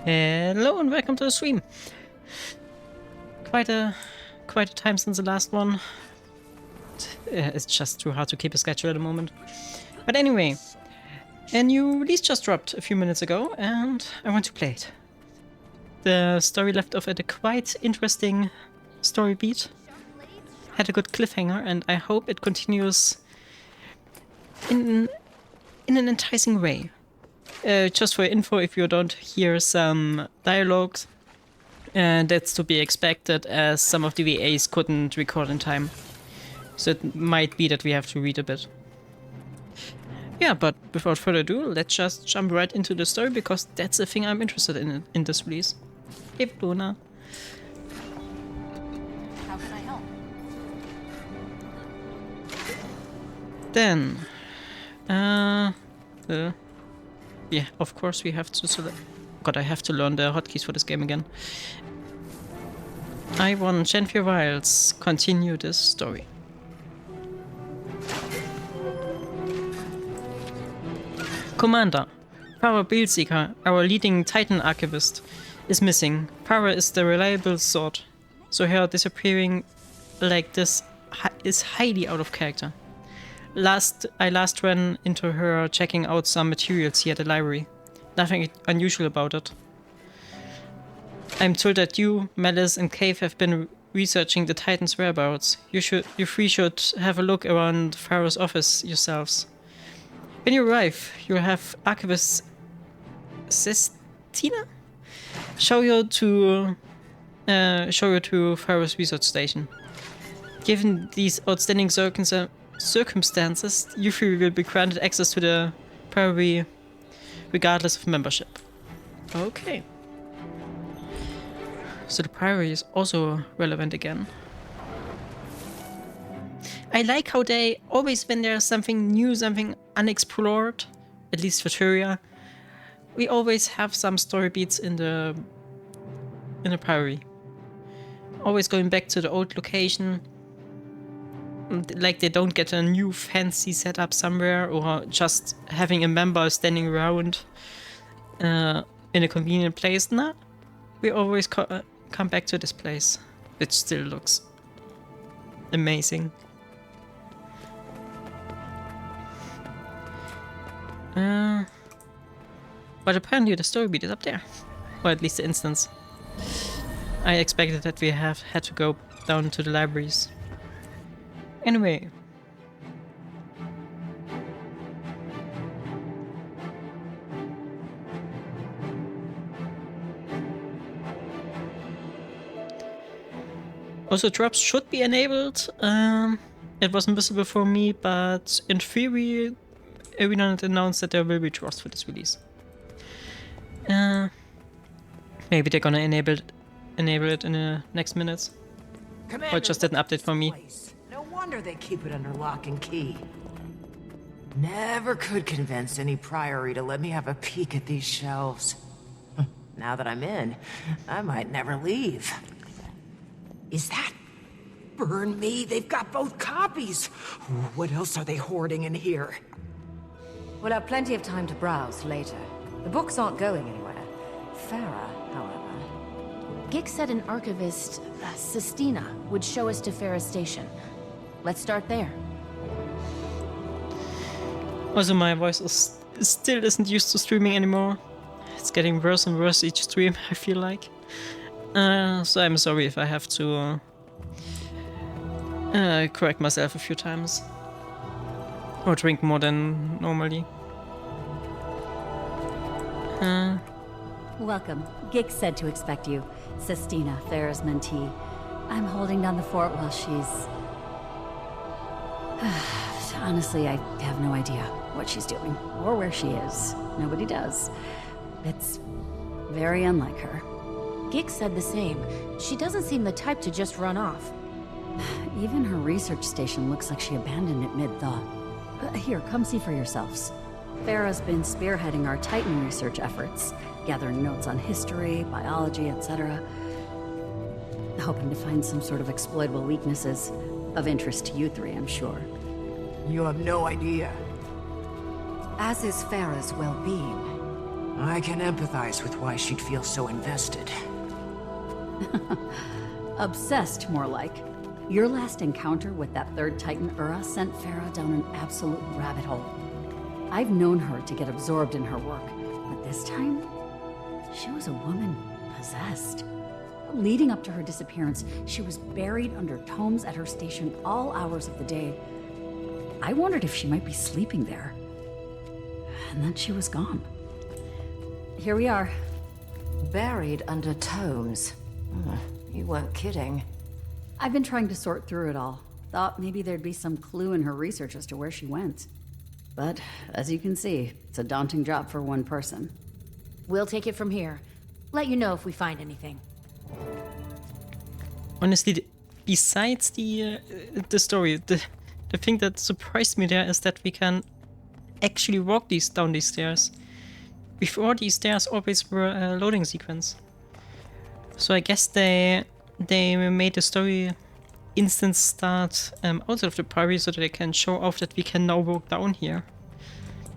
Hello and welcome to the stream. Quite a time since the last one. It's just too hard to keep a schedule at the moment. But anyway, a new release just dropped a few minutes ago and I want to play it. The story left off at a quite interesting story beat. Had a good cliffhanger and I hope it continues in an enticing way. Just for info, if you don't hear some dialogues, that's to be expected as some of the VAs couldn't record in time. So it might be that we have to read a bit. Yeah, but without further ado, let's just jump right into the story because that's the thing I'm interested in this release. Hey, Luna. How can I help? Then, yeah, of course we have to select. God, I have to learn the hotkeys for this game again. I want Genfire Wilds. Continue this story. Commander, Farah Beelseeker, our leading Titan archivist, is missing. Farah is the reliable sort, so her disappearing like this is highly out of character. I last ran into her checking out some materials here at the library. Nothing unusual about it. I'm told that you, Malice, and Cave have been researching the Titan's whereabouts. You three should have a look around Farah's office yourselves. When you arrive, you'll have Archivist Sestina show you to Farah's research station. Given these outstanding circumstances, you three will be granted access to the Priory regardless of membership. Okay. So the Priory is also relevant again. I like how they always, when there's something new, something unexplored, at least for Tyria, we always have some story beats in the Priory. Always going back to the old location. Like they don't get a new fancy setup somewhere or just having a member standing around in a convenient place. Nah, we always come back to this place, which still looks amazing. But apparently the story beat is up there, or at least the instance. I expected that we had to go down to the libraries. Anyway. Also, drops should be enabled. It wasn't visible for me, but in theory, Arena announced that there will be drops for this release. Maybe they're gonna enable it in the next minutes. Or just an update for me. No wonder they keep it under lock and key. Never could convince any Priory to let me have a peek at these shelves. Now that I'm in, I might never leave. Is that... Burn me, they've got both copies! What else are they hoarding in here? We'll have plenty of time to browse later. The books aren't going anywhere. Farah, however... Gig said an archivist, Sestina, would show us to Farah Station. Let's start there. Also, my voice still isn't used to streaming anymore. It's getting worse and worse each stream, I feel like. So I'm sorry if I have to correct myself a few times. Or drink more than normally. Welcome. Gig said to expect you. Sestina, Farah's mentee. I'm holding down the fort while she's... Honestly, I have no idea what she's doing, or where she is. Nobody does. It's very unlike her. Gig said the same. She doesn't seem the type to just run off. Even her research station looks like she abandoned it mid-thought. Here, come see for yourselves. Farah's been spearheading our Titan research efforts, gathering notes on history, biology, etc. Hoping to find some sort of exploitable weaknesses. Of interest to you three, I'm sure. You have no idea. As is Farah's well-being. I I can empathize with why she'd feel so invested. Obsessed, more like. Your last encounter with that third Titan Ura sent Farah down an absolute rabbit hole. I've known her to get absorbed in her work, but this time, she was a woman possessed. Leading up to her disappearance, she was buried under tomes at her station all hours of the day. I wondered if she might be sleeping there. And then she was gone. Here we are. Buried under tomes. You weren't kidding. I've been trying to sort through it all. Thought maybe there'd be some clue in her research as to where she went. But, as you can see, it's a daunting job for one person. We'll take it from here. Let you know if we find anything. Honestly, besides the story, the thing that surprised me there is that we can actually walk down these stairs. Before, these stairs always were a loading sequence. So I guess they made the story instant start outside of the priory so that they can show off that we can now walk down here.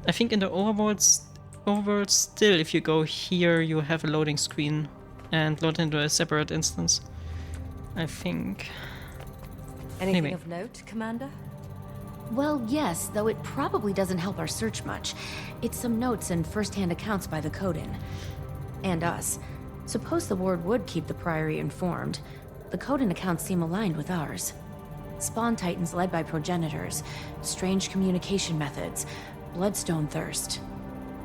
I think in the overworld still, if you go here, you have a loading screen and load into a separate instance. I think. Anything Anyway. of note, Commander? Well, yes, though it probably doesn't help our search much. It's some notes and first-hand accounts by the Coden. And us. Suppose the Ward would keep the Priory informed. The Coden accounts seem aligned with ours. Spawn titans led by progenitors, strange communication methods, bloodstone thirst.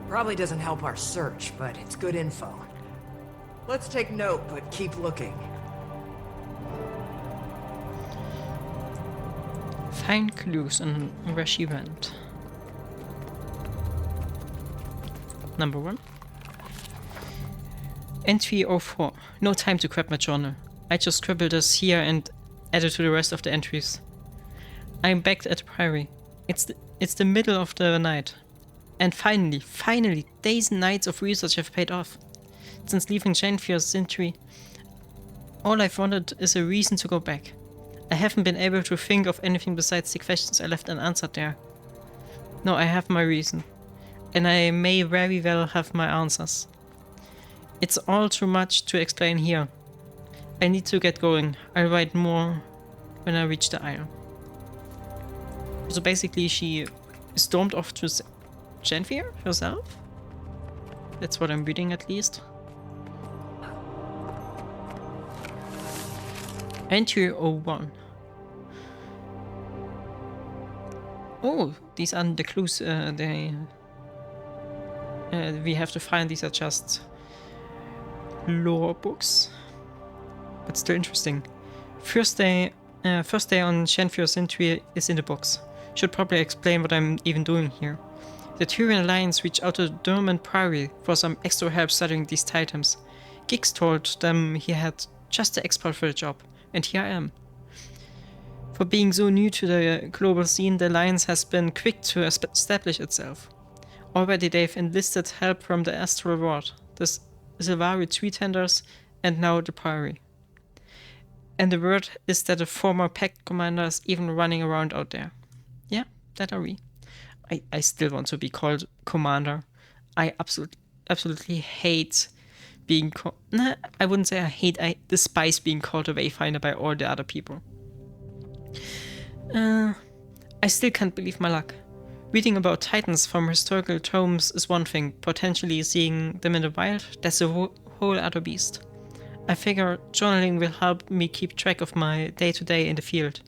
Probably doesn't help our search, but it's good info. Let's take note, but keep looking. Find clues on where she went. Number 1. Entry 04. No time to grab my journal. I just scribbled this here and added to the rest of the entries. I'm back at the Priory. It's the middle of the night. And finally, days and nights of research have paid off. Since leaving Shenfior's Sentry, all I've wanted is a reason to go back. I haven't been able to think of anything besides the questions I left unanswered there. No, I have my reason. And I may very well have my answers. It's all too much to explain here. I need to get going. I'll write more when I reach the Isle. So basically she stormed off to Shenfior herself? That's what I'm reading at least. Entry 01. Oh, these aren't the clues we have to find. These are just lore books. But still interesting. First day on Shenfior's Sentry is in the books. Should probably explain what I'm even doing here. The Tyrian Alliance reached out to Durman Priory for some extra help studying these titans. Giggs told them he had just the expert for the job. And here I am. For being so new to the global scene, the Alliance has been quick to establish itself. Already they've enlisted help from the Astral Ward, the Silvari Tree Tenders, and now the Priory. And the word is that a former Pact commander is even running around out there. Yeah, that are we. I still want to be called commander. I absolutely hate being I wouldn't say I hate, I despise being called a Wayfinder by all the other people. I still can't believe my luck. Reading about titans from historical tomes is one thing, potentially seeing them in the wild, that's a whole other beast. I figure journaling will help me keep track of my day-to-day in the field.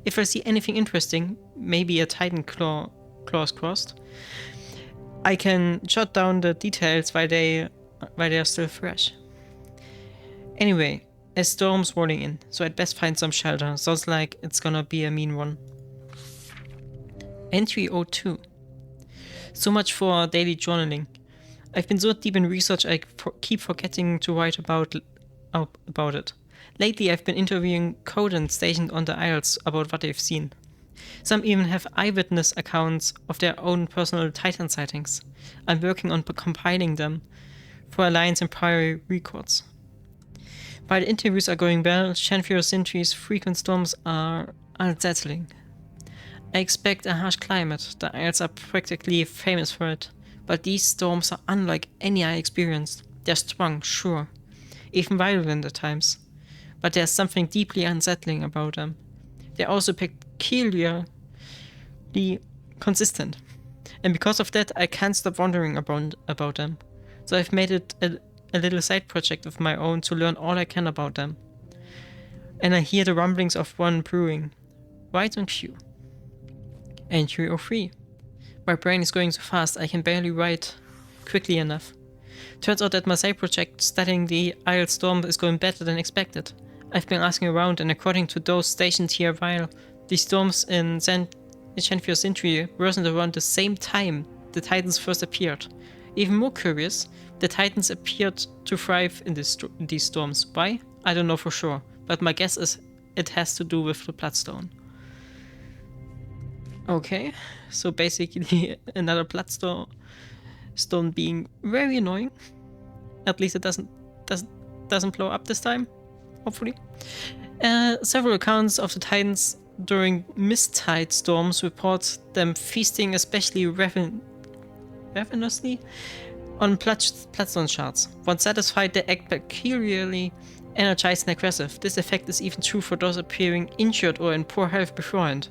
If I see anything interesting, maybe a titan claws crossed, I can jot down the details while they are still fresh. Anyway, a storm's rolling in, so I'd best find some shelter. Sounds like it's gonna be a mean one. Entry 02. So much for daily journaling. I've been so deep in research I keep forgetting to write about it. Lately I've been interviewing Coden stationed on the Isles about what they've seen. Some even have eyewitness accounts of their own personal Titan sightings. I'm working on compiling them for Alliance and Priory records. While the interviews are going well, Shenfior Sentry's frequent storms are unsettling. I expect a harsh climate. The Isles are practically famous for it. But these storms are unlike any I experienced. They're strong, sure, even violent at times. But there's something deeply unsettling about them. They're also peculiarly consistent. And because of that, I can't stop wondering about them. So I've made it a little side project of my own to learn all I can about them. And I hear the rumblings of one brewing. Right on cue. Entry 03. My brain is going so fast I can barely write quickly enough. Turns out that my side project studying the Isle Storm is going better than expected. I've been asking around, and according to those stationed here while the storms in Shenfure Century worsened around the same time the Titans first appeared. Even more curious, the Titans appeared to thrive in these storms. Why? I don't know for sure, but my guess is it has to do with the Bloodstone. Okay, so basically another Bloodstone being very annoying. At least it doesn't blow up this time, hopefully. Several accounts of the Titans during mist-tide storms report them feasting especially ravenously on Bloodstone shards. Once satisfied, they act peculiarly energized and aggressive. This effect is even true for those appearing injured or in poor health beforehand.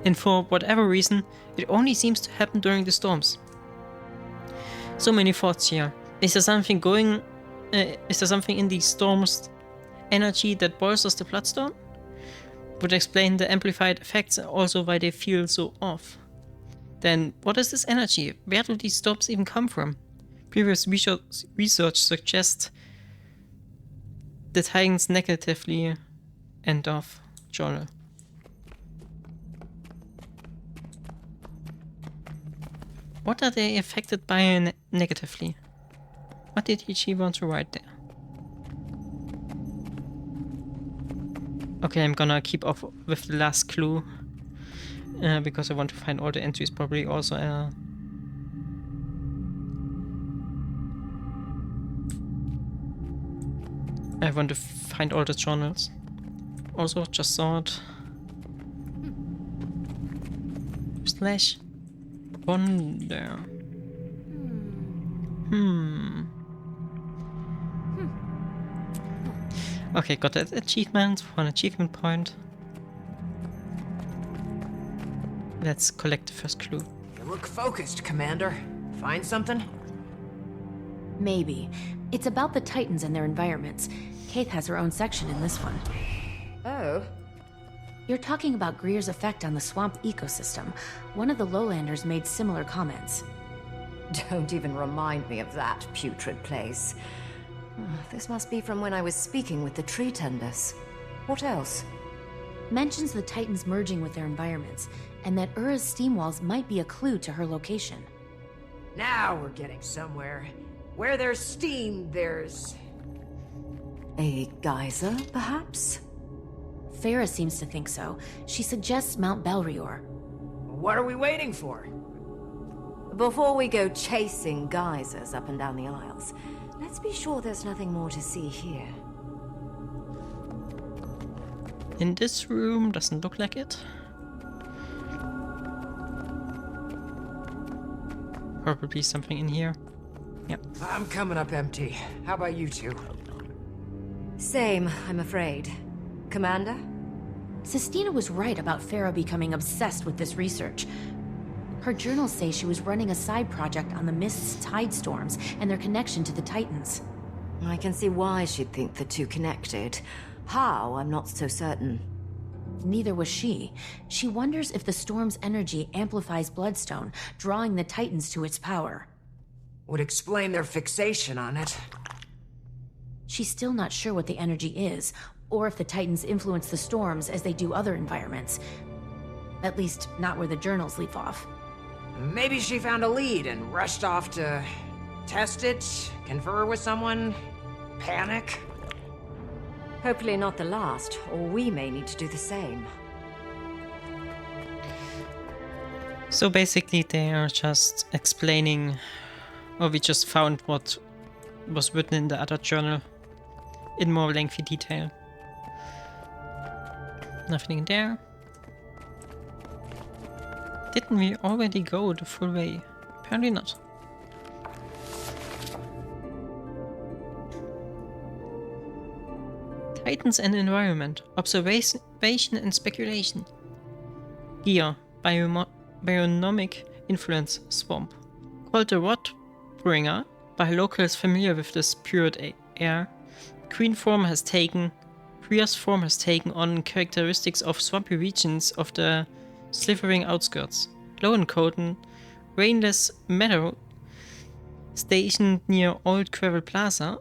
And for whatever reason, it only seems to happen during the storms. So many thoughts here. Is there something in these storms' energy that bolsters the Bloodstone? Would explain the amplified effects and also why they feel so off. Then, what is this energy? Where do these storms even come from? Previous research suggests the Titans negatively end off journal. What are they affected by negatively? What did she want to write there? Okay, I'm gonna keep off with the last clue because I want to find all the entries. Probably also I want to find all the journals. Also, just saw it. Slash wonder. Okay, got that achievement, 1 achievement point. Let's collect the first clue. You look focused, Commander. Find something? Maybe. It's about the Titans and their environments. Kate has her own section in this one. Oh. You're talking about Greer's effect on the swamp ecosystem. One of the lowlanders made similar comments. Don't even remind me of that putrid place. This must be from when I was speaking with the tree tenders. What else? Mentions the Titans merging with their environments, and that Ura's steam walls might be a clue to her location. Now we're getting somewhere. Where there's steam, there's... A geyser, perhaps? Farah seems to think so. She suggests Mount Belrior. What are we waiting for? Before we go chasing geysers up and down the aisles, let's be sure there's nothing more to see here. In this room, doesn't look like it. Probably something in here. Yep. I'm coming up empty. How about you two? Same, I'm afraid. Commander? Sistina was right about Farah becoming obsessed with this research. Her journals say she was running a side project on the Mist's tide storms and their connection to the Titans. I can see why she'd think the two connected. How, I'm not so certain. Neither was she. She wonders if the storm's energy amplifies Bloodstone, drawing the Titans to its power. Would explain their fixation on it. She's still not sure what the energy is, or if the Titans influence the storms as they do other environments. At least, not where the journals leave off. Maybe she found a lead and rushed off to test it, confer with someone, panic. Hopefully not the last, or we may need to do the same. So basically they are just explaining, or we just found what was written in the other journal in more lengthy detail. Nothing in there. Didn't we already go the full way? Apparently not. Titans and environment. Observation and speculation. Gear. Bionomic influence. Swamp. Called the Rot Bringer by locals familiar with this pure air. Prius form has taken on characteristics of swampy regions of the slithering outskirts. Low and Coden, rainless meadow stationed near Old Gravel Plaza,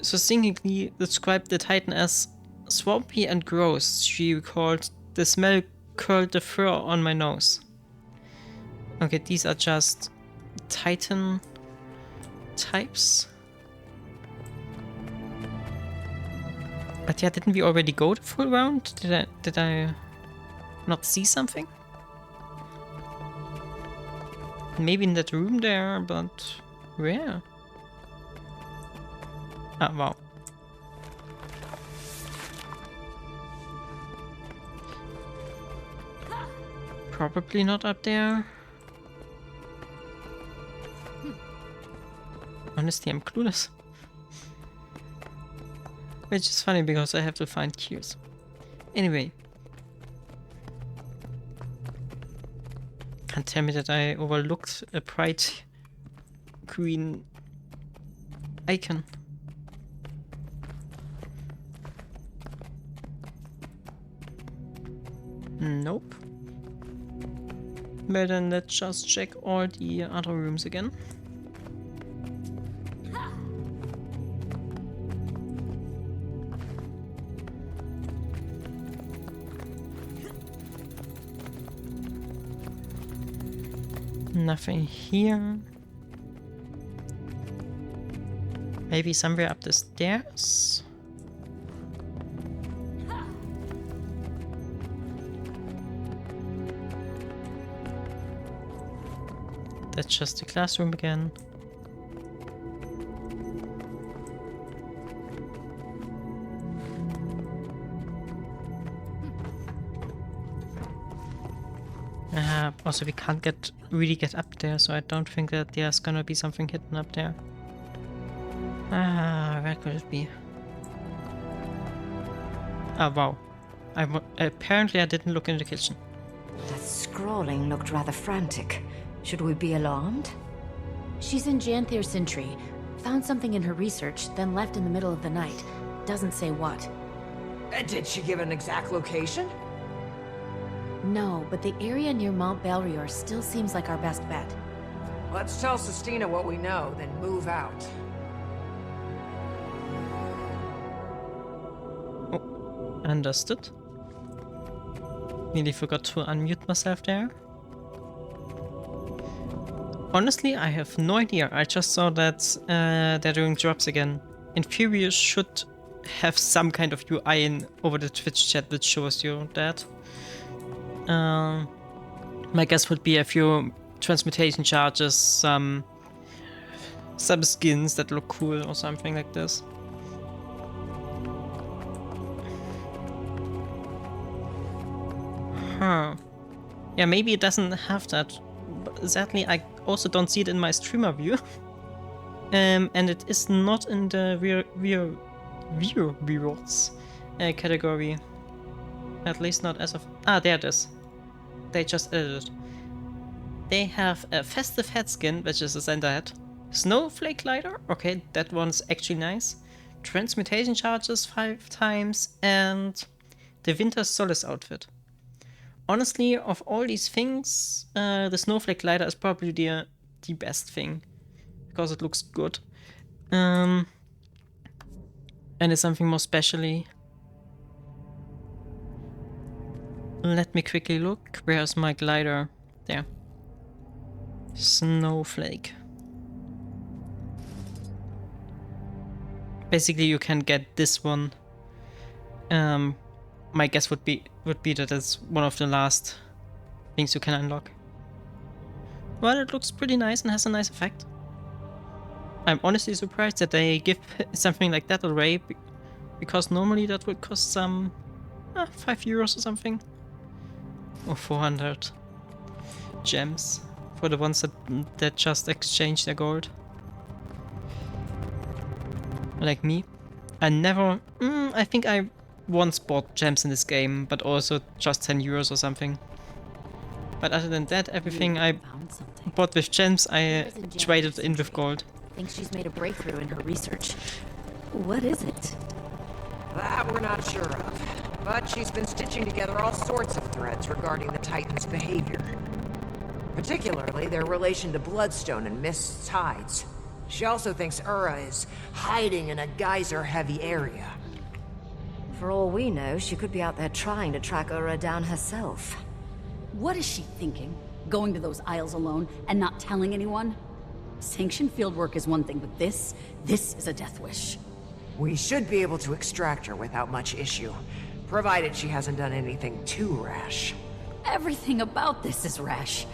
succinctly described the Titan as swampy and gross. She recalled, the smell curled the fur on my nose. Okay, these are just Titan types. But yeah, didn't we already go the full round? Did I not see something? Maybe in that room there, but where? Ah, wow. Probably not up there. Honestly, I'm clueless. Which is funny because I have to find cues. Anyway. Can't tell me that I overlooked a bright green icon. Nope. But then let's just check all the other rooms again. Nothing here. Maybe somewhere up the stairs. That's just the classroom again. Also, we can't really get up there, so I don't think that there's gonna be something hidden up there. Where could it be? Ah, wow. Apparently I didn't look in the kitchen. That scrawling looked rather frantic. Should we be alarmed? She's in Janthier Sentry. Found something in her research, then left in the middle of the night. Doesn't say what. Did she give an exact location? No, but the area near Mount Belrior still seems like our best bet. Let's tell Sistina what we know, then move out. Oh, understood. Nearly forgot to unmute myself there. Honestly, I have no idea. I just saw that they're doing drops again. Infurious should have some kind of UI in over the Twitch chat that shows you that. My guess would be a few transmutation charges, some skins that look cool or something like this. Huh. Yeah, maybe it doesn't have that. But sadly, I also don't see it in my streamer view. And it is not in the rewards category. At least not as of... Ah, there it is. They just added it. They have a festive head skin, which is a center head. Snowflake glider, okay, that one's actually nice. Transmutation charges 5 times, and the Winter Solace outfit. Honestly, of all these things, the Snowflake glider is probably the best thing. Because it looks good. And it's something more specially. Let me quickly look. Where's my glider? There. Snowflake. Basically, you can get this one. My guess would be that it's one of the last things you can unlock. Well, it looks pretty nice and has a nice effect. I'm honestly surprised that they give something like that away, because normally that would cost some 5 euros or something. Or 400 gems. For the ones that just exchange their gold. Like me. I never... I think I once bought gems in this game, but also just 10 euros or something. But other than that, everything I Found something. bought with gems, I There's a gem traded in with recently. gold. Thinks she's made a breakthrough in her research. What is it? That we're not sure of. But she's been stitching together all sorts of threads regarding the Titans' behavior. Particularly their relation to Bloodstone and Mist's hides. She also thinks Ura is hiding in a geyser-heavy area. For all we know, she could be out there trying to track Ura down herself. What is she thinking? Going to those isles alone and not telling anyone? Sanctioned fieldwork is one thing, but this is a death wish. We should be able to extract her without much issue, provided she hasn't done anything too rash. Everything about this is rash.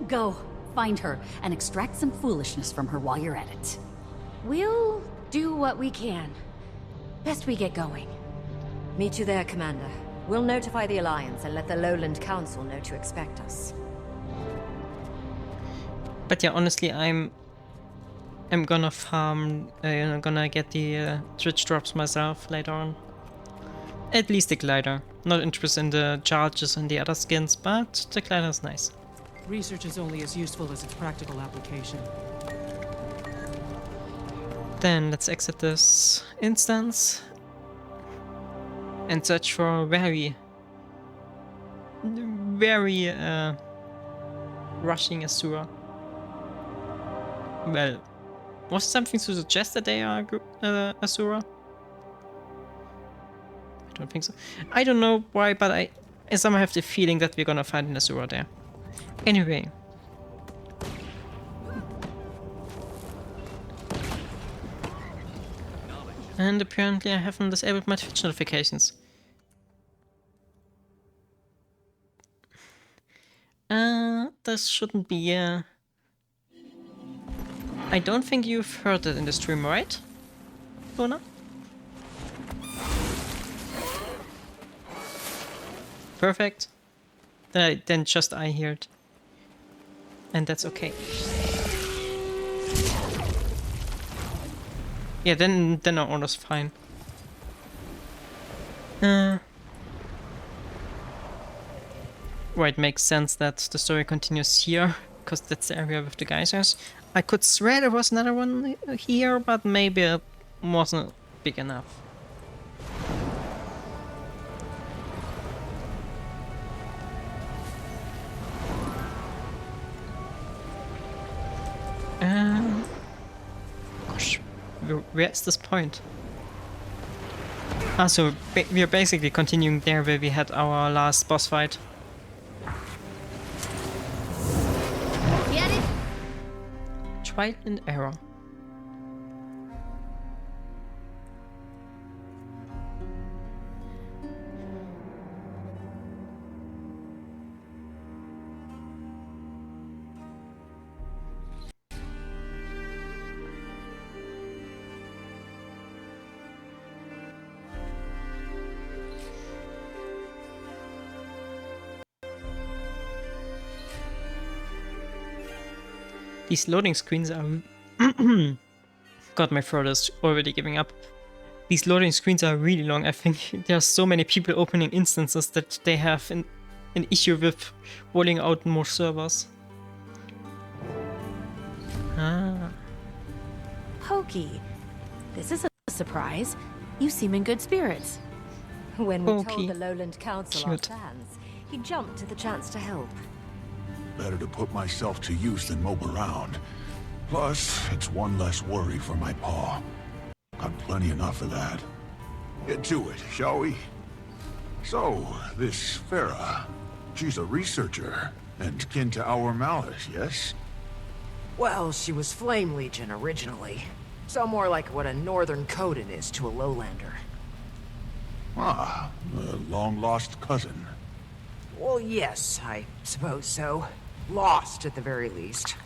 Go, find her, and extract some foolishness from her while you're at it. We'll do what we can. Best we get going. Meet you there, Commander. We'll notify the Alliance and let the Lowland Council know to expect us. But yeah, honestly, I'm gonna farm, gonna get the Twitch drops myself later on. At least the glider. Not interested in the charges and the other skins, but the glider is nice. Research is only as useful as its practical application. Then let's exit this instance and search for a very rushing Asura. Well, was something to suggest that they are Asura? I don't think so. I don't know why, but I somehow have the feeling that we're gonna find an Asura there. Anyway. And apparently I haven't disabled my Twitch notifications. This shouldn't be I don't think you've heard it in the stream, right, Luna? Perfect. Then just I hear it. And that's okay. Yeah, then our order's fine. Right, makes sense that the story continues here, because that's the area with the geysers. I could swear there was another one here, but maybe it wasn't big enough. Gosh, where is this point? Ah, so we are basically continuing there where we had our last boss fight. Get it? Trial and error. These loading screens are... God, my throat is already giving up. These loading screens are really long. I think there are so many people opening instances that they have an issue with rolling out more servers. Ah. Pokey. This is a surprise. You seem in good spirits. When we Pokey. told the Lowland Council our Cute. plans, he jumped to the chance to help. Better to put myself to use than mope around. Plus, it's one less worry for my paw. Got plenty enough of that. Get to it, shall we? So, this Farah, she's a researcher, and kin to our Malice, yes? Well, she was Flame Legion originally. So more like what a Northern Coden is to a Lowlander. Ah, a long-lost cousin. Well, yes, I suppose so. Lost, at the very least.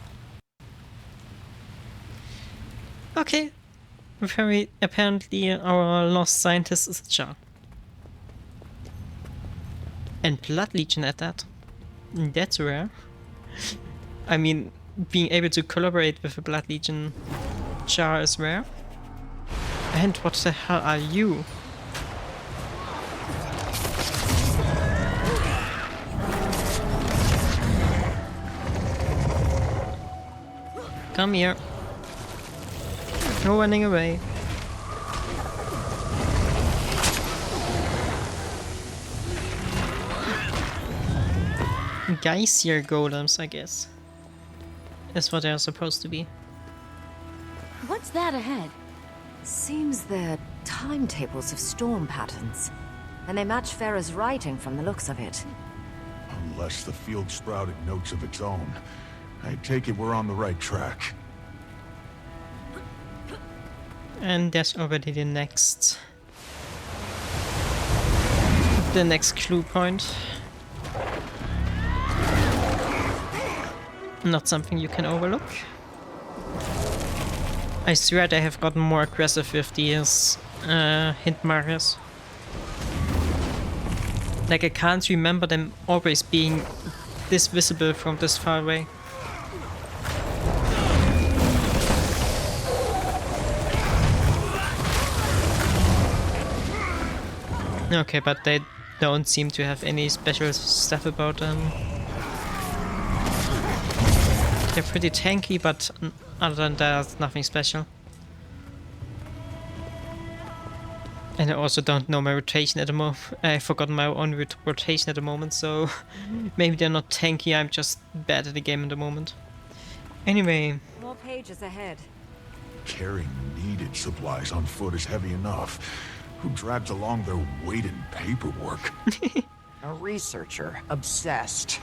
Okay. Very apparently our lost scientist is a jar. And Blood Legion at that. That's rare. I mean, being able to collaborate with a Blood Legion char is rare. And what the hell are you? Come here. No running away. Geyser golems, I guess. Is what they're supposed to be. What's that ahead? Seems they're timetables of storm patterns. And they match Farah's writing from the looks of it. Unless the field sprouted notes of its own. I take it we're on the right track. And there's already the next clue point. Not something you can overlook. I swear they have gotten more aggressive with these hint markers. Like, I can't remember them always being this visible from this far away. Okay, but they don't seem to have any special stuff about them. They're pretty tanky, but other than that, nothing special. And I also don't know my rotation at the moment. I forgot my own rotation at the moment, so maybe they're not tanky, I'm just bad at the game at the moment. Anyway. More pages ahead. Carrying needed supplies on foot is heavy enough. Who drags along their weight in paperwork? A researcher, obsessed.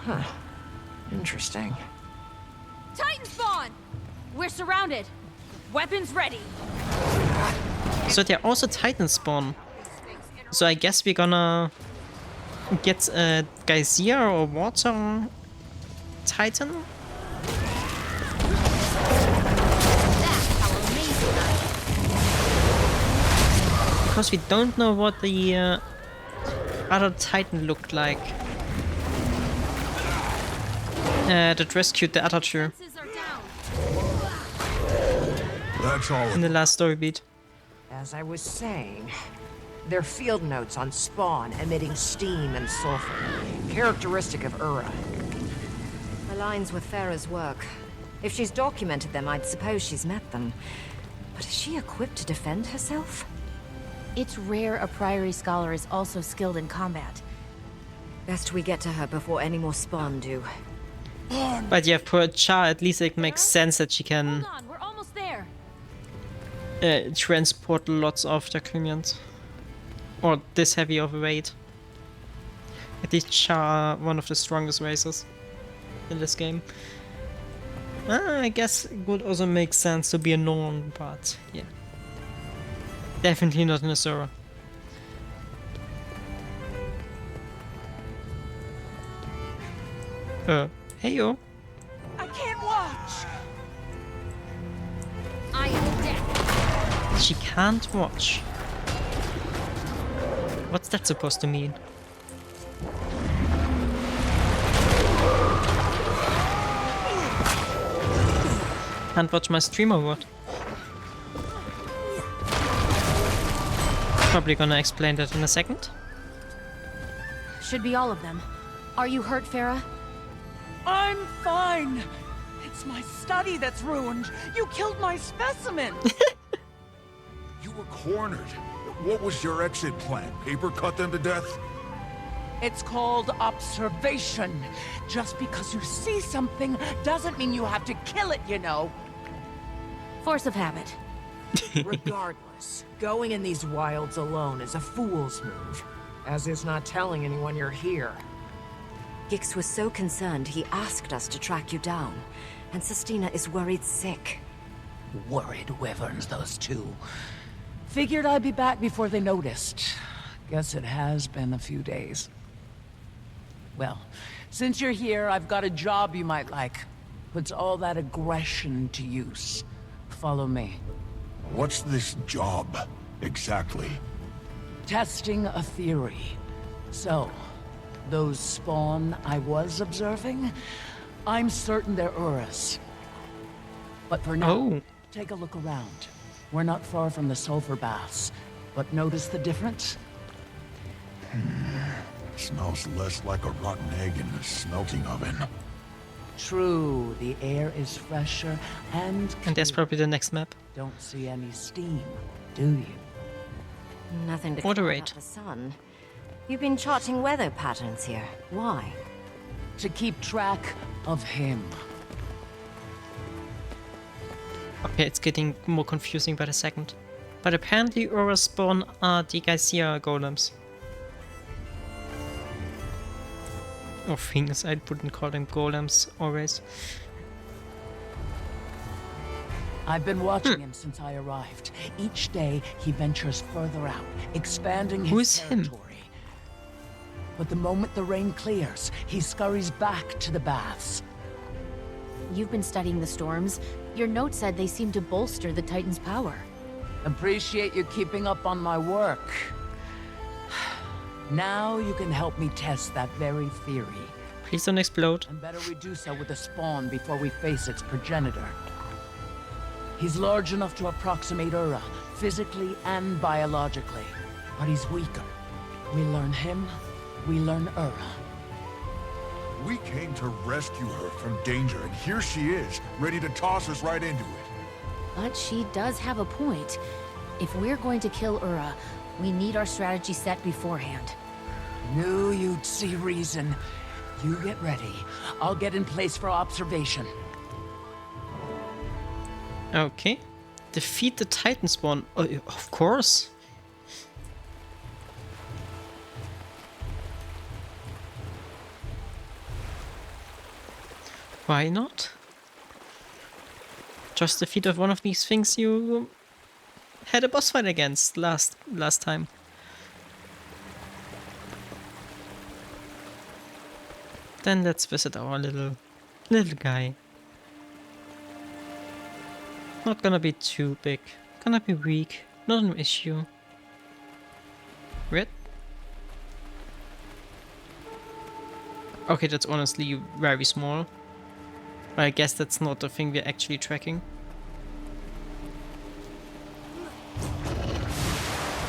Huh. Interesting. Titan spawn! We're surrounded. Weapons ready. So they're also Titan spawn. So I guess we're gonna get a Geyser or Water Titan? Because we don't know what the other Titan looked like. That rescued the other two That's all. in the last story beat. As I was saying, they're field notes on spawn emitting steam and sulfur, characteristic of Ura. Aligns with Farah's work. If she's documented them, I'd suppose she's met them. But is she equipped to defend herself? It's rare a Priory Scholar is also skilled in combat. Best we get to her before any more spawn do. But yeah, for a char, at least it makes sense that she can Hold on, we're almost there. transport lots of Draconians. Or this heavy of a weight. At least char are one of the strongest races in this game. I guess it would also make sense to be a Norn, but yeah. Definitely not an Asura. Hey yo. I can't watch! I am dead. She can't watch. What's that supposed to mean? Can't watch my stream or what? Probably gonna explain that in a second. Should be all of them. Are you hurt, Farah? I'm fine. It's my study that's ruined. You killed my specimen. You were cornered. What was your exit plan? Paper cut them to death? It's called observation. Just because you see something doesn't mean you have to kill it, you know. Force of habit. Regardless, going in these wilds alone is a fool's move. As is not telling anyone you're here. Gix was so concerned he asked us to track you down. And Sestina is worried sick. Worried wyverns, those two. Figured I'd be back before they noticed. Guess it has been a few days. Well, since you're here, I've got a job you might like. Puts all that aggression to use. Follow me. What's this job, exactly? Testing a theory. So, those spawn I was observing, I'm certain they're Urus. But for now, Oh. take a look around. We're not far from the sulfur baths. But notice the difference? Smells less like a rotten egg in the smelting oven. True, the air is fresher and And there's clear. probably the next map. Don't see any steam, do you? Nothing to Moderate. cloud out the sun. You've been charting weather patterns here. Why? To keep track of him. Okay, it's getting more confusing by the second. But apparently Aura's spawn are the Geysir golems. Or things, I wouldn't call them golems always. I've been watching him since I arrived. Each day, he ventures further out, expanding his Who is him? territory. But the moment the rain clears, he scurries back to the baths. You've been studying the storms. Your note said they seem to bolster the Titan's power. Appreciate you keeping up on my work. Now you can help me test that very theory. Please don't explode. And better we do so with the spawn before we face its progenitor. He's large enough to approximate Ura, physically and biologically. But he's weaker. We learn him, we learn Ura. We came to rescue her from danger, and here she is, ready to toss us right into it. But she does have a point. If we're going to kill Ura, we need our strategy set beforehand. Knew you'd see reason. You get ready. I'll get in place for observation. Okay. Defeat the Titan spawn. Oh, of course. Why not? Just defeat of one of these things you had a boss fight against last time. Then let's visit our little guy. Not gonna be too big. Gonna be weak. Not an issue. Red? Okay, that's honestly very small. I guess that's not the thing we're actually tracking.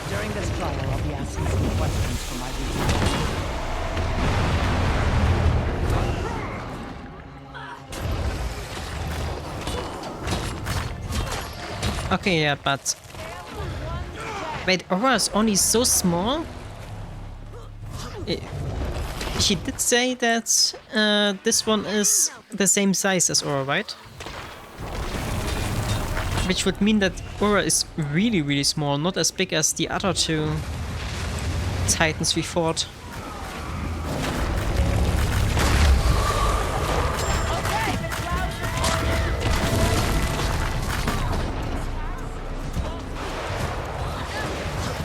During this trial, I'll be asking some questions for my research. Okay, yeah, but... Wait, Aura is only so small? She did say that this one is the same size as Aura, right? Which would mean that Aura is really, really small, not as big as the other two Titans we fought.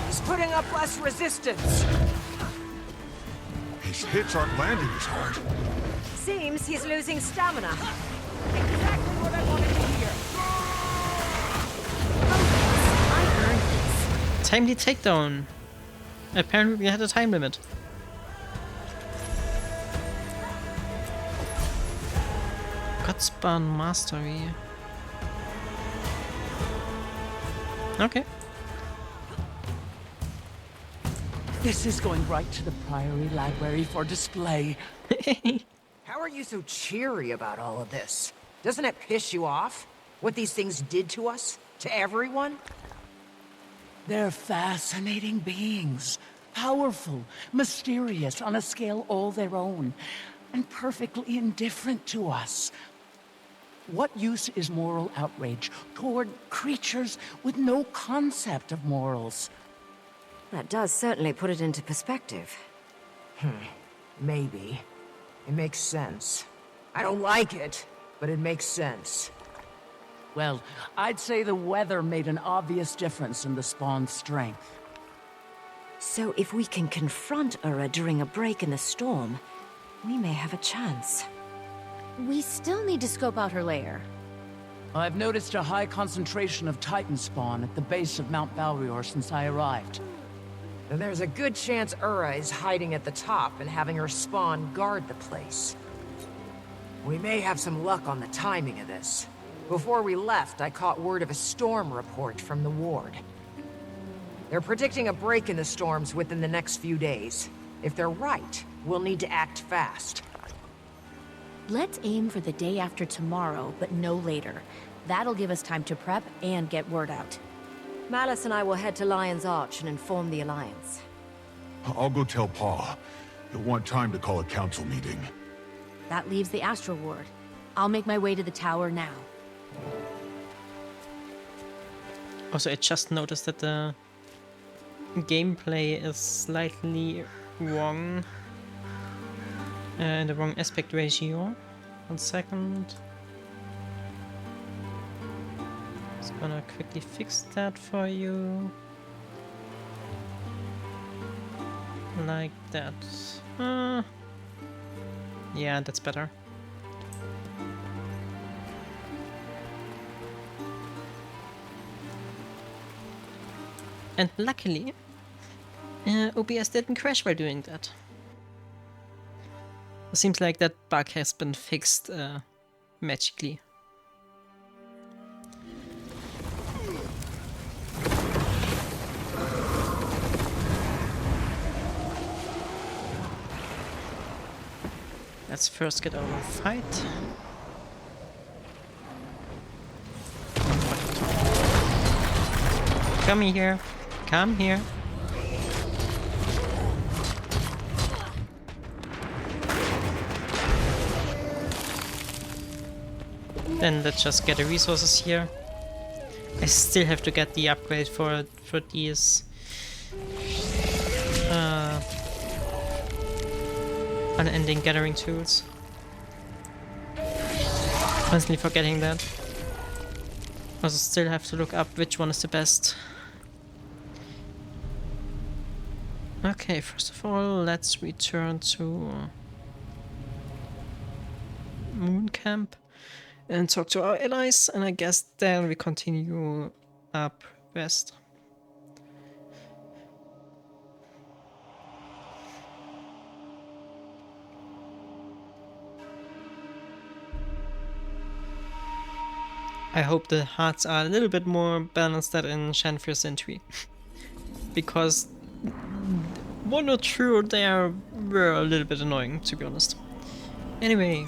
He's putting up less resistance. His hits aren't landing as hard. Seems he's losing stamina. Exactly what I wanted to hear. I earned this. Timely takedown. Apparently we had a time limit. Gutspan Mastery. Okay. This is going right to the Priory Library for display. How are you so cheery about all of this? Doesn't it piss you off? What these things did to us? To everyone? They're fascinating beings. Powerful, mysterious, on a scale all their own, and perfectly indifferent to us. What use is moral outrage toward creatures with no concept of morals? That does certainly put it into perspective. Maybe. It makes sense. I don't like it, but it makes sense. Well, I'd say the weather made an obvious difference in the spawn's strength. So if we can confront Ura during a break in the storm, we may have a chance. We still need to scope out her lair. I've noticed a high concentration of Titan spawn at the base of Mount Balrior since I arrived. And there's a good chance Ura is hiding at the top and having her spawn guard the place. We may have some luck on the timing of this. Before we left, I caught word of a storm report from the ward. They're predicting a break in the storms within the next few days. If they're right, we'll need to act fast. Let's aim for the day after tomorrow, but no later. That'll give us time to prep and get word out. Malice and I will head to Lion's Arch and inform the Alliance. I'll go tell Pa. He'll want time to call a council meeting. That leaves the Astral Ward. I'll make my way to the tower now. Also, I just noticed that the gameplay is slightly wrong. In the wrong aspect ratio. 1 second. Just gonna quickly fix that for you. Like that. Yeah, that's better. And luckily, OBS didn't crash while doing that. It seems like that bug has been fixed magically. Let's first get over a fight. Come here. Come here. Then let's just get the resources here. I still have to get the upgrade for these unending gathering tools. Constantly forgetting that. Also still have to look up which one is the best. Okay, first of all, let's return to Moon Camp and talk to our allies, and I guess then we continue up west. I hope the hearts are a little bit more balanced than in Shanfir Century. Because one or two there were a little bit annoying, to be honest. Anyway.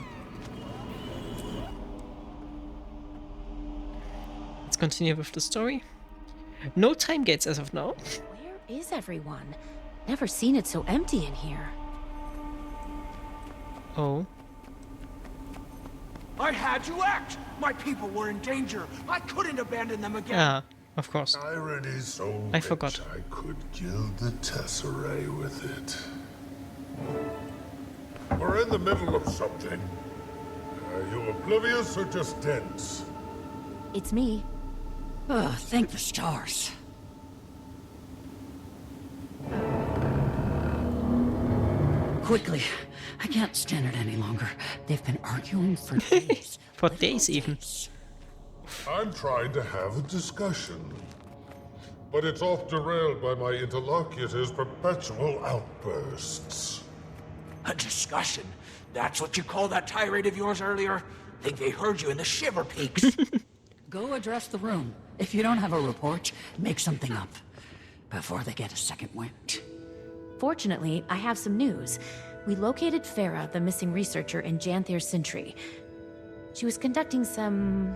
Let's continue with the story. No time gates as of now. Where is everyone? Never seen it so empty in here. Oh. I had to act! My people were in danger. I couldn't abandon them again. Ah, of course. Irony so I rich forgot. I could gild the tesserae with it. We're in the middle of something. Are you oblivious or just dense? It's me. Oh, thank the stars. Quickly. I can't stand it any longer. They've been arguing for days. For days even. I'm trying to have a discussion. But it's off derailed by my interlocutor's perpetual outbursts. A discussion? That's what you called that tirade of yours earlier? Think they heard you in the Shiver Peaks. Go address the room. If you don't have a report, make something up. Before they get a second wind. Fortunately, I have some news. We located Farah, the missing researcher in Janthir Sentry. She was conducting some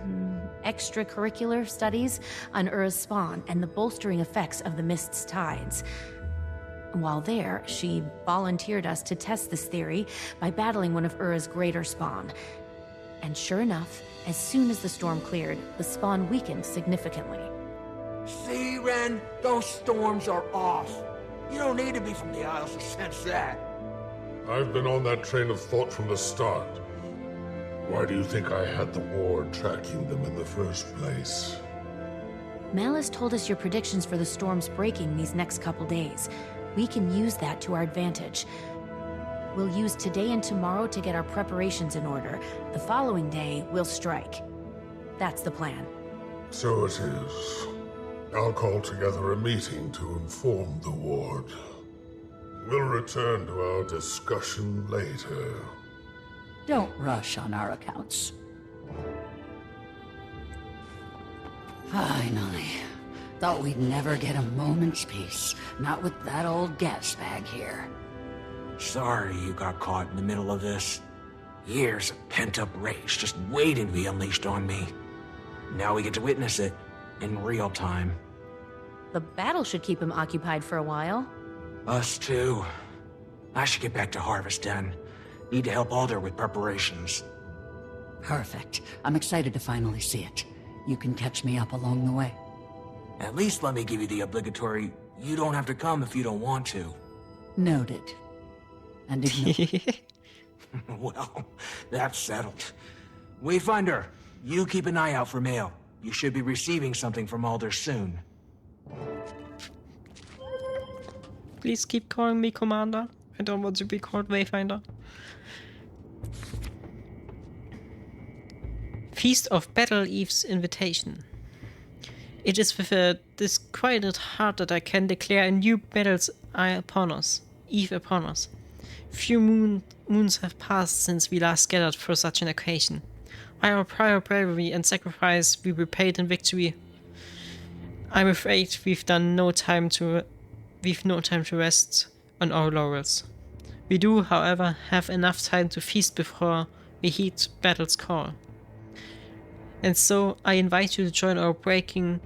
extracurricular studies on Ura's spawn and the bolstering effects of the mist's tides. While there, she volunteered us to test this theory by battling one of Ura's greater spawn. And sure enough, as soon as the storm cleared, the spawn weakened significantly. See, Ren? Those storms are off. You don't need to be from the Isles to sense that. I've been on that train of thought from the start. Why do you think I had the ward tracking them in the first place? Malice told us your predictions for the storms breaking these next couple days. We can use that to our advantage. We'll use today and tomorrow to get our preparations in order. The following day, we'll strike. That's the plan. So it is. I'll call together a meeting to inform the ward. We'll return to our discussion later. Don't rush on our accounts. Finally. Thought we'd never get a moment's peace. Not with that old gas bag here. Sorry you got caught in the middle of this. Years of pent-up rage just waiting to be unleashed on me. Now we get to witness it in real time. The battle should keep him occupied for a while. Us too. I should get back to Harvest Den. Need to help Alder with preparations. Perfect. I'm excited to finally see it. You can catch me up along the way. At least let me give you the obligatory, you don't have to come if you don't want to. Noted. And ignore. Well, that's settled. Wayfinder, you keep an eye out for mail. You should be receiving something from Alder soon. Please keep calling me Commander. I don't want to be called Wayfinder. Feast of Battle Eve's invitation. It is with a disquieted heart that I can declare a new battle's eve upon us. Few moons have passed since we last gathered for such an occasion. By our prior bravery and sacrifice we repaid in victory. I'm afraid we've no time to rest on our laurels. We do, however, have enough time to feast before we heed battle's call. And so I invite you to join our breaking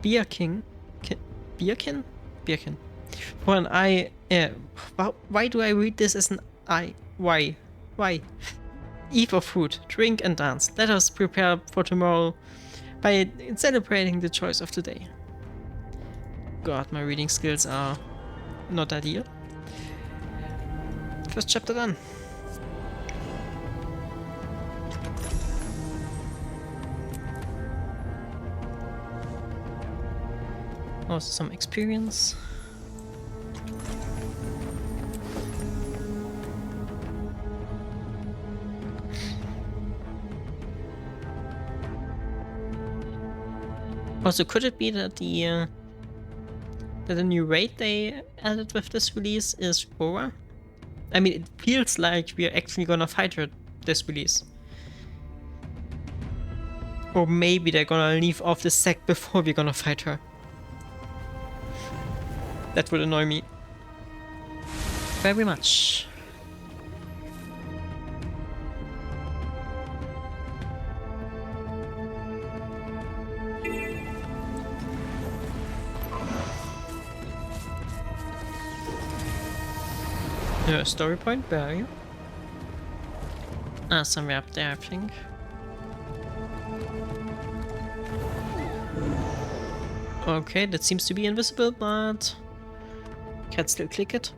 Birkin. For an I. Why do I read this as an I? Why? Eve of food, drink and dance. Let us prepare for tomorrow by celebrating the choice of today. God, my reading skills are not ideal. First chapter done. Also some experience. Also, could it be that the new raid they added with this release is Aura? I mean, it feels like we are actually gonna fight her this release. Or maybe they're gonna leave off the sack before we're gonna fight her. That would annoy me very much. Story point, where are you? Ah, somewhere up there, I think. Okay, that seems to be invisible, but can still click it.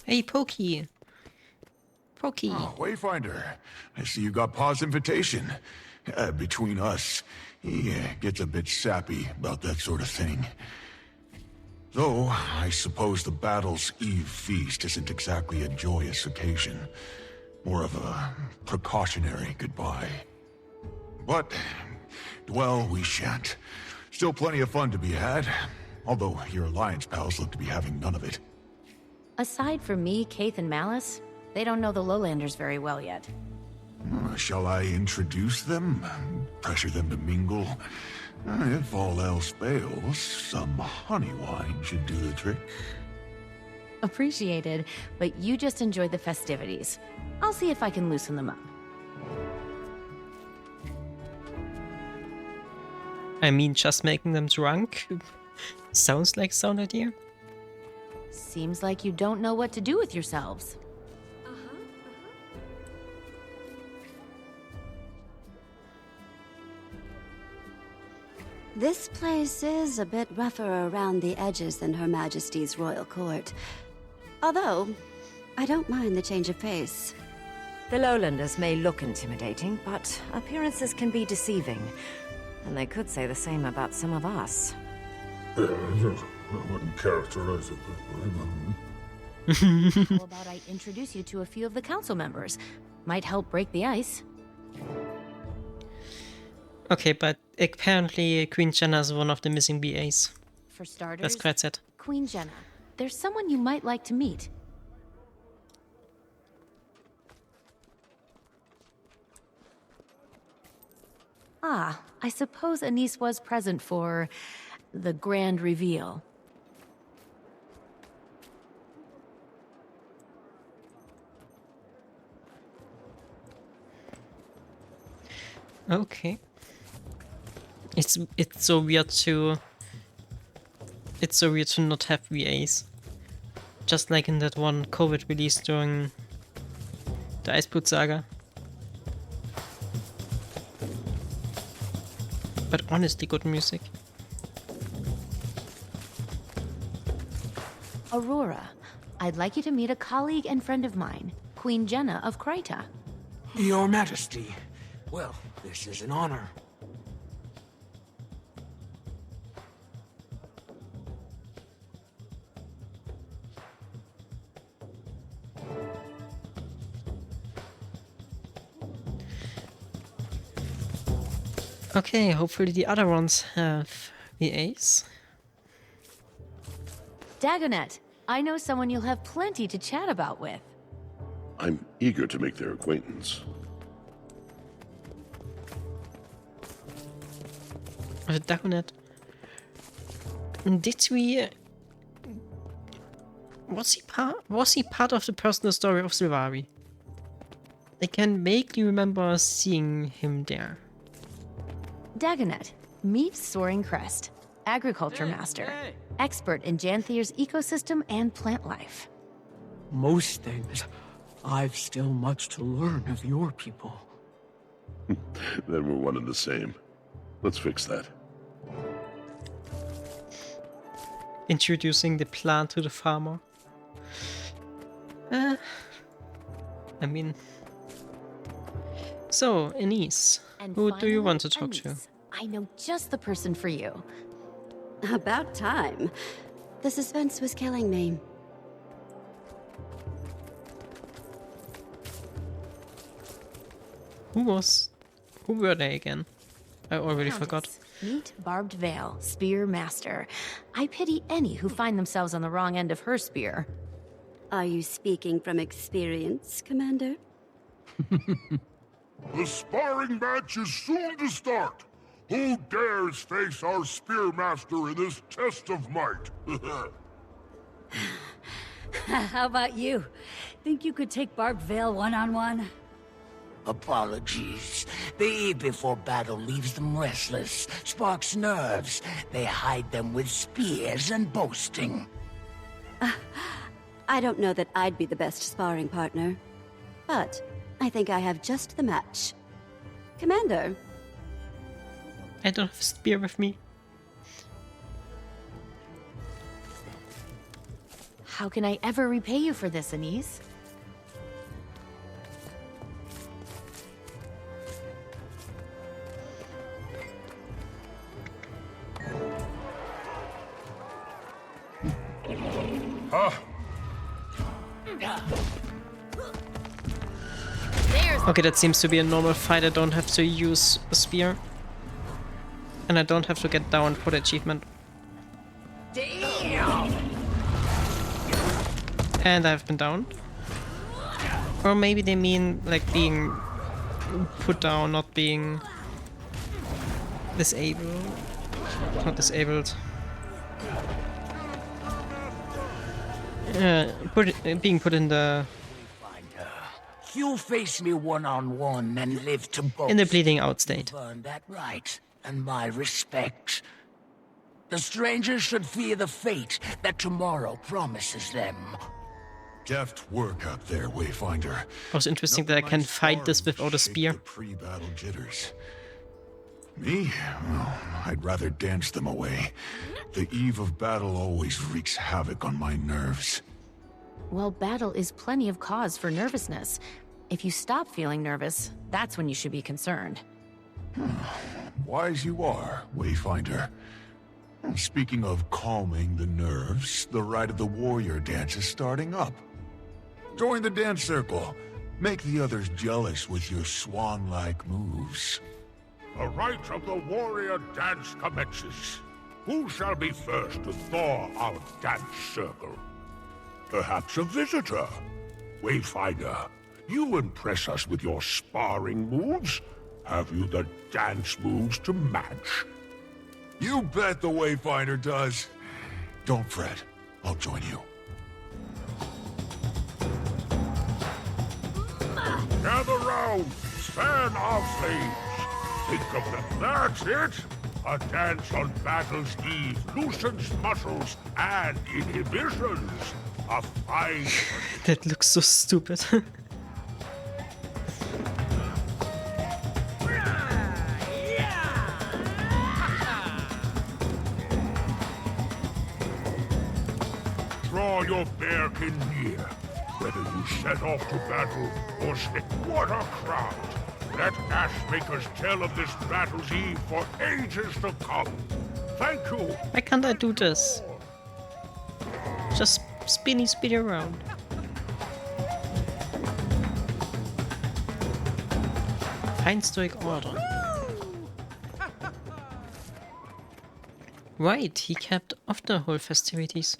Hey, Pokey. Pokey. Oh, Wayfinder, I see you got Pa's invitation. Between us, he gets a bit sappy about that sort of thing. Though, I suppose the Battle's Eve feast isn't exactly a joyous occasion. More of a precautionary goodbye. But, well, we shan't. Still plenty of fun to be had. Although your Alliance pals look to be having none of it. Aside from me, Kaith, and Malice, they don't know the Lowlanders very well yet. Shall I introduce them? Pressure them to mingle? If all else fails, some honey wine should do the trick. Appreciated, but you just enjoy the festivities. I'll see if I can loosen them up. I mean, just making them drunk sounds like a sound idea. Seems like you don't know what to do with yourselves. This place is a bit rougher around the edges than Her Majesty's royal court. Although, I don't mind the change of pace. The Lowlanders may look intimidating, but appearances can be deceiving. And they could say the same about some of us. I wouldn't characterize it How about I introduce you to a few of the council members? Might help break the ice. Okay, but apparently Queen Jenna is one of the missing BAs. For starters, That's quite sad. Queen Jenna. There's someone you might like to meet. Ah, I suppose Anise was present for the grand reveal. Okay. It's so weird to not have VAs. Just like in that one COVID release during the Iceboot Saga. But honestly good music. Aurora, I'd like you to meet a colleague and friend of mine, Queen Jenna of Kryta. Your Majesty. Well, this is an honor. Okay, hopefully the other ones have VAs. Dagonet, I know someone you'll have plenty to chat about with. I'm eager to make their acquaintance. Dagonet. Did we... Was he part of the personal story of Sylvari? I can vaguely remember seeing him there. Dagonet, meet Soaring Crest, agriculture master, expert in Janthir's ecosystem and plant life. Most things, I've still much to learn of your people. Then we're one and the same. Let's fix that. Introducing the plant to the farmer. I mean... So, Anise, And who do you finally, want to talk to? Anise. I know just the person for you. About time. The suspense was killing me. Who were they again? I already forgot. Countess, meet Barbed Veil, Spear Master. I pity any who find themselves on the wrong end of her spear. Are you speaking from experience, Commander? The sparring match is soon to start. Who dares face our Spearmaster in this test of might? How about you? Think you could take Barbed Veil one-on-one? Apologies. The eve before battle leaves them restless, sparks nerves. They hide them with spears and boasting. I don't know that I'd be the best sparring partner, but I think I have just the match. Commander, I don't have a spear with me. How can I ever repay you for this, Anise? Okay, that seems to be a normal fight. I don't have to use a spear. And I don't have to get down for the achievement. Damn! And I've been down. Or maybe they mean like being put down, not being disabled. Not disabled. Being put in the... You'll face me one-on-one and live to boast. in the bleeding out state. You've earned that right, and my respect. The strangers should fear the fate that tomorrow promises them. Deft work up there, Wayfinder. It was interesting that I can fight this without a spear. The pre-battle jitters. Me? Well, I'd rather dance them away. The eve of battle always wreaks havoc on my nerves. Well, battle is plenty of cause for nervousness. If you stop feeling nervous, that's when you should be concerned. wise you are, Wayfinder. Speaking of calming the nerves, the Rite of the Warrior dance is starting up. Join the dance circle. Make the others jealous with your swan-like moves. The Rite of the Warrior dance commences. Who shall be first to thaw our dance circle? Perhaps a visitor? Wayfinder, you impress us with your sparring moves. Have you the dance moves to match? You bet the Wayfinder does. Don't fret. I'll join you. Gather round! Fan our flames! Think of them. That's it! A dance on battle's eve loosens muscles and inhibitions. A fine... That looks so stupid. Draw your bearkin near. Whether you set off to battle or stay... What a crowd! Let Ashmakers tell of this battle's eve for ages to come. Thank you. Why can't I do this? Just spinny around. Fine stoic order. Right, he kept off the whole festivities.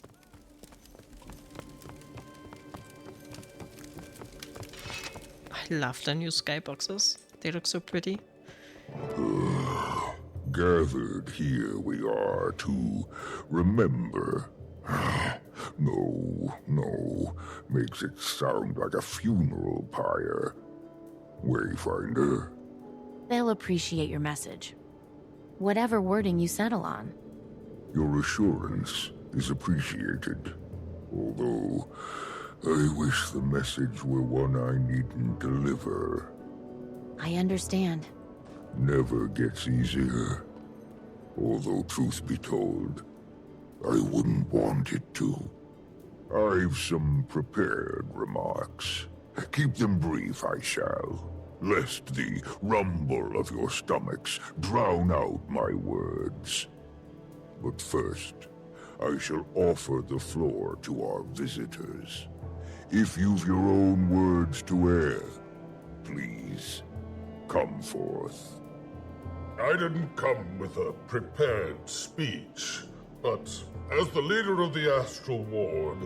I love the new skyboxes. They look so pretty. Gathered here we are to remember. No. Makes it sound like a funeral pyre. Wayfinder. They'll appreciate your message. Whatever wording you settle on. Your assurance is appreciated. Although, I wish the message were one I needn't deliver. I understand. Never gets easier. Although, truth be told, I wouldn't want it to. I've some prepared remarks. Keep them brief, I shall, lest the rumble of your stomachs drown out my words. But first, I shall offer the floor to our visitors. If you've your own words to air, please, come forth. I didn't come with a prepared speech, but as the leader of the Astral Ward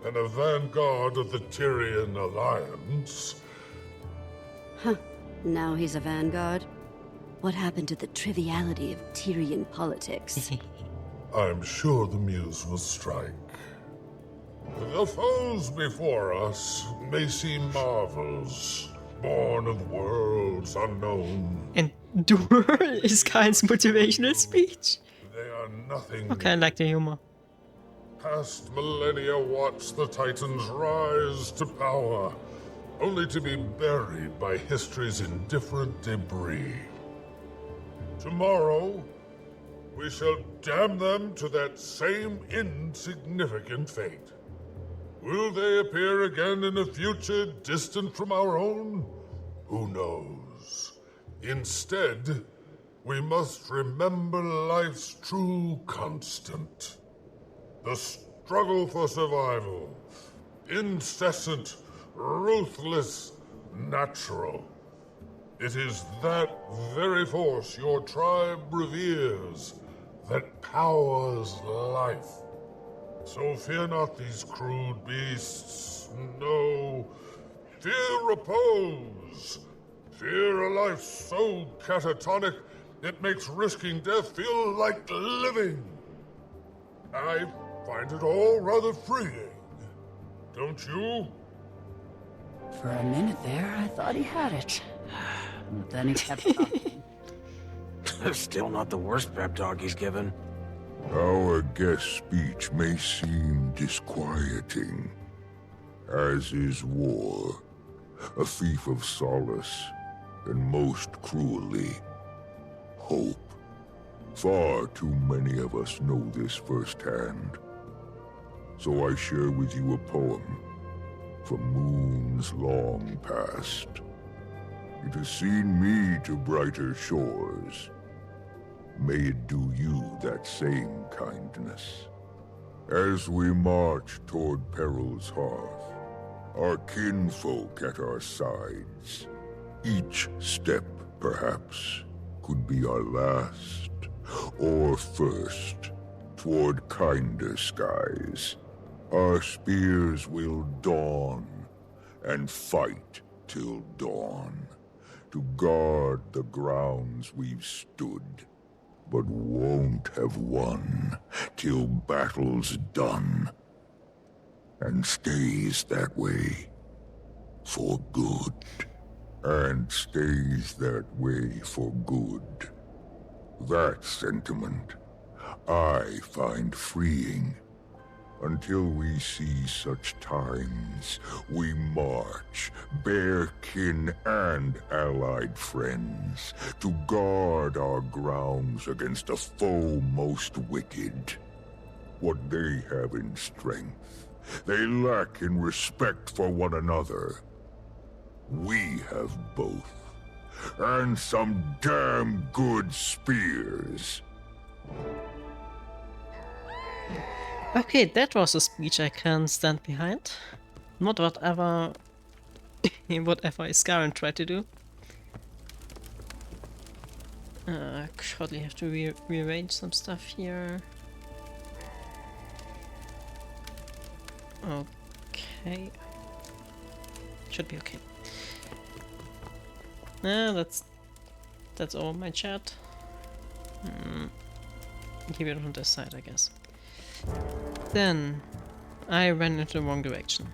and a vanguard of the Tyrian Alliance... Huh. Now he's a vanguard? What happened to the triviality of Tyrian politics? I'm sure the muse will strike. The foes before us may seem marvels, born of worlds unknown. And is Kain's motivational speech. They are nothing. Okay, I like the humor. Past millennia watched the Titans rise to power, only to be buried by history's indifferent debris. Tomorrow, we shall damn them to that same insignificant fate. Will they appear again in a future distant from our own? Who knows? Instead, we must remember life's true constant. The struggle for survival. Incessant, ruthless, natural. It is that very force your tribe reveres that powers life. So fear not these crude beasts. No. Fear repose. Fear a life so catatonic it makes risking death feel like living. I find it all rather freeing. Don't you? For a minute there, I thought he had it. But then he kept talking. Still not the worst pep talk he's given. Our guest speech may seem disquieting, as is war, a thief of solace, and most cruelly, hope. Far too many of us know this firsthand. So I share with you a poem from moons long past. It has seen me to brighter shores, May it do you that same kindness. As we march toward Peril's Hearth, our kinfolk at our sides, each step, perhaps, could be our last, or first, toward kinder skies. Our spears will dawn, and fight till dawn, to guard the grounds we've stood, but won't have won till battle's done, and stays that way for good, and stays that way for good. That sentiment I find freeing. Until we see such times, we march, bear kin and allied friends, to guard our grounds against a foe most wicked. What they have in strength, they lack in respect for one another. We have both, and some damn good spears. Okay, that was a speech I can stand behind. Not whatever Iscaran tried to do. Shortly have to rearrange some stuff here. Okay. Should be okay. That's all my chat. Keep it on this side, I guess. Then I ran into the wrong direction.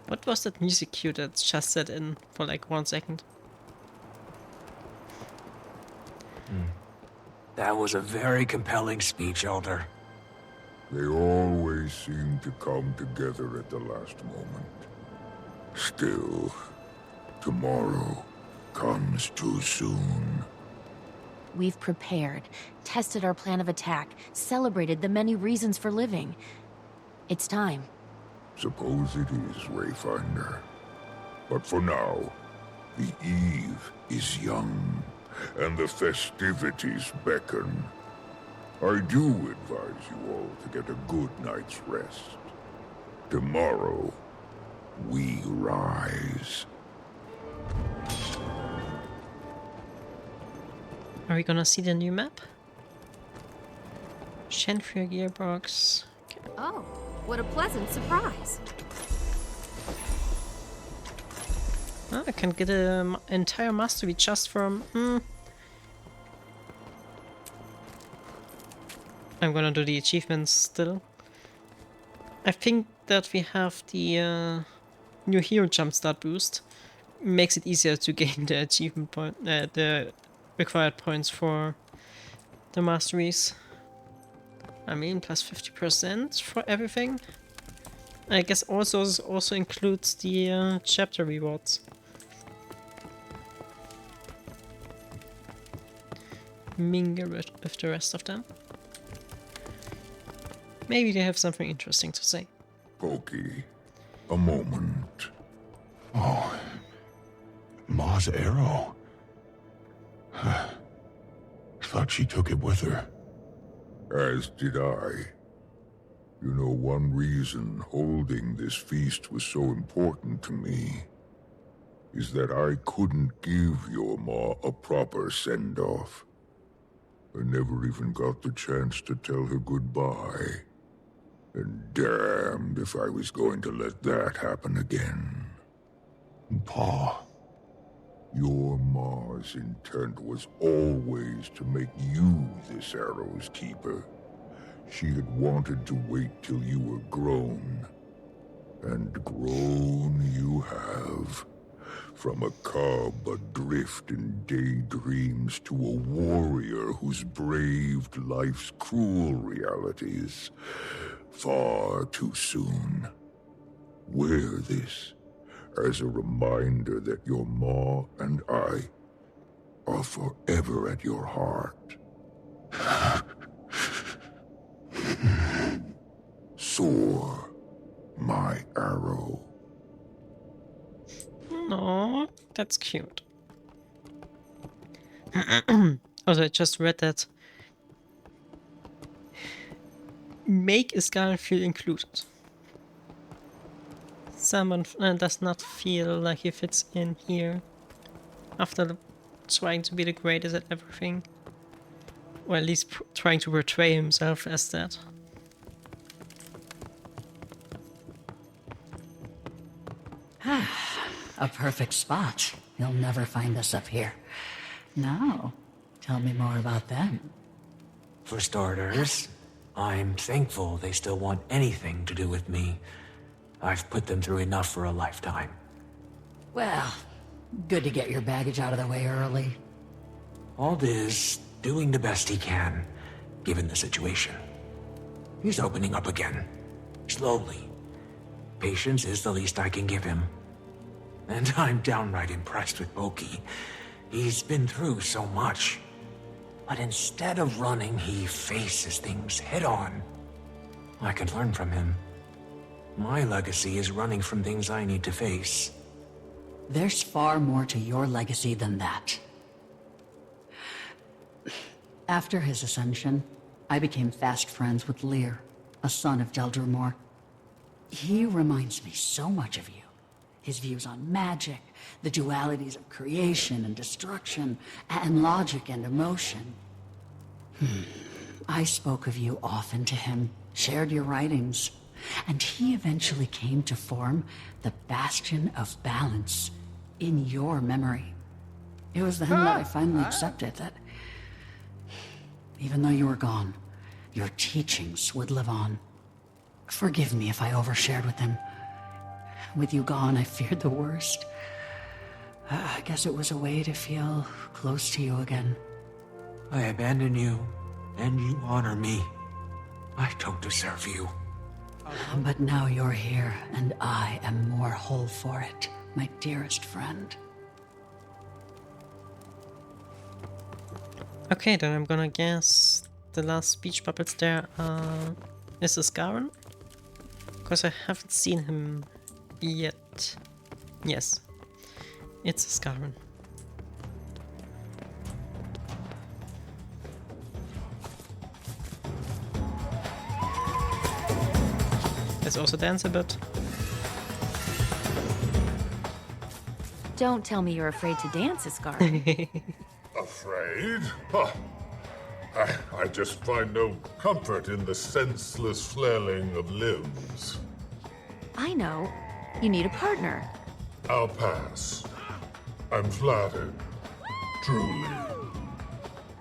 What was that music cue that just set in for like 1 second? That was a very compelling speech, Elder. They always seem to come together at the last moment. Still, tomorrow comes too soon. We've prepared, tested our plan of attack, celebrated the many reasons for living. It's time. Suppose it is, Wayfinder. But for now, the eve is young, and the festivities beckon. I do advise you all to get a good night's rest. Tomorrow, we rise. Are we gonna see the new map? Shenfure gearbox. Okay. Oh, what a pleasant surprise. Oh, I can get an entire mastery just from... I'm gonna do the achievements still. I think that we have the new hero jumpstart boost. Makes it easier to gain the achievement point, the required points for the masteries. I mean, plus 50% for everything. I guess also includes the chapter rewards. Mingle with the rest of them. Maybe they have something interesting to say. Pokey, a moment. Oh, Ma's arrow. Thought she took it with her. As did I. You know, one reason holding this feast was so important to me is that I couldn't give your Ma a proper send-off. I never even got the chance to tell her goodbye. And damned if I was going to let that happen again. Pa. Your Ma's intent was always to make you this arrow's keeper. She had wanted to wait till you were grown. And grown you have. From a cub adrift in daydreams to a warrior who's braved life's cruel realities. Far too soon. Wear this as a reminder that your Ma and I are forever at your heart. Soar, my arrow. No. That's cute. Also, I just read that make a skull feel included. Someone does not feel like he fits in here after trying to be the greatest at everything. Or at least trying to portray himself as that. A perfect spot. You'll never find us up here. Now, tell me more about them. For starters, I'm thankful they still want anything to do with me. I've put them through enough for a lifetime. Well, good to get your baggage out of the way early. Ald is doing the best he can, given the situation. He's opening up again. Slowly. Patience is the least I can give him. And I'm downright impressed with Boki. He's been through so much. But instead of running, he faces things head on. I could learn from him. My legacy is running from things I need to face. There's far more to your legacy than that. After his ascension, I became fast friends with Lear, a son of Deldrimor. He reminds me so much of you. His views on magic, the dualities of creation and destruction, and logic and emotion. I spoke of you often to him, shared your writings, and he eventually came to form the Bastion of Balance in your memory. It was then that I finally accepted that even though you were gone, your teachings would live on. Forgive me if I overshared with him. With you gone, I feared the worst. I guess it was a way to feel close to you again. I abandon you, and you honor me. I don't deserve you. But now you're here, and I am more whole for it, my dearest friend. Okay, then I'm gonna guess the last speech puppets there is this Garen? Because I haven't seen him yet. Yes, it's a Garen. Let's also dance a bit. Don't tell me you're afraid to dance, Iskar. Afraid? Huh. I just find no comfort in the senseless flailing of limbs. I know. You need a partner. I'll pass. I'm flattered. Truly.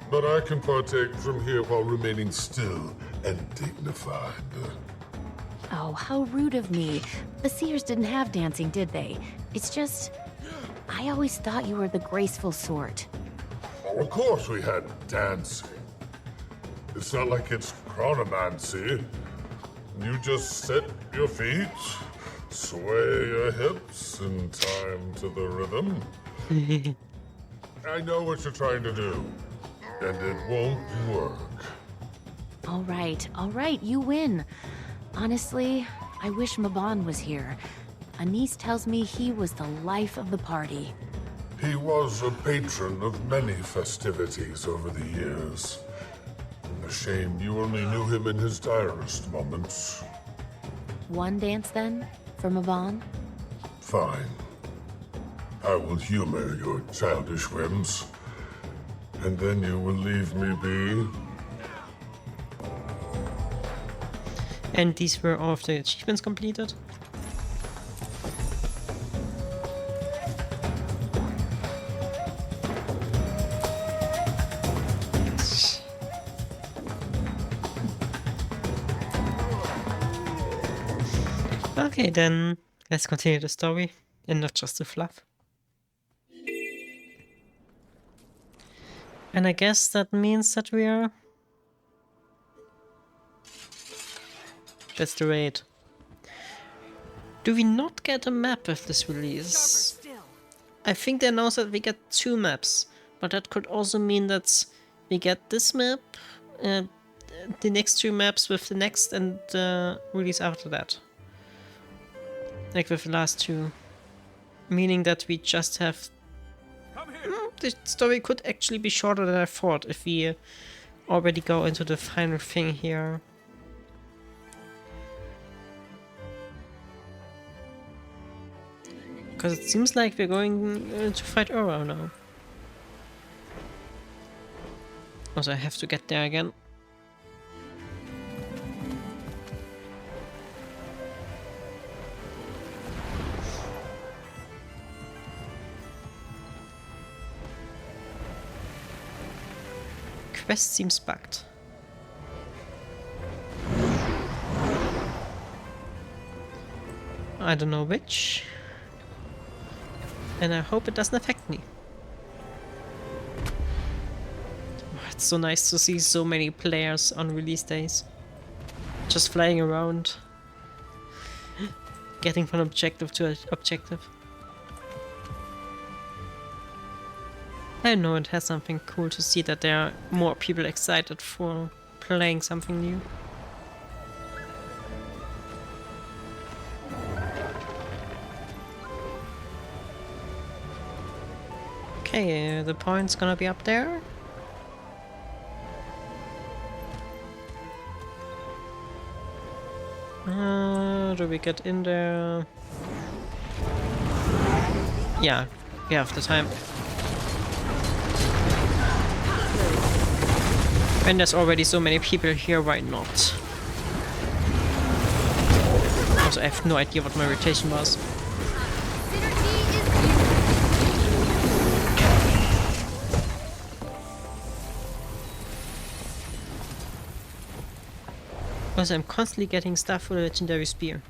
But I can partake from here while remaining still and dignified. Oh, how rude of me. The Seers didn't have dancing, did they? It's just... I always thought you were the graceful sort. Oh, of course we had dancing. It's not like it's chronomancy. You just set your feet, sway your hips in time to the rhythm. I know what you're trying to do, and it won't work. All right, you win. Honestly, I wish Mabon was here. Anise tells me he was the life of the party. He was a patron of many festivities over the years. A shame you only knew him in his direst moments. One dance, then? For Mabon? Fine. I will humor your childish whims. And then you will leave me be. And these were all of the achievements completed. Okay, then let's continue the story and not just the fluff. And I guess that means that we are... That's the raid. Do we not get a map with this release? I think they announced that we get 2 maps, but that could also mean that we get this map, the next 2 maps with the next and the release after that. Like with the last 2. Meaning that we just have The story could actually be shorter than I thought if we already go into the final thing here. Because it seems like we're going to fight Ura now. Also, I have to get there again. Quest seems bugged. I don't know which. And I hope it doesn't affect me. Oh, it's so nice to see so many players on release days. Just flying around. Getting from objective to objective. I know it has something cool to see that there are more people excited for playing something new. Okay, the point's gonna be up there. Do we get in there? Yeah, we have the time. When there's already so many people here, why not? Also, I have no idea what my rotation was. Also, I'm constantly getting stuff for the legendary spear.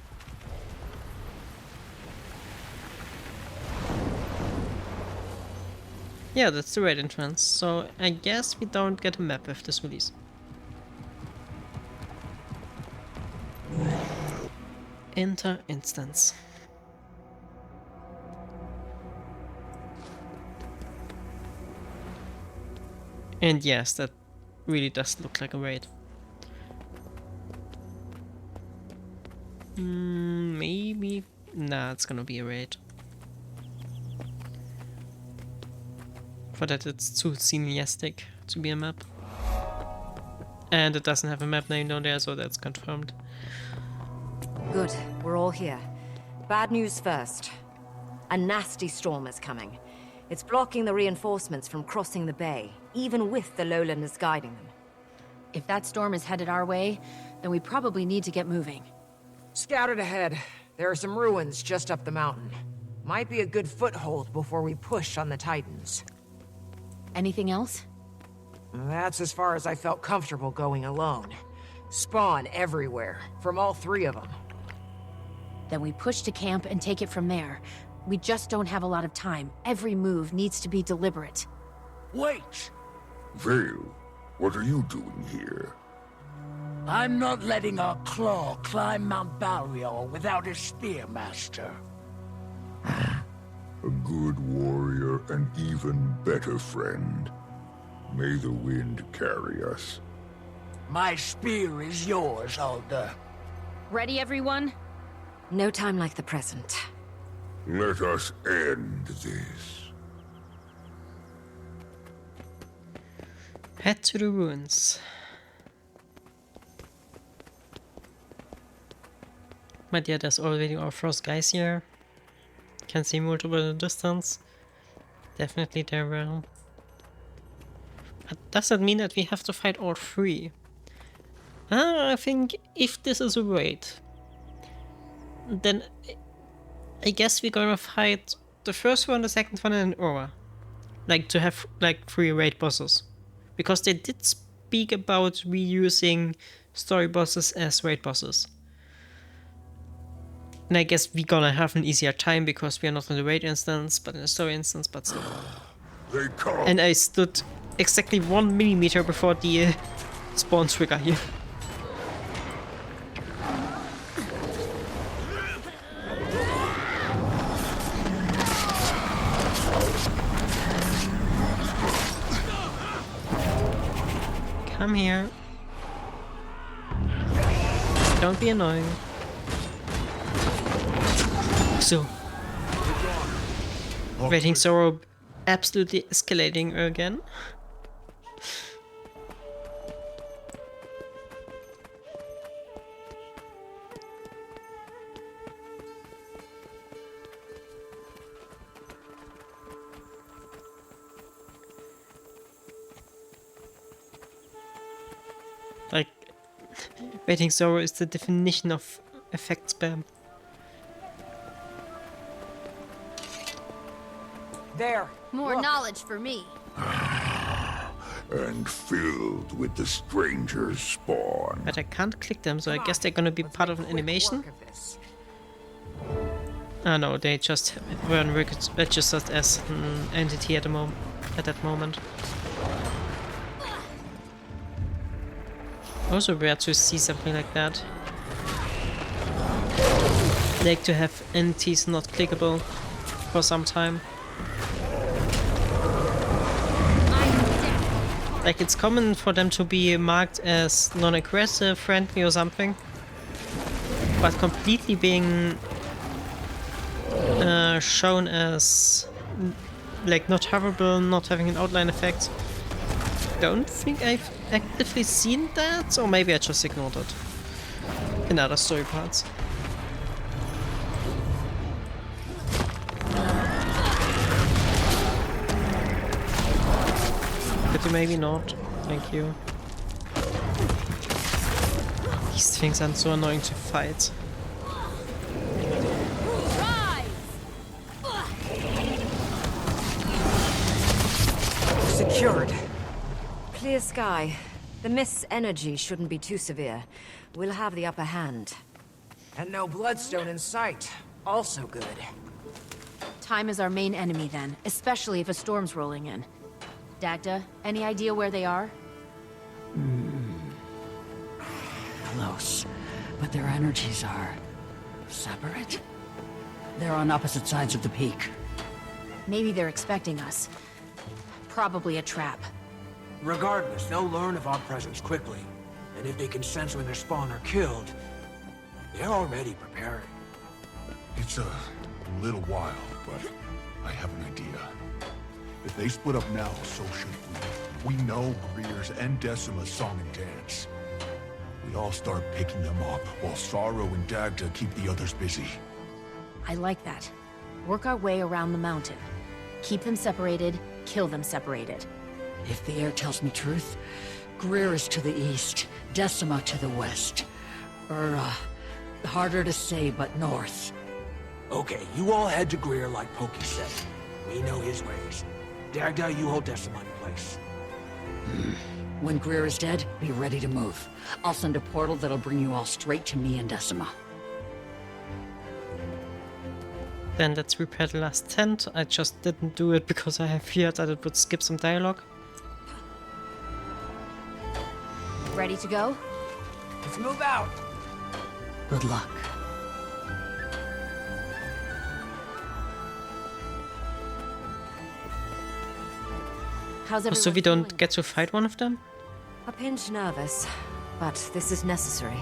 Yeah, that's the right entrance, so I guess we don't get a map with this release. Enter instance. And yes, that really does look like a raid. Maybe... Nah, it's gonna be a raid. For that it's too cineastic to be a map. And it doesn't have a map name down there, so that's confirmed. Good, we're all here. Bad news first. A nasty storm is coming. It's blocking the reinforcements from crossing the bay, even with the lowlanders guiding them. If that storm is headed our way, then we probably need to get moving. Scouted ahead. There are some ruins just up the mountain. Might be a good foothold before we push on the Titans. Anything else? That's as far as I felt comfortable going alone. Spawn everywhere, from all three of them. Then we push to camp and take it from there. We just don't have a lot of time. Every move needs to be deliberate. Wait! Vale, what are you doing here? I'm not letting our claw climb Mount Balrior without his spearmaster. A good warrior, an even better friend. May the wind carry us. My spear is yours, Alder. Ready, everyone? No time like the present. Let us end this. Head to the ruins. But yeah, there's already our first guys here. Can see multiple in the distance. Definitely there will. But does that mean that we have to fight all three? I think if this is a raid, then I guess we're gonna fight the first one, the second one, and Aura. Like to have like 3 raid bosses. Because they did speak about reusing story bosses as raid bosses. And I guess we're gonna have an easier time because we are not in the raid instance, but in the story instance, but still. They come. And I stood exactly 1 millimeter before the spawn trigger here. Come here. Don't be annoying. So, Waiting Sorrow absolutely escalating again. Like, waiting sorrow is the definition of effect spam. There. More look. knowledge for me. And filled with the stranger's spawn. But I can't click them, so I guess they're gonna be part of an animation. Ah no, they just weren't registered as an entity at that moment. Also rare to see something like that. Like to have entities not clickable for some time. Like, it's common for them to be marked as non-aggressive, friendly or something. But completely being shown as like not horrible, not having an outline effect. Don't think I've actively seen that, or maybe I just ignored it in other story parts. But maybe not. Thank you. These things are so annoying to fight. Secured. Clear sky. The mist's energy shouldn't be too severe. We'll have the upper hand. And no bloodstone in sight. Also good. Time is our main enemy then, especially if a storm's rolling in. Dagda, any idea where they are? Close. But their energies are... separate? They're on opposite sides of the peak. Maybe they're expecting us. Probably a trap. Regardless, they'll learn of our presence quickly. And if they can sense when their spawn are killed, they're already preparing. It's a little while, but I have an idea. If they split up now, so should we. We know Greer's and Decima's song and dance. We all start picking them up, while Sorrow and Dagda keep the others busy. I like that. Work our way around the mountain. Keep them separated, kill them separated. If the air tells me truth, Greer is to the east, Decima to the west. Harder to say, but north. Okay, you all head to Greer like Pokey said. We know his ways. Dagda, you hold Decima in place. When Greer is dead, be ready to move. I'll send a portal that'll bring you all straight to me and Decima. Then let's repair the last tent. I just didn't do it because I feared that it would skip some dialogue. Ready to go? Let's move out. Good luck. How's everyone So we don't feeling? get to fight one of them? A pinch nervous, but this is necessary.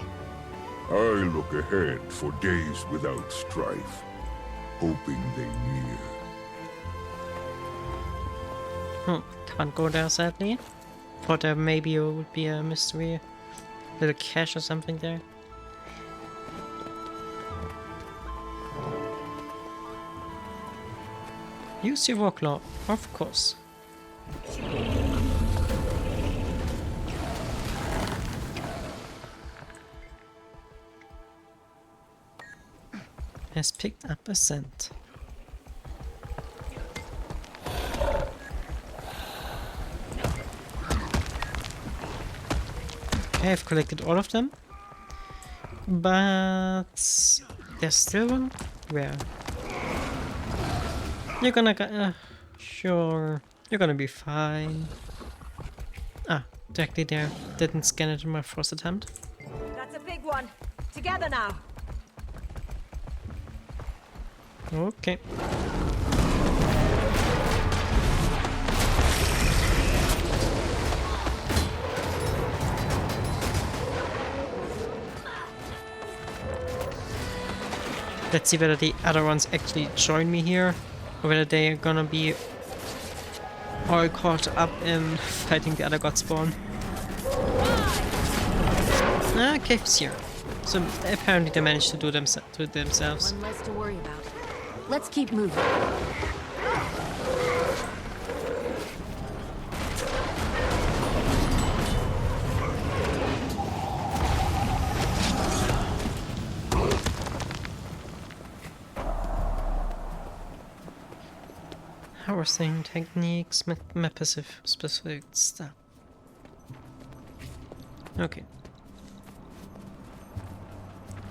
I look ahead for days without strife, hoping they near. Can't go there sadly. Thought there maybe would be a mystery, little cache or something there. Use your warclaw, of course. Has picked up a scent. Okay, I've collected all of them, but there's still one. Where? You're gonna sure, you're gonna be fine. Ah, directly there. Didn't scan it in my first attempt. That's a big one. Together now. Okay. Let's see whether the other ones actually join me here, or whether they are gonna be all caught up in fighting the other god spawn. Ah, cave's here. So apparently they managed to do it themselves. One less to worry about. Let's keep moving. Harvesting techniques, passive specific stuff. Okay.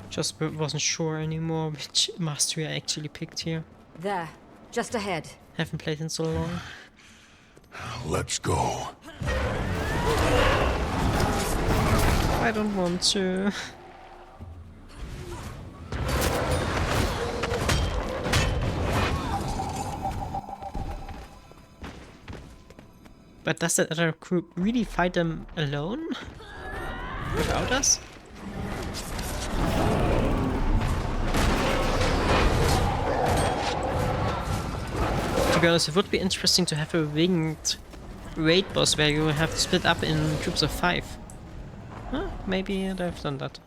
Just wasn't sure anymore which mastery I actually picked here. There, just ahead. Haven't played in so long. Let's go. I don't want to. But does that other group really fight them alone? Without us? To be honest, it would be interesting to have a winged raid boss where you have to split up in groups of 5. Huh? Maybe they've done that.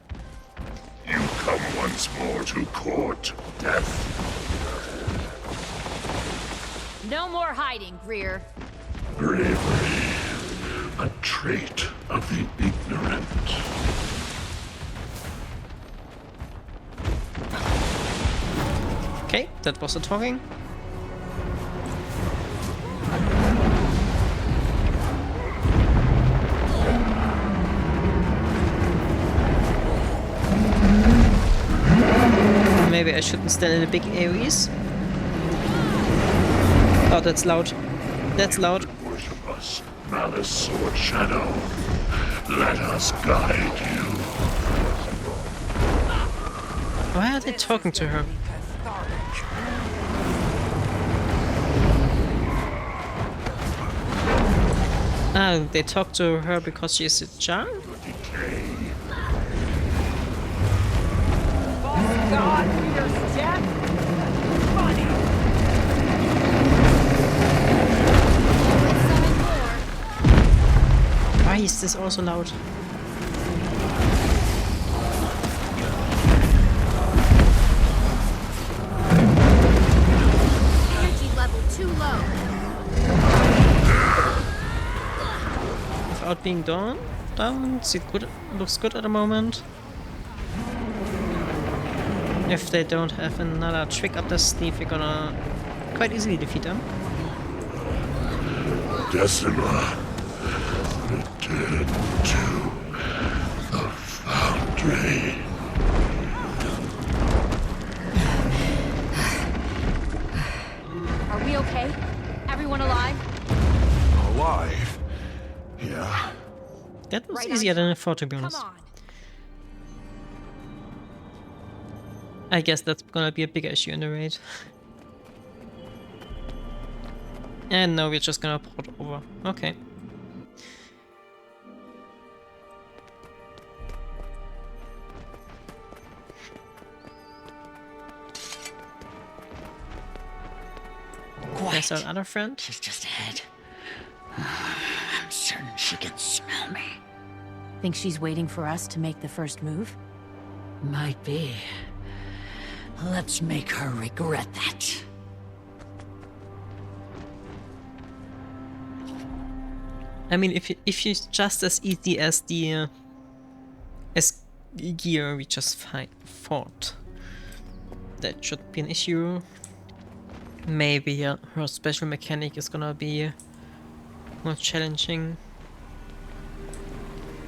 You come once more to court, death. No more hiding, Greer. Bravery, a trait of the ignorant. Okay, that was the talking. Maybe I shouldn't stand in the big areas. Oh, that's loud. That's loud. Worship us, malice sword shadow. Let us guide you. Why are they talking to her? Ah, they talk to her because she's a charm? God fears death. Money. Why is this also loud? Energy level too low. Without being down? Looks good at the moment. If they don't have another trick up their sleeve, we're gonna quite easily defeat them. Decima, return to the foundry. Are we okay? Everyone alive? Alive? Yeah. That was easier than I thought, to be honest. Come on. I guess that's gonna be a bigger issue in the raid. And no, we're just gonna port over. Okay. There's our other friend. She's just ahead. I'm certain she can smell me. Think she's waiting for us to make the first move? Might be. Let's make her regret that. I mean, if it's just as easy as the as gear we just fought, that should be an issue. Maybe her special mechanic is gonna be more challenging.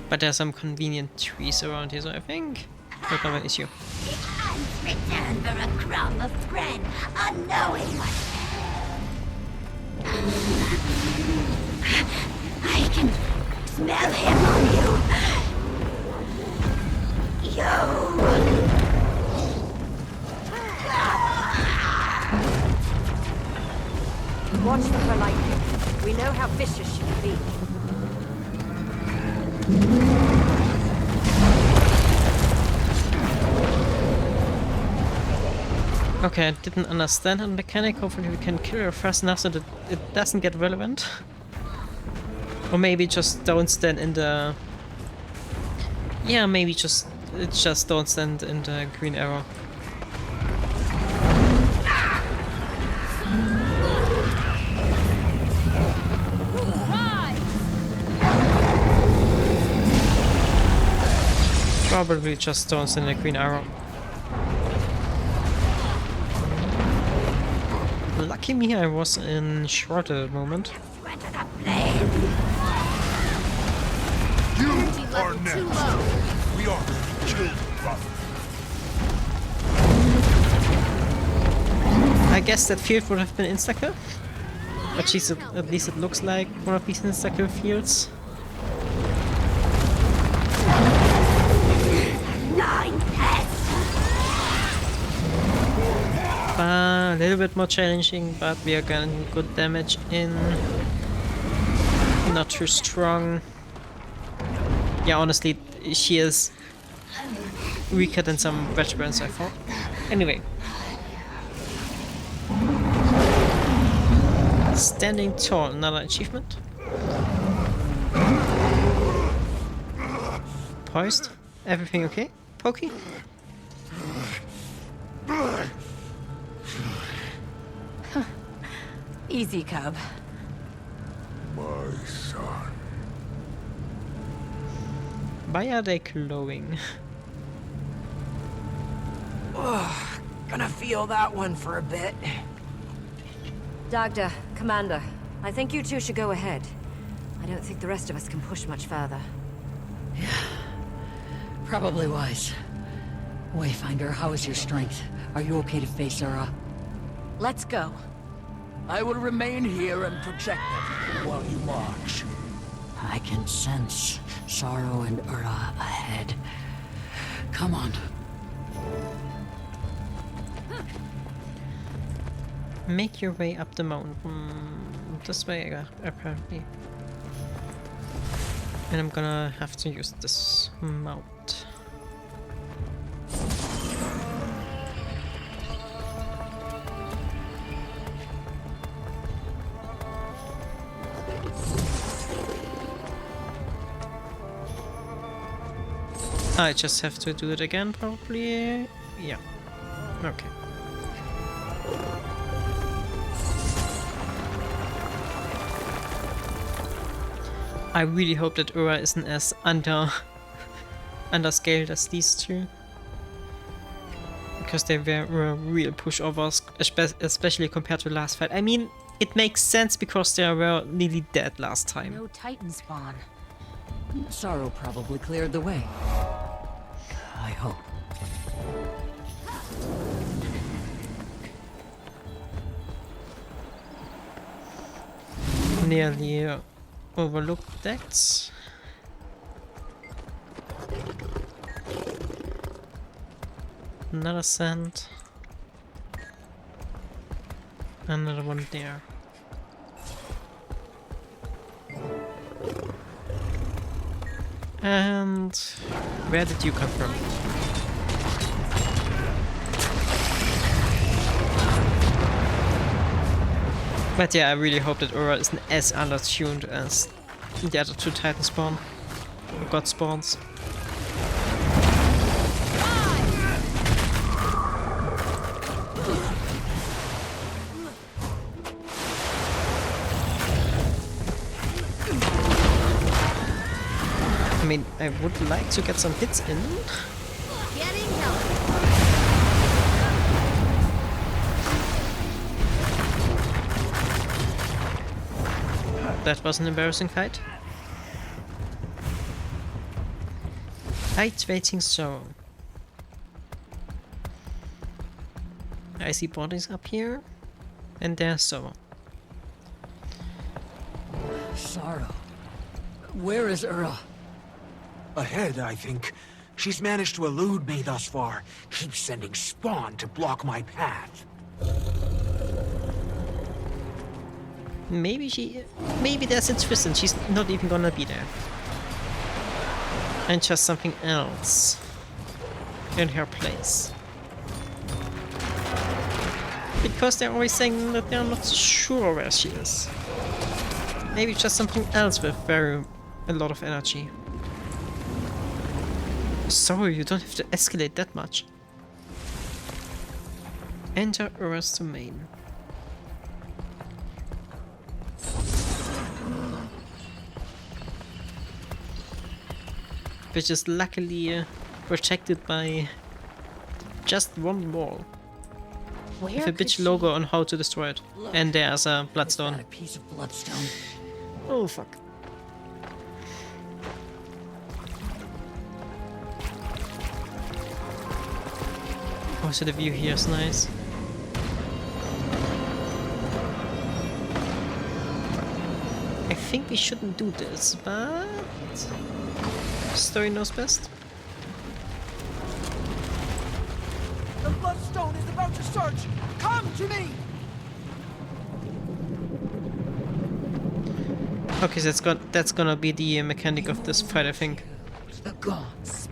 But there's some convenient trees around here, so I think we're gonna have an issue. Return for a crumb of bread, unknowing what. I can smell him on you. Watch for her lightning. We know how vicious she can be. Okay, I didn't understand the mechanic. Hopefully we can kill her fast enough so that it doesn't get relevant. Or maybe just don't stand in the... Yeah, maybe just don't stand in the green arrow. Probably just don't stand in the green arrow. Lucky me, I was in short at the moment. You are next. We are killed, brother. I guess that field would have been insta-kill. At least it looks like one of these insta-kill fields. A little bit more challenging, but we are getting good damage in. Not too strong. Yeah, honestly, she is weaker than some veterans I thought. Anyway. Standing tall, another achievement. Poised. Everything okay? Pokey? Easy, cub. My son. Why are they glowing? Oh, gonna feel that one for a bit. Dagda, Commander, I think you two should go ahead. I don't think the rest of us can push much further. Yeah, probably wise. Wayfinder, how is your strength? Are you okay to face Ura? Let's go. I will remain here and protect them while you march. I can sense sorrow and Ura ahead. Come on. Make your way up the mountain. This way, apparently. And I'm gonna have to use this mount. I just have to do it again, probably. Yeah. Okay. I really hope that Ura isn't as underscaled as these two. Because they were real pushovers, especially compared to last fight. I mean, it makes sense because they were nearly dead last time. No Titan spawn. Sorrow probably cleared the way. I hope. Nearly overlooked that. Another sand. Another one there. And where did you come from? But yeah, I really hope that Ura isn't as undertuned as the other two Titan spawn. Or God spawns. I mean, I would like to get some hits in. Getting help. That was an embarrassing fight. Fight waiting so. I see bodies up here. And there's so. Sorrow. Where is Ura? Ahead, I think. She's managed to elude me thus far. Keeps sending spawn to block my path. Maybe there's a twist and she's not even gonna be there. And just something else in her place. Because they're always saying that they're not sure where she is. Maybe just something else with a lot of energy. Sorry, you don't have to escalate that much. Enter Earth's domain. Which is luckily protected by just one wall. With a bitch logo on how to destroy it. Look, and there's a bloodstone. a piece of bloodstone. Oh fuck. Oh, so the view here is nice. I think we shouldn't do this, but story knows best. The bloodstone is about to surge. Come to me. Okay, so that's gonna be the mechanic of this fight, I think. The gods.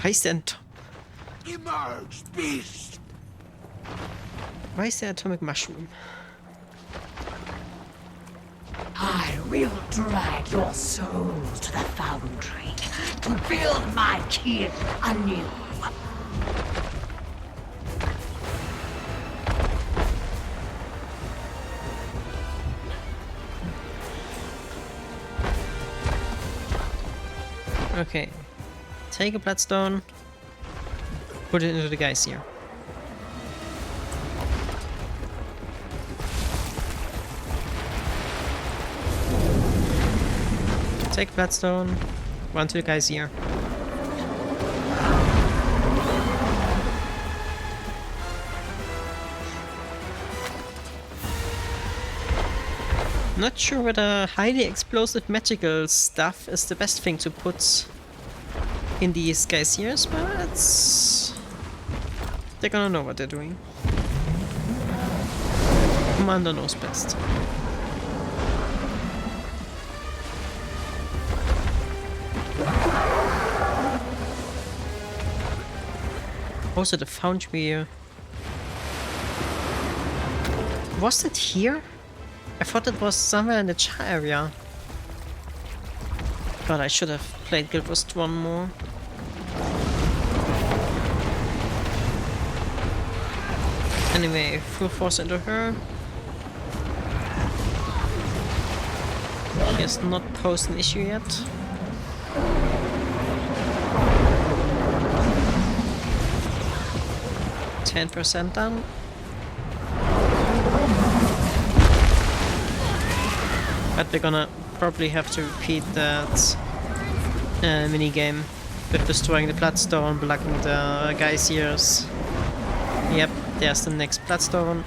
Why is there Emerge, beast. Why is there atomic mushroom? I will drag your souls to the foundry to build my kin anew. Okay. Take a bloodstone. Put it into the guys here. Take bloodstone. One to the guys here. Not sure whether highly explosive magical stuff is the best thing to put in these guys here, but they're gonna know what they're doing. Commander knows best. Also the foundry. Was it here? I thought it was somewhere in the Char area. God, I should have played Guild Wars 1 more. Anyway, full force into her. He has not posed an issue yet. %10 done. But we're gonna probably have to repeat that minigame with destroying the bloodstone, blocking the geysers. Yep, there's the next bloodstone.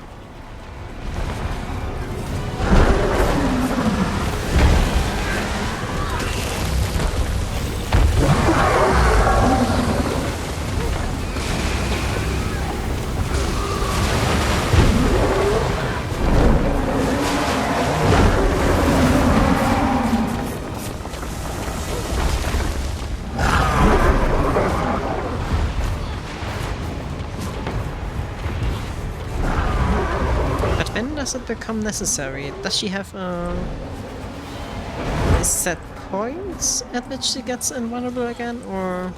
Does it become necessary? Does she have set points at which she gets invulnerable again, or?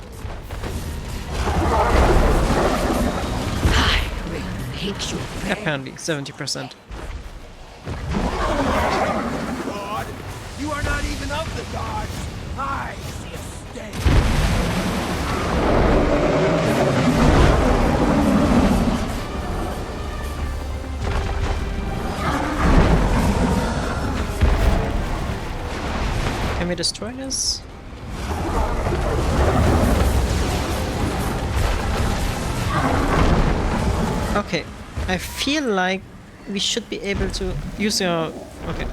I will make you pay. Apparently, 70%. God, you are not even of the gods. I see a stain. Can we destroy this? Okay, I feel like we should be able to use your... Okay.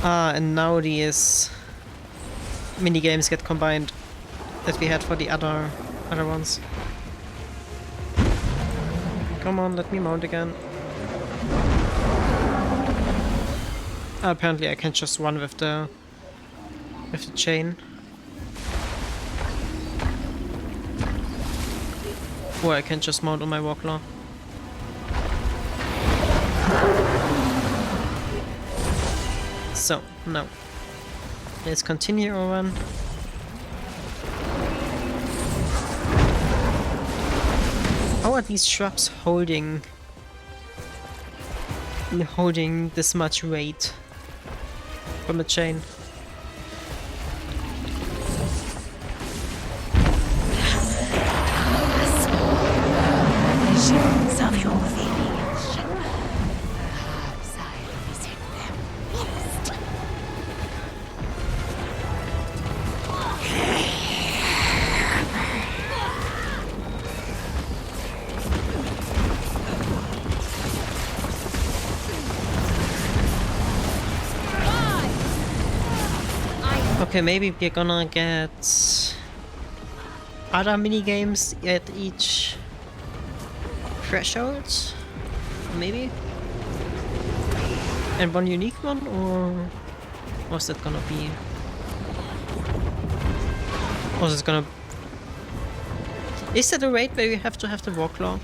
And now these minigames get combined that we had for the other ones. Come on, let me mount again. Apparently I can just run with the chain. Or I can just mount on my Walklaw. So, now. Let's continue our run. How are these shrubs holding this much weight from a chain? Visions of your village. Perhaps I'll visit them next. Okay, maybe we're gonna get other mini games at each threshold, maybe, and one unique one, or what's that gonna be? Or is it gonna? Is that a raid where you have to have the Walklaw?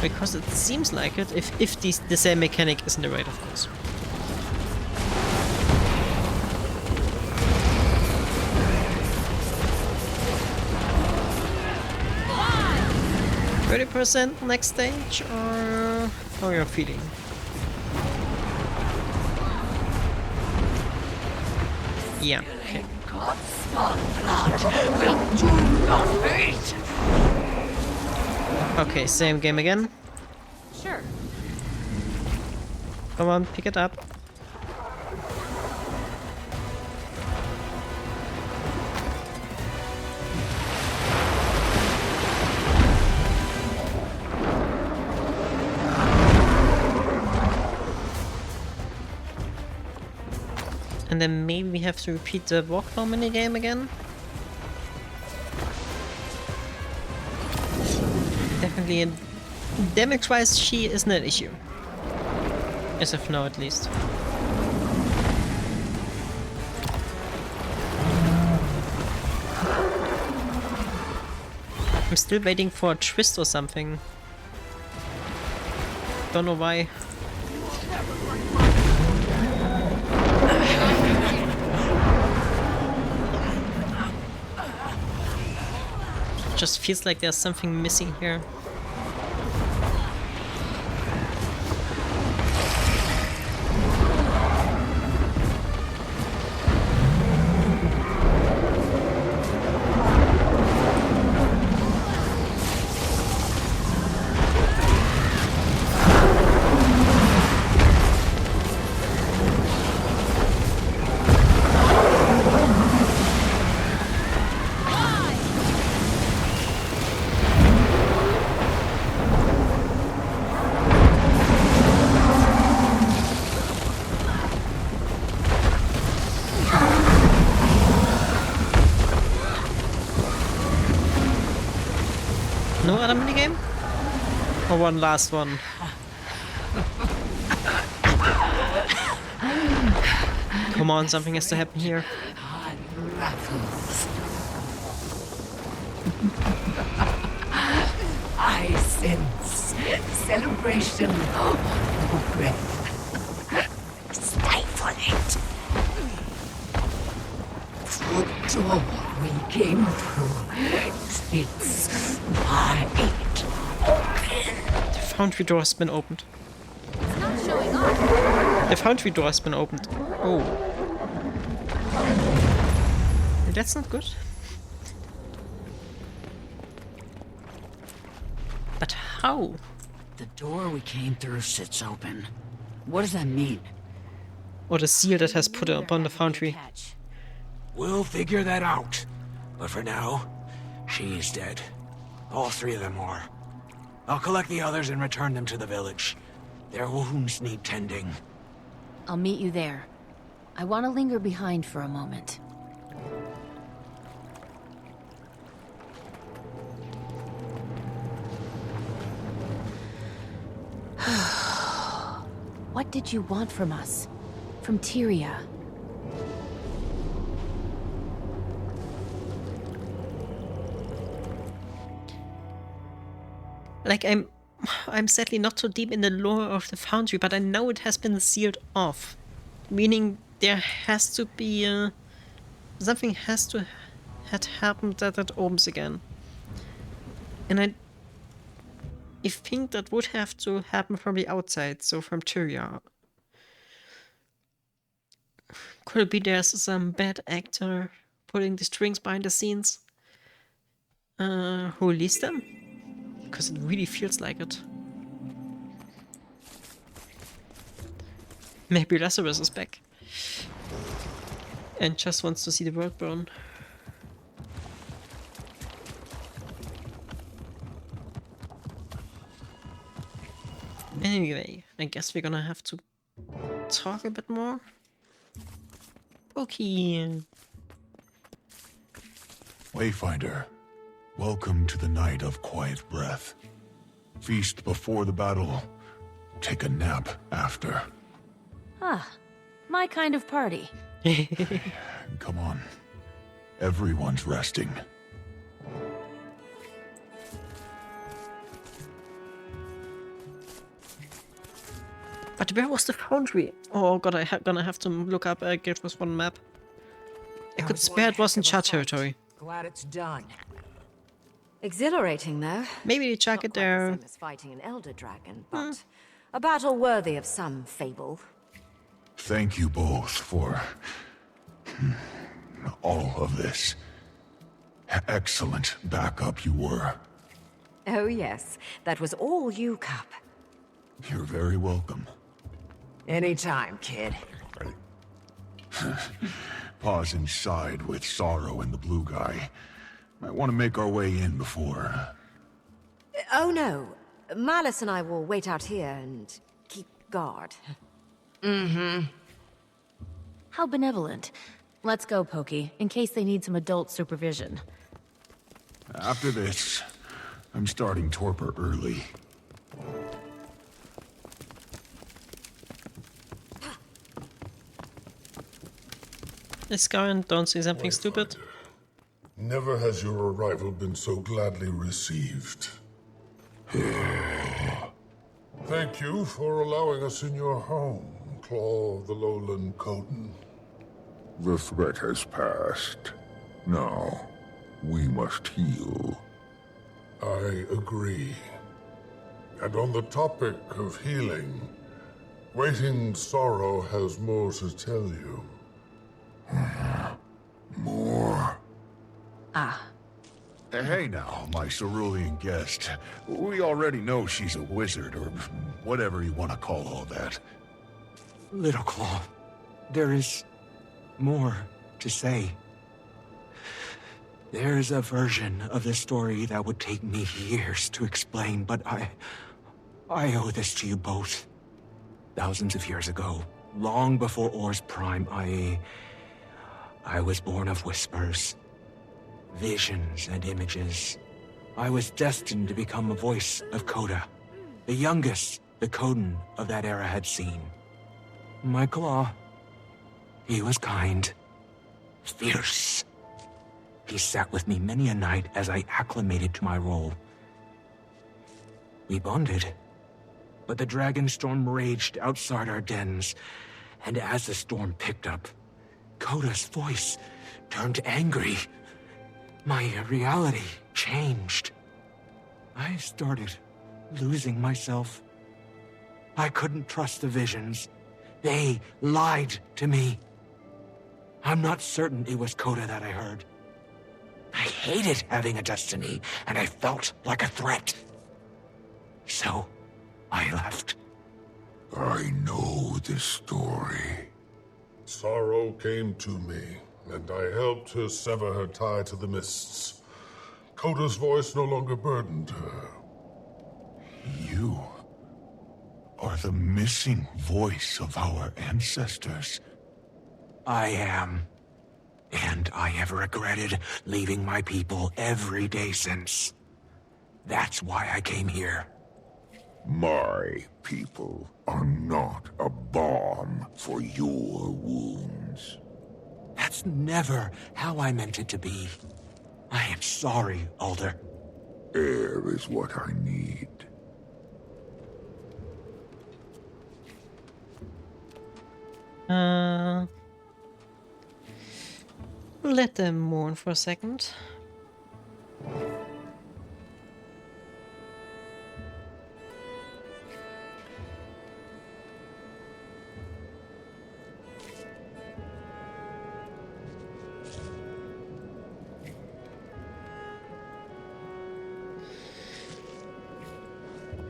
Because it seems like it. If the same mechanic is in the raid, of course. 30% next stage, or how you're feeling? Yeah. Okay. Okay, same game again. Sure. Come on, pick it up. And then maybe we have to repeat the Walklaw minigame again. Definitely, damage-wise, she isn't an issue. As of now, at least. I'm still waiting for a twist or something. Don't know why. Just feels like there's something missing here. No other minigame? Or one last one? Come on, something has to happen here. I sense celebration of breath. Stifle it. The door we came through, it's wide open. The foundry door has been opened. It's not showing up. The foundry door has been opened. Oh. That's not good. But how? The door we came through sits open. What does that mean? Or the seal that has put it upon the foundry. We'll figure that out. But for now, she's dead. All three of them are. I'll collect the others and return them to the village. Their wounds need tending. I'll meet you there. I want to linger behind for a moment. What did you want from us? From Tyria? Like, I'm sadly not so deep in the lore of the Foundry, but I know it has been sealed off. Meaning there has to be something has to had happened that opens again. And I think that would have to happen from the outside, so from Tyria. Could it be there's some bad actor pulling the strings behind the scenes? Who released them? Because it really feels like it. Maybe Lazarus is back. And just wants to see the world burn. Anyway, I guess we're gonna have to talk a bit more. Okay. Wayfinder, welcome to the night of quiet breath. Feast before the battle, take a nap after. Ah, my kind of party. Come on. Everyone's resting. But where was the Foundry? Oh god, gonna have to look up Guild Wars 1 map. I could swear it was in Char territory. Glad it's done. Exhilarating, though. Maybe they chuck it there. Not quite the same as fighting an elder dragon, but a battle worthy of some fable. Thank you both for all of this. Excellent backup you were. Oh yes, that was all you, Cup. You're very welcome. Anytime, kid. Pause inside with Sorrow and the blue guy. Might want to make our way in before... Oh no, Malice and I will wait out here and keep guard. Mm-hmm. How benevolent. Let's go, Pokey, in case they need some adult supervision. After this, I'm starting torpor early. Let's go and don't say something stupid. Never has your arrival been so gladly received. Thank you for allowing us in your home, Claw of the Lowland Coden. The threat has passed. Now, we must heal. I agree. And on the topic of healing, Waiting Sorrow has more to tell you. More? Ah. Hey now, my cerulean guest. We already know she's a wizard, or whatever you want to call all that. Little Claw, there is more to say. There's a version of this story that would take me years to explain, but I owe this to you both. Thousands of years ago, long before Or's prime, I was born of whispers, visions and images. I was destined to become a voice of Coda, the youngest the Coden of that era had seen. My Claw, he was kind, fierce. He sat with me many a night as I acclimated to my role. We bonded, but the dragon storm raged outside our dens, and as the storm picked up, Coda's voice turned angry. My reality changed. I started losing myself. I couldn't trust the visions. They lied to me. I'm not certain it was Coda that I heard. I hated having a destiny, and I felt like a threat. So, I left. I know this story. Sorrow came to me, and I helped her sever her tie to the mists. Coda's voice no longer burdened her. You are the missing voice of our ancestors. I am. And I have regretted leaving my people every day since. That's why I came here. My people are not a balm for your wounds. That's never how I meant it to be. I am sorry, Alder. Air is what I need. Let them mourn for a second.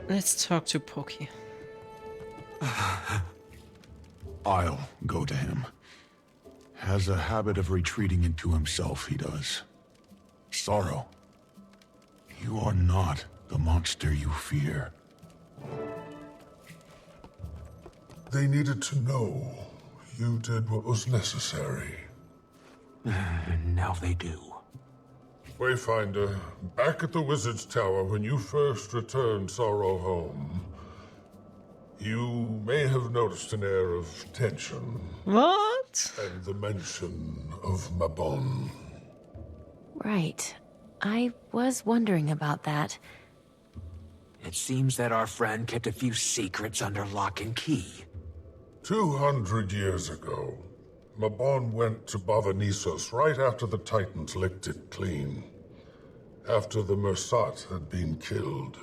Let's talk to Pokey. I'll go to him. Has a habit of retreating into himself, he does. Sorrow, you are not the monster you fear. They needed to know you did what was necessary. Now they do. Wayfinder, back at the Wizard's Tower when you first returned Sorrow home, you may have noticed an air of tension. What? And the mention of Mabon. Right. I was wondering about that. It seems that our friend kept a few secrets under lock and key. 200 years ago, Mabon went to Bavanisos right after the Titans licked it clean. After the Mersat had been killed.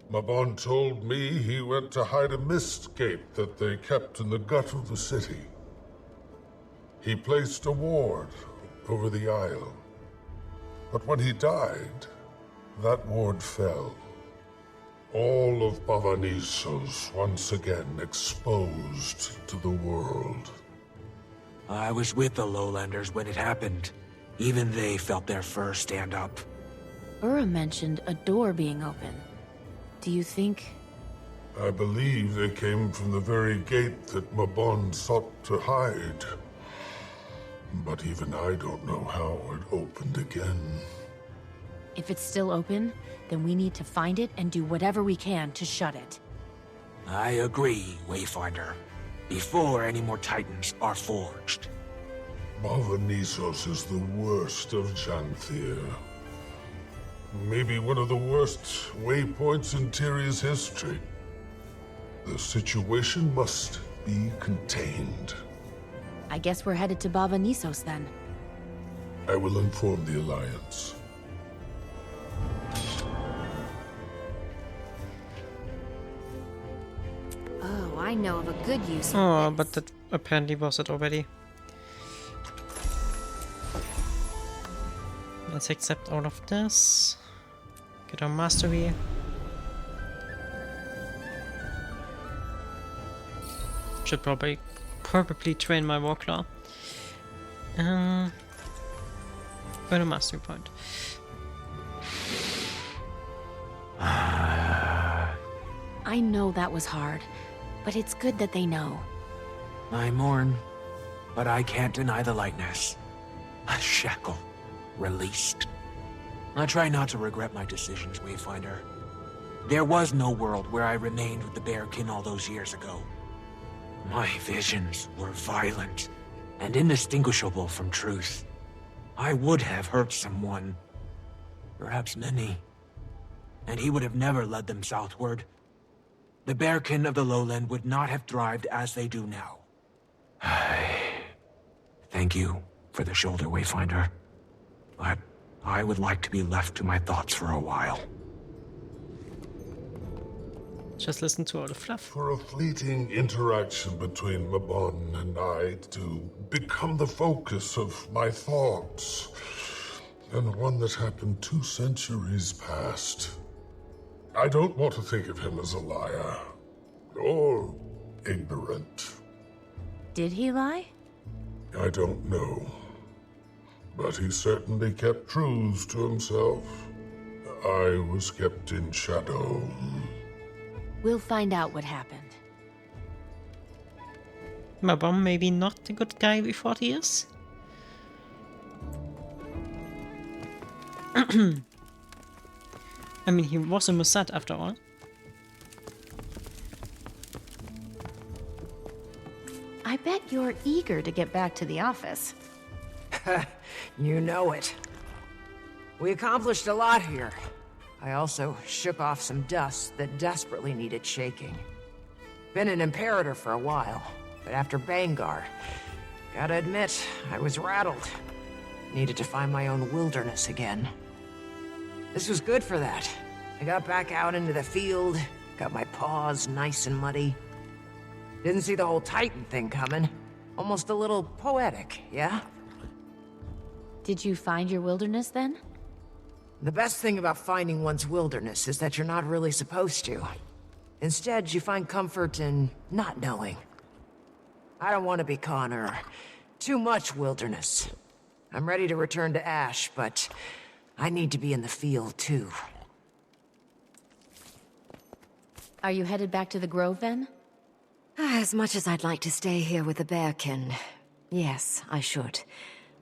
Mabon told me he went to hide a mist gate that they kept in the gut of the city. He placed a ward over the isle. But when he died, that ward fell. All of Bavanisos once again exposed to the world. I was with the Lowlanders when it happened. Even they felt their fur stand up. Ura mentioned a door being open. Do you think... I believe they came from the very gate that Mabon sought to hide. But even I don't know how it opened again. If it's still open, then we need to find it and do whatever we can to shut it. I agree, Wayfinder. Before any more Titans are forged. Bavanisos is the worst of Janthir. Maybe one of the worst waypoints in Tyria's history. The situation must be contained. I guess we're headed to Bavanisos then. I will inform the Alliance. Oh, I know of a good use Oh, but that apparently was it already. Let's accept all of this. Get our mastery. Should probably train my Warclaw. Earn a mastery point. I know that was hard, but it's good that they know. I mourn, but I can't deny the likeness. A shackle. Released. I try not to regret my decisions, Wayfinder. There was no world where I remained with the Bearkin all those years ago. My visions were violent and indistinguishable from truth. I would have hurt someone, perhaps many, and he would have never led them southward. The Bearkin of the Lowland would not have thrived as they do now. Thank you for the shoulder, Wayfinder. But I would like to be left to my thoughts for a while. Just listen to all the fluff. For a fleeting interaction between Mabon and I to become the focus of my thoughts, and one that happened 2 centuries past. I don't want to think of him as a liar, or ignorant. Did he lie? I don't know. But he certainly kept truths to himself. I was kept in shadow. We'll find out what happened. Mabon maybe not the good guy we thought he is. I mean, he was a Mossad after all. I bet you're eager to get back to the office. You know it. We accomplished a lot here. I also shook off some dust that desperately needed shaking. Been an imperator for a while. But after Bangar, gotta admit, I was rattled. Needed to find my own wilderness again. This was good for that. I got back out into the field, got my paws nice and muddy. Didn't see the whole Titan thing coming. Almost a little poetic, yeah? Did you find your wilderness then? The best thing about finding one's wilderness is that you're not really supposed to. Instead, you find comfort in not knowing. I don't want to be Connor. Too much wilderness. I'm ready to return to Ash, but I need to be in the field too. Are you headed back to the Grove then? As much as I'd like to stay here with the Bearkin, yes, I should.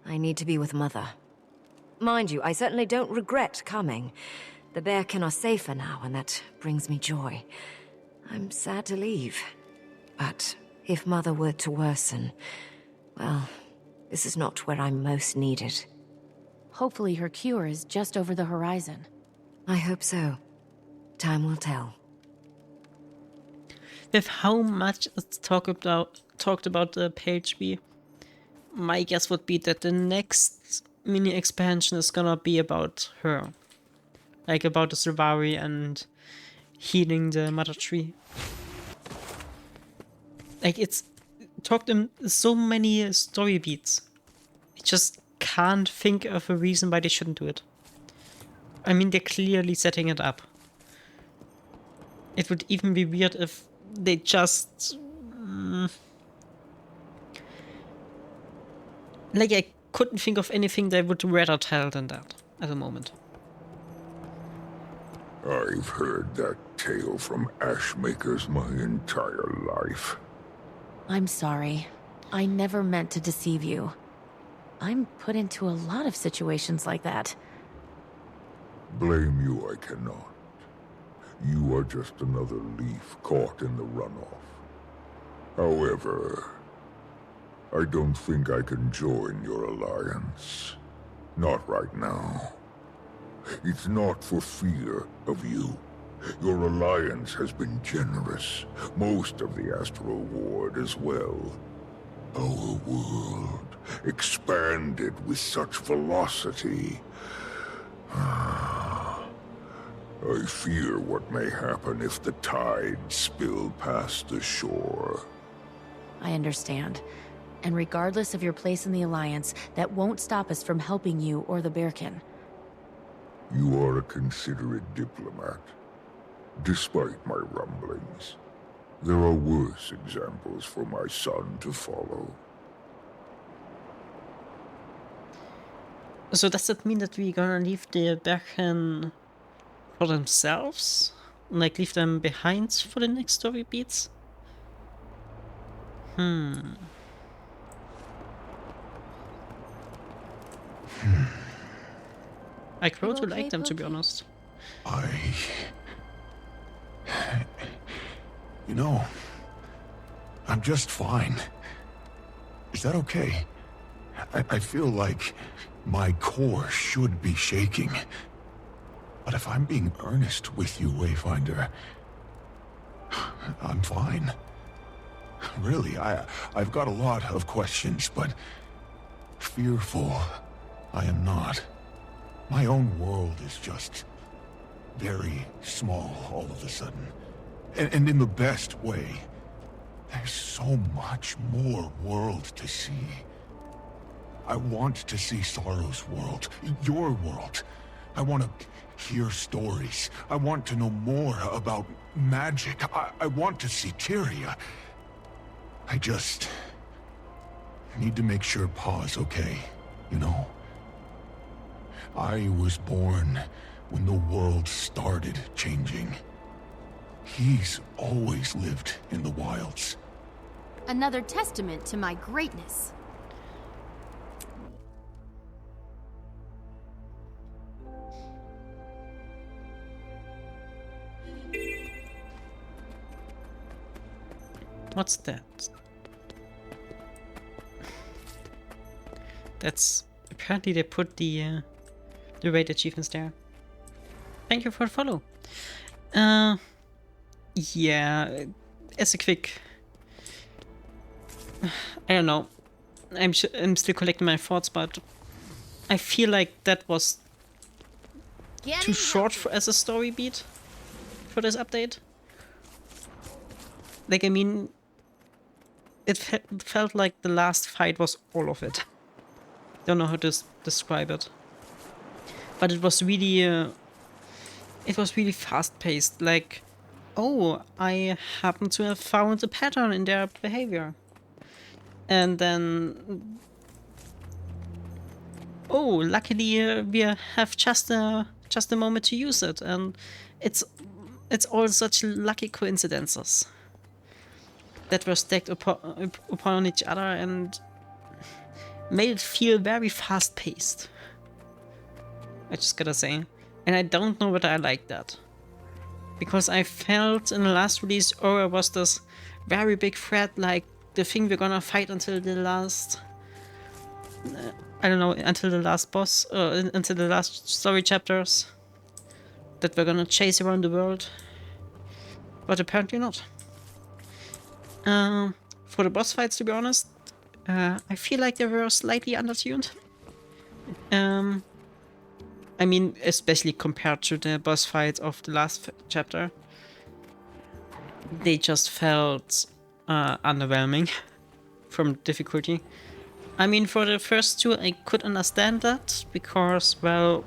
I need to be with Mother. Mind you, I certainly don't regret coming. The Bearkin are safer now, and that brings me joy. I'm sad to leave. But if Mother were to worsen, well, this is not where I'm most needed. Hopefully her cure is just over the horizon. I hope so. Time will tell. With how much it's talked about the PHB, my guess would be that the next mini expansion is gonna be about her. Like about the Sylvari and healing the mother tree. Like it's talked in so many story beats. I just can't think of a reason why they shouldn't do it. I mean, they're clearly setting it up. It would even be weird if they just... like, I couldn't think of anything they would rather tell than that at the moment. I've heard that tale from Ashmakers my entire life. I'm sorry. I never meant to deceive you. I'm put into a lot of situations like that. Blame you I cannot. You are just another leaf caught in the runoff. However, I don't think I can join your alliance. Not right now. It's not for fear of you. Your alliance has been generous. Most of the Astral Ward as well. Our world expanded with such velocity. I fear what may happen if the tides spill past the shore. I understand. And regardless of your place in the Alliance, that won't stop us from helping you or the Bearkin. You are a considerate diplomat. Despite my rumblings, there are worse examples for my son to follow. So does that mean that we're gonna leave the Bearkin for themselves? Like leave them behind for the next story beats? I grow to like them, to be honest. You know, I'm just fine. Is that okay? I feel like my core should be shaking. But if I'm being earnest with you, Wayfinder, I'm fine. Really, I've got a lot of questions, but fearful I am not. My own world is just very small all of a sudden. And in the best way. There's so much more world to see. I want to see Sorrow's world, your world. I want to hear stories. I want to know more about magic. I want to see Tyria. I just need to make sure Pa's okay, you know? I was born when the world started changing. He's always lived in the wilds. Another testament to my greatness. What's that? That's apparently they put the raid achievements there. Thank you for the follow. Yeah, as a quick I don't know. I'm still collecting my thoughts, but I feel like that was too short as a story beat for this update. Like, I mean, it felt like the last fight was all of it. Don't know how to describe it, but it was really fast-paced. Like, oh, I happen to have found a pattern in their behavior, and then oh, luckily we have just a moment to use it, and it's all such lucky coincidences that were stacked upon each other and made it feel very fast-paced. I just gotta say, and I don't know whether I like that, because I felt in the last release Aura was this very big threat, like the thing we're gonna fight until the last. I don't know, until the last boss, until the last story chapters, that we're gonna chase around the world, but apparently not. For the boss fights, to be honest, I feel like they were slightly undertuned. I mean, especially compared to the boss fights of the last chapter. They just felt underwhelming from difficulty. I mean, for the first two, I could understand that, because, well,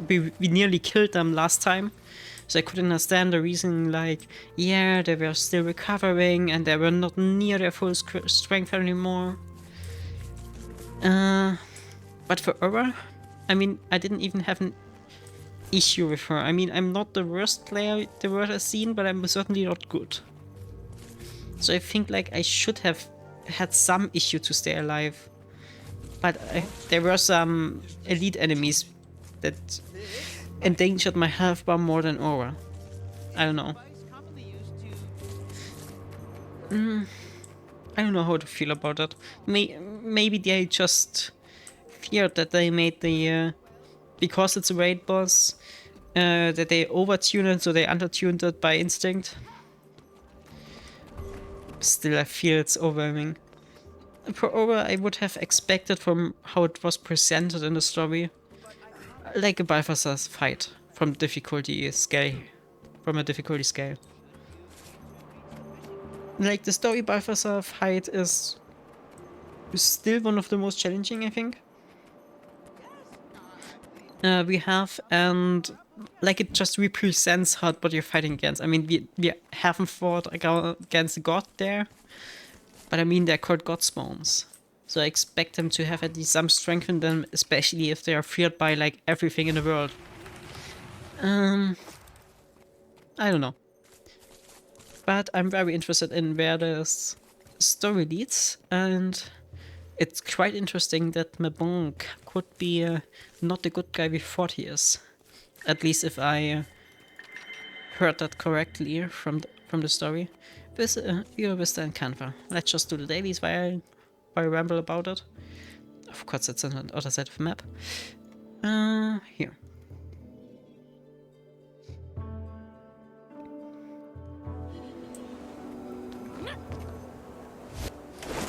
we nearly killed them last time. So I could understand the reason, like, yeah, they were still recovering and they were not near their full strength anymore. But for Aura, I mean, I didn't even have an issue with her. I mean, I'm not the worst player the world has seen, but I'm certainly not good. So I think, like, I should have had some issue to stay alive. But there were some elite enemies that endangered my health bar more than Aura. I don't know. I don't know how to feel about that. Maybe they just feared that they made the... because it's a raid boss, that they overtuned it, so they undertuned it by instinct. Still, I feel it's overwhelming. For Aura, I would have expected, from how it was presented in the story, like a Balthasar fight from difficulty scale. From a difficulty scale. Like, the story Balthasar fight is still one of the most challenging, I think. We have, and like, it just represents what you're fighting against. I mean, we haven't fought against a god there, but I mean, they're called god spawns, so I expect them to have at least some strength in them, especially if they are feared by, like, everything in the world. I don't know, but I'm very interested in where this story leads, and it's quite interesting that Mabonk could be not the good guy we thought he is. At least if I heard that correctly from the story. You're Vista and Canva. Let's just do the dailies while I ramble about it. Of course, it's on the other side of the map. Here.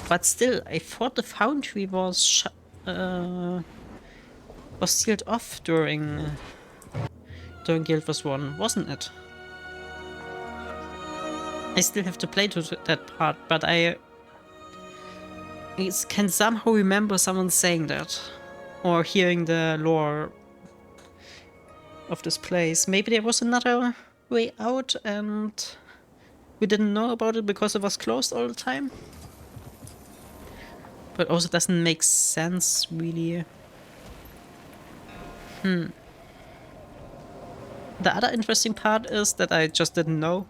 But still, I thought the foundry was sealed off during Guild Wars 1, wasn't it? I still have to play to that part, but I can somehow remember someone saying that, or hearing the lore of this place. Maybe there was another way out and we didn't know about it because it was closed all the time. But also doesn't make sense, really. The other interesting part is that I just didn't know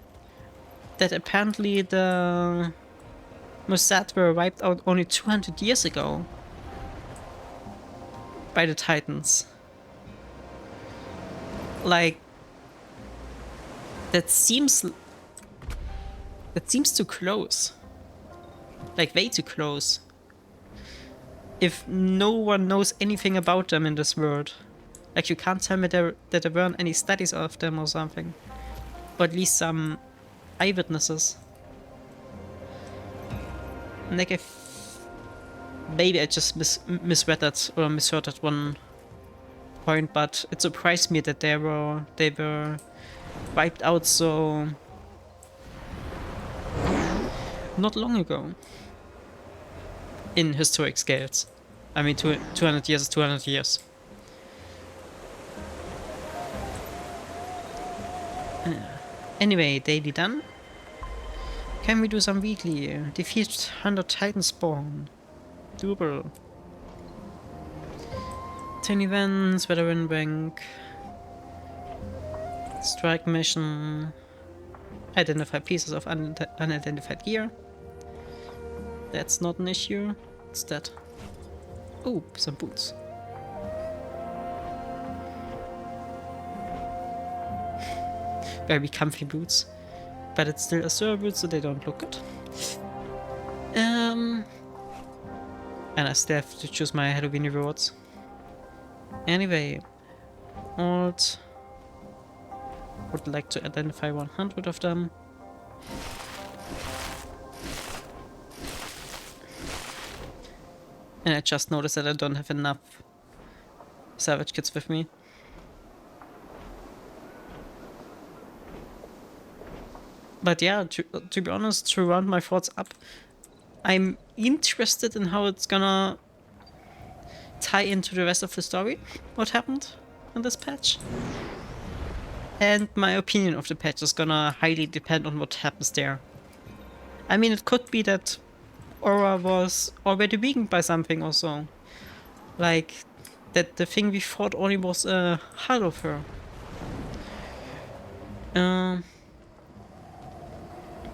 that apparently the Mossad were wiped out only 200 years ago by the Titans. Like, that seems too close. Like, way too close. If no one knows anything about them in this world. Like, you can't tell me that there weren't any studies of them or something. Or at least some eyewitnesses. Like, I maybe I just misread that or misheard at one point, but it surprised me that they were wiped out so not long ago in historic scales. I mean, 200 years is 200 years. Anyway, daily done. Can we do some weekly? Defeat 100 Titan spawn. Doable. 10 events, veteran rank. Strike mission. Identify pieces of unidentified gear. That's not an issue. What's that? Oh, some boots. Very comfy boots. But it's still a server boot, so they don't look good. And I still have to choose my Halloween rewards. Anyway, alt. Would like to identify 100 of them. And I just noticed that I don't have enough salvage kits with me. But yeah, to be honest, to round my thoughts up, I'm interested in how it's gonna tie into the rest of the story, what happened in this patch. And my opinion of the patch is gonna highly depend on what happens there. I mean, it could be that Aura was already weakened by something or so. Like, that the thing we fought only was a hull of her.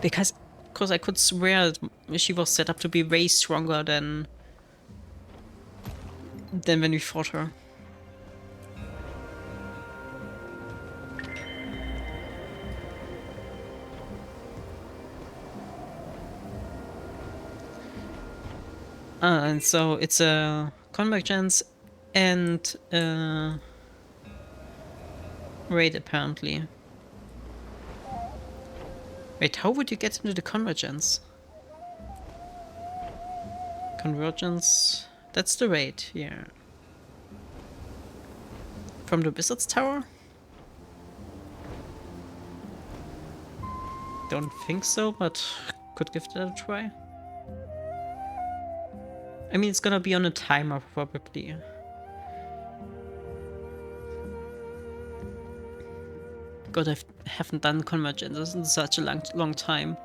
Because I could swear that she was set up to be way stronger than when we fought her. And so it's a convergence and raid apparently. Wait, how would you get into the convergence? Convergence, that's the raid, yeah. From the Wizard's Tower? Don't think so, but could give that a try. I mean, it's gonna be on a timer, probably. God, I haven't done convergences in such a long time.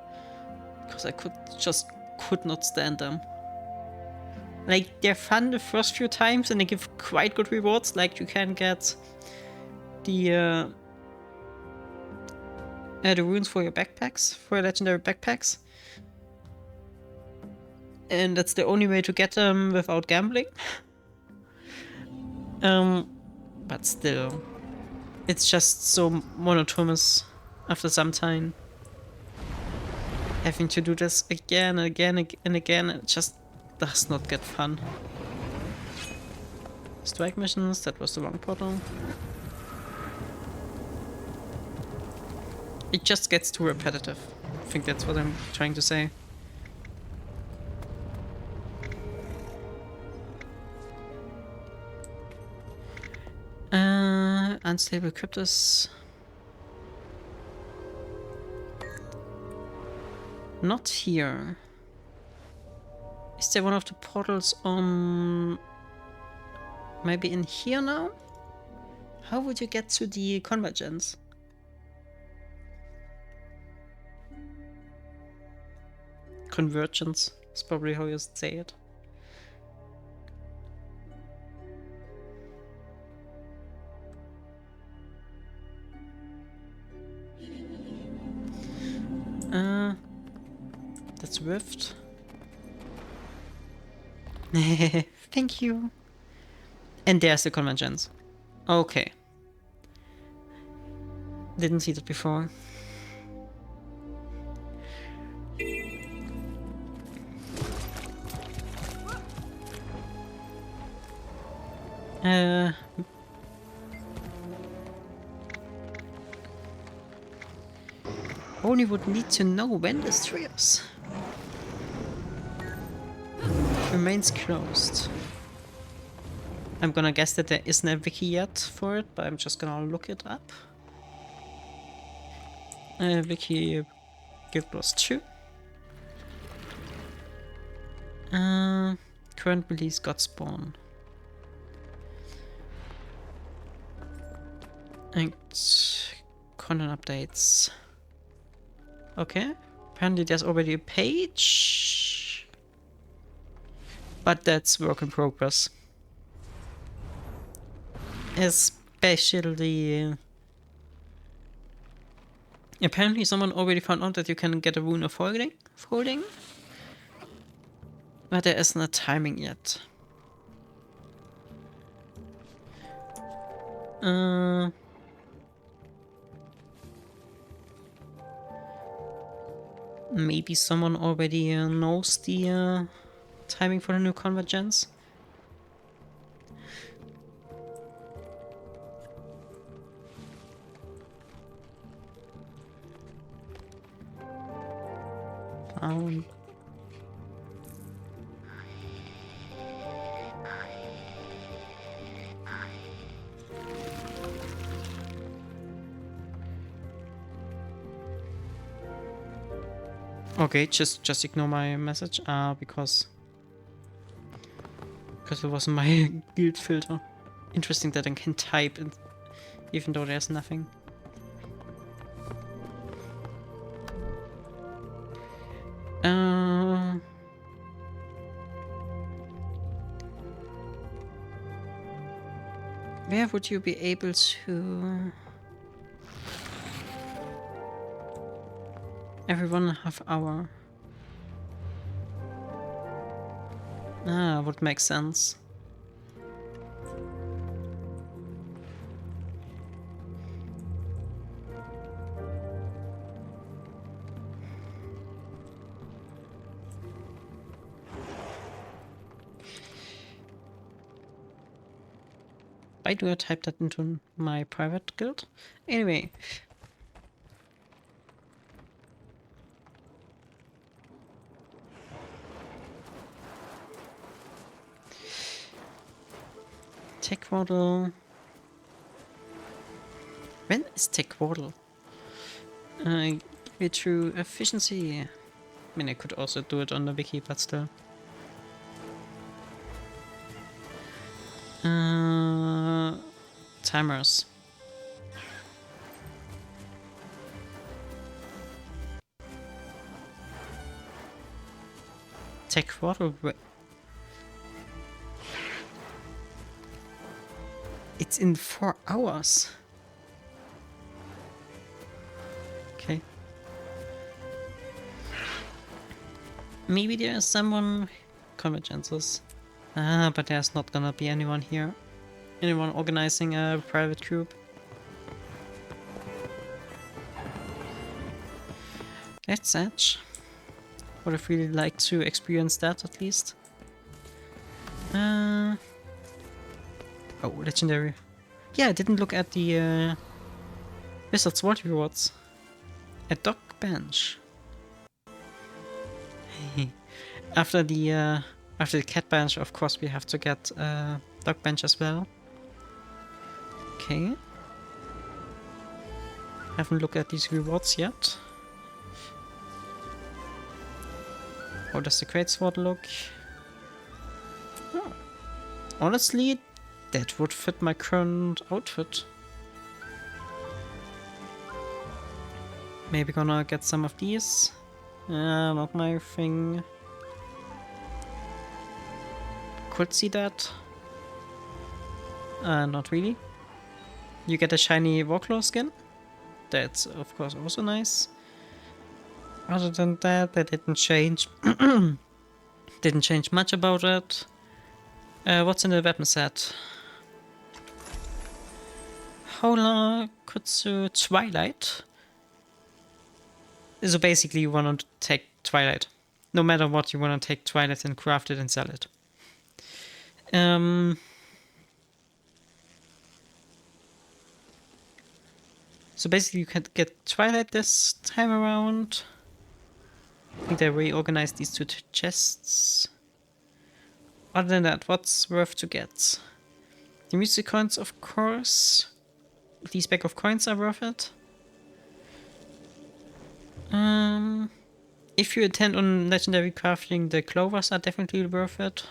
Because I could not stand them. Like, they're fun the first few times and they give quite good rewards. Like, you can get the runes for your backpacks, for your legendary backpacks. And that's the only way to get them without gambling. But still, it's just so monotonous after some time. Having to do this again and again and again, it just does not get fun. Strike missions, that was the wrong portal. It just gets too repetitive. I think that's what I'm trying to say. Unstable cryptos. Not here. Is there one of the portals on... maybe in here now? How would you get to the convergence? Convergence is probably how you say it. That's Rift. Thank you. And there's the convergence. Okay. Didn't see that before. Only would need to know when this triggers. Remains closed. I'm gonna guess that there isn't a wiki yet for it, but I'm just gonna look it up. Wiki Guild Wars 2. Current release Godspawn. And content updates. Okay. Apparently there's already a page. But that's work in progress. Especially... apparently someone already found out that you can get a rune of folding. But there isn't a timing yet. Maybe someone already knows the timing for the new convergence. Okay, just ignore my message, because it wasn't my guild filter. Interesting that I can type it, even though there's nothing. Where would you be able to... every 1.5 hour. Would make sense. Why do I type that into my private guild? Anyway. Tech Waddle. When is Tech Waddle? Get through efficiency. I mean, I could also do it on the wiki, but still. Timers. Tech Waddle. It's in 4 hours. Okay. Maybe there is someone... convergences. But there's not gonna be anyone here. Anyone organizing a private group. That's sad. Would have really liked to experience that at least. Oh, legendary. Yeah, I didn't look at the Wizard's World rewards. A dog bench. After the cat bench, of course, we have to get dog bench as well. Okay. Haven't looked at these rewards yet. How does the great sword look? Oh. Honestly, that would fit my current outfit. Maybe gonna get some of these. Not my thing. Could see that. Not really. You get a shiny Warclaw skin. That's of course also nice. Other than that, that didn't change. Didn't change much about it. What's in the weapon set? Howler, Kutsu, Twilight. So basically you want to take Twilight. No matter what, you want to take Twilight and craft it and sell it. So basically you can get Twilight this time around. I think they reorganized these two chests. Other than that, what's worth to get? The music coins, of course. These bag of coins are worth it. If you intend on legendary crafting, the clovers are definitely worth it.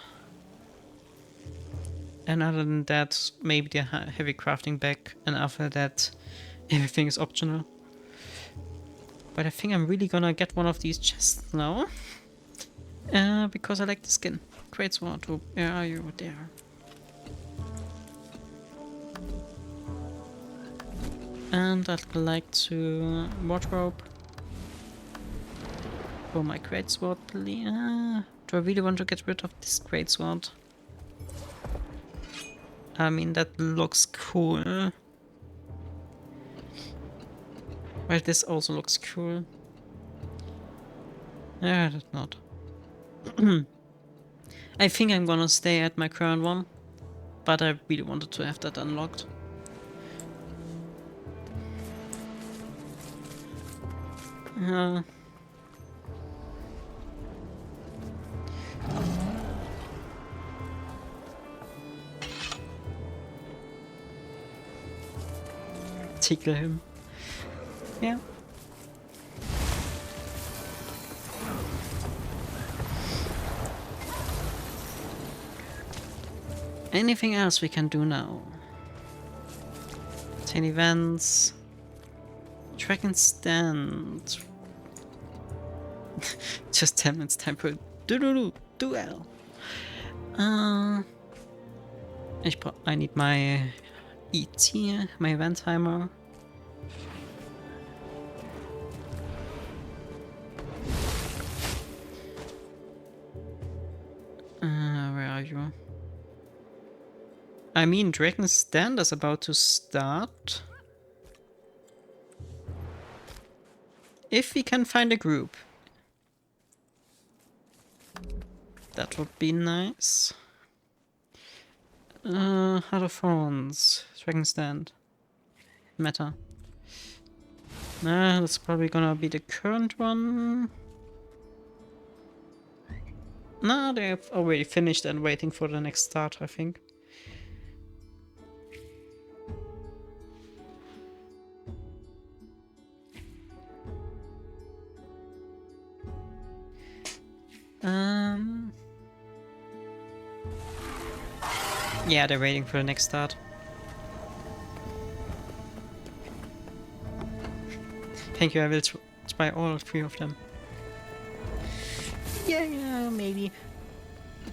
And other than that, maybe the heavy crafting bag, and after that, everything is optional. But I think I'm really gonna get one of these chests now. Because I like the skin. Great sword, where are you? There. And I'd like to wardrobe for my great sword, please. Do I really want to get rid of this great sword? I mean, that looks cool. Well, this also looks cool. Yeah, that's not. I think I'm gonna stay at my current one, but I really wanted to have that unlocked. Tickle him. Yeah. Anything else we can do now? 10 events. Dragon stand. Just 10 minutes time for duel. I need my ET, my event timer. Where are you? I mean, Dragon's Stand is about to start. If we can find a group. That would be nice. Heart of Thorns. Dragon's Stand. Meta. Nah, that's probably gonna be the current one. Nah, they've already finished and waiting for the next start, I think. Yeah, they're waiting for the next start. Thank you, I will try all 3 of them. Yeah, maybe.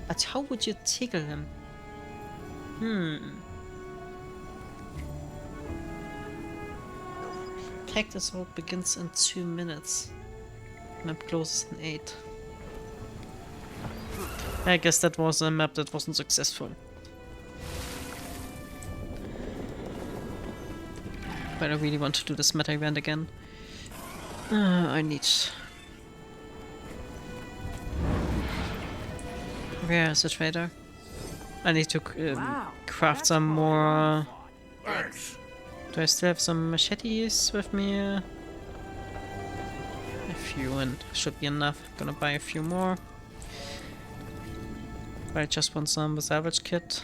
But how would you tickle him? Pack the sword begins in 2 minutes. Map closes in 8. I guess that was a map that wasn't successful. But I really want to do this meta event again. I need... Where is the trader? I need to craft some more... Do I still have some machetes with me? A few, and should be enough. Gonna buy a few more. I just want some salvage kit.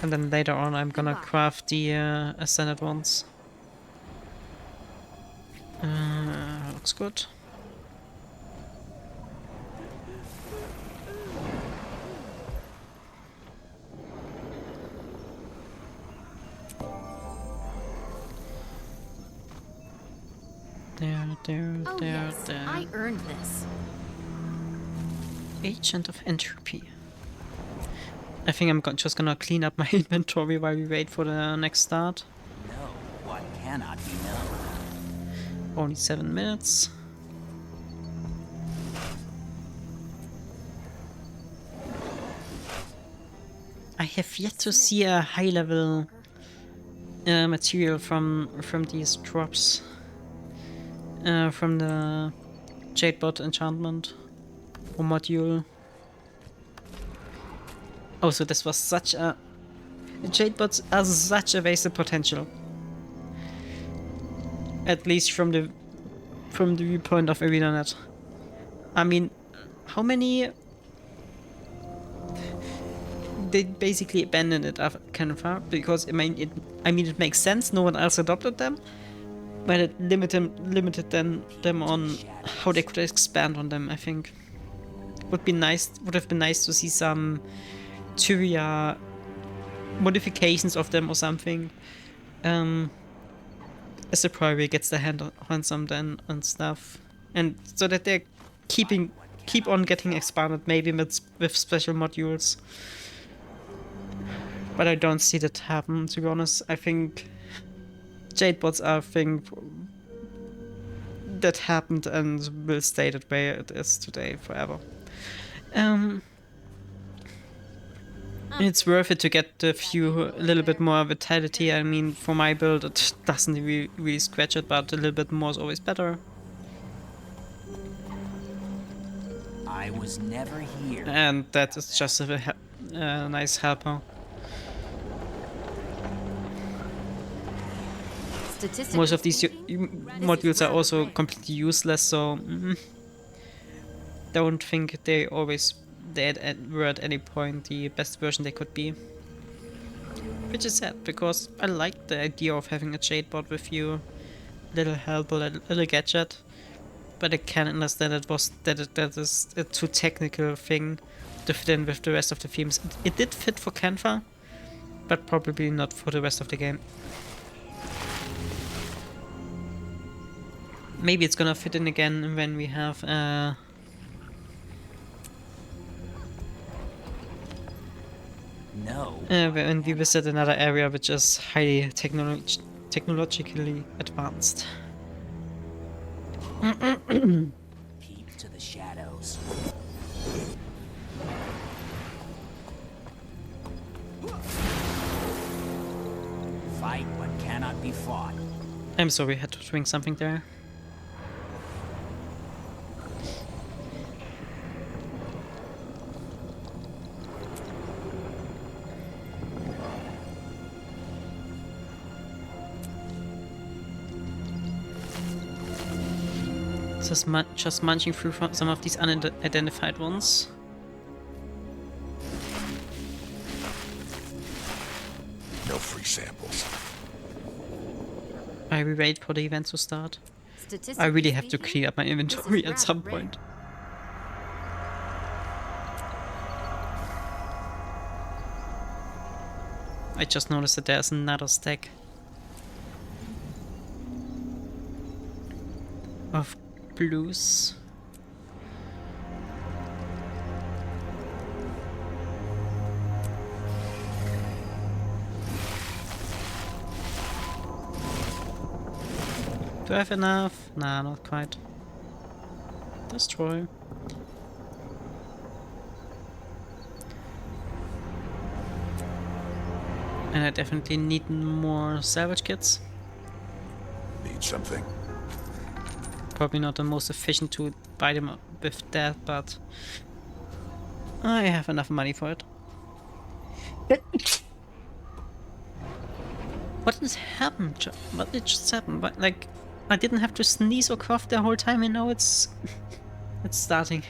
And then later on I'm gonna craft the ascended ones. Looks good. There. I earned this. Agent of Entropy. I think I'm just gonna clean up my inventory while we wait for the next start. No, what cannot be known. Only 7 minutes. I have yet to see a high level material from these drops. From the Jadebot enchantment or module. Oh, so this was such a... Jadebots are such a wasted potential. At least from the viewpoint of ArenaNet. I mean, how many... They basically abandoned it after Canva because I mean it makes sense. No one else adopted them, but it limited them on how they could expand on them. I think would have been nice to see some Tyria modifications of them or something. As the Priory gets their hands on them and stuff, and so that they keep on getting expanded, maybe with special modules. But I don't see that happen, to be honest. I think Jadebots are a thing that happened and will stay that way it is today forever. It's worth it to get a little bit more vitality. I mean, for my build, it doesn't really scratch it, but a little bit more is always better. I was never here. And that is just a nice helper. Most of these modules are also completely useless, so don't think they were at any point the best version they could be. Which is sad, because I like the idea of having a Jadebot with you, little helper, little gadget, but I can understand that is a too technical thing to fit in with the rest of the themes. It did fit for Canva, but probably not for the rest of the game. Maybe it's gonna fit in again when we have when we visit another area which is highly technologically advanced. Peep to the shadows. Fight what cannot be fought. I'm sorry, I had to swing something there. Just munching through some of these unidentified ones. No free samples. I will wait for the event to start. I really have to clean up my inventory at some point. I just noticed that there's another stack of blues. Do I have enough? Nah, not quite. Destroy. And I definitely need more salvage kits. Need something? Probably not the most efficient to buy them with that, but I have enough money for it. What has happened? What did just happen? But, like, I didn't have to sneeze or cough the whole time, and now it's starting.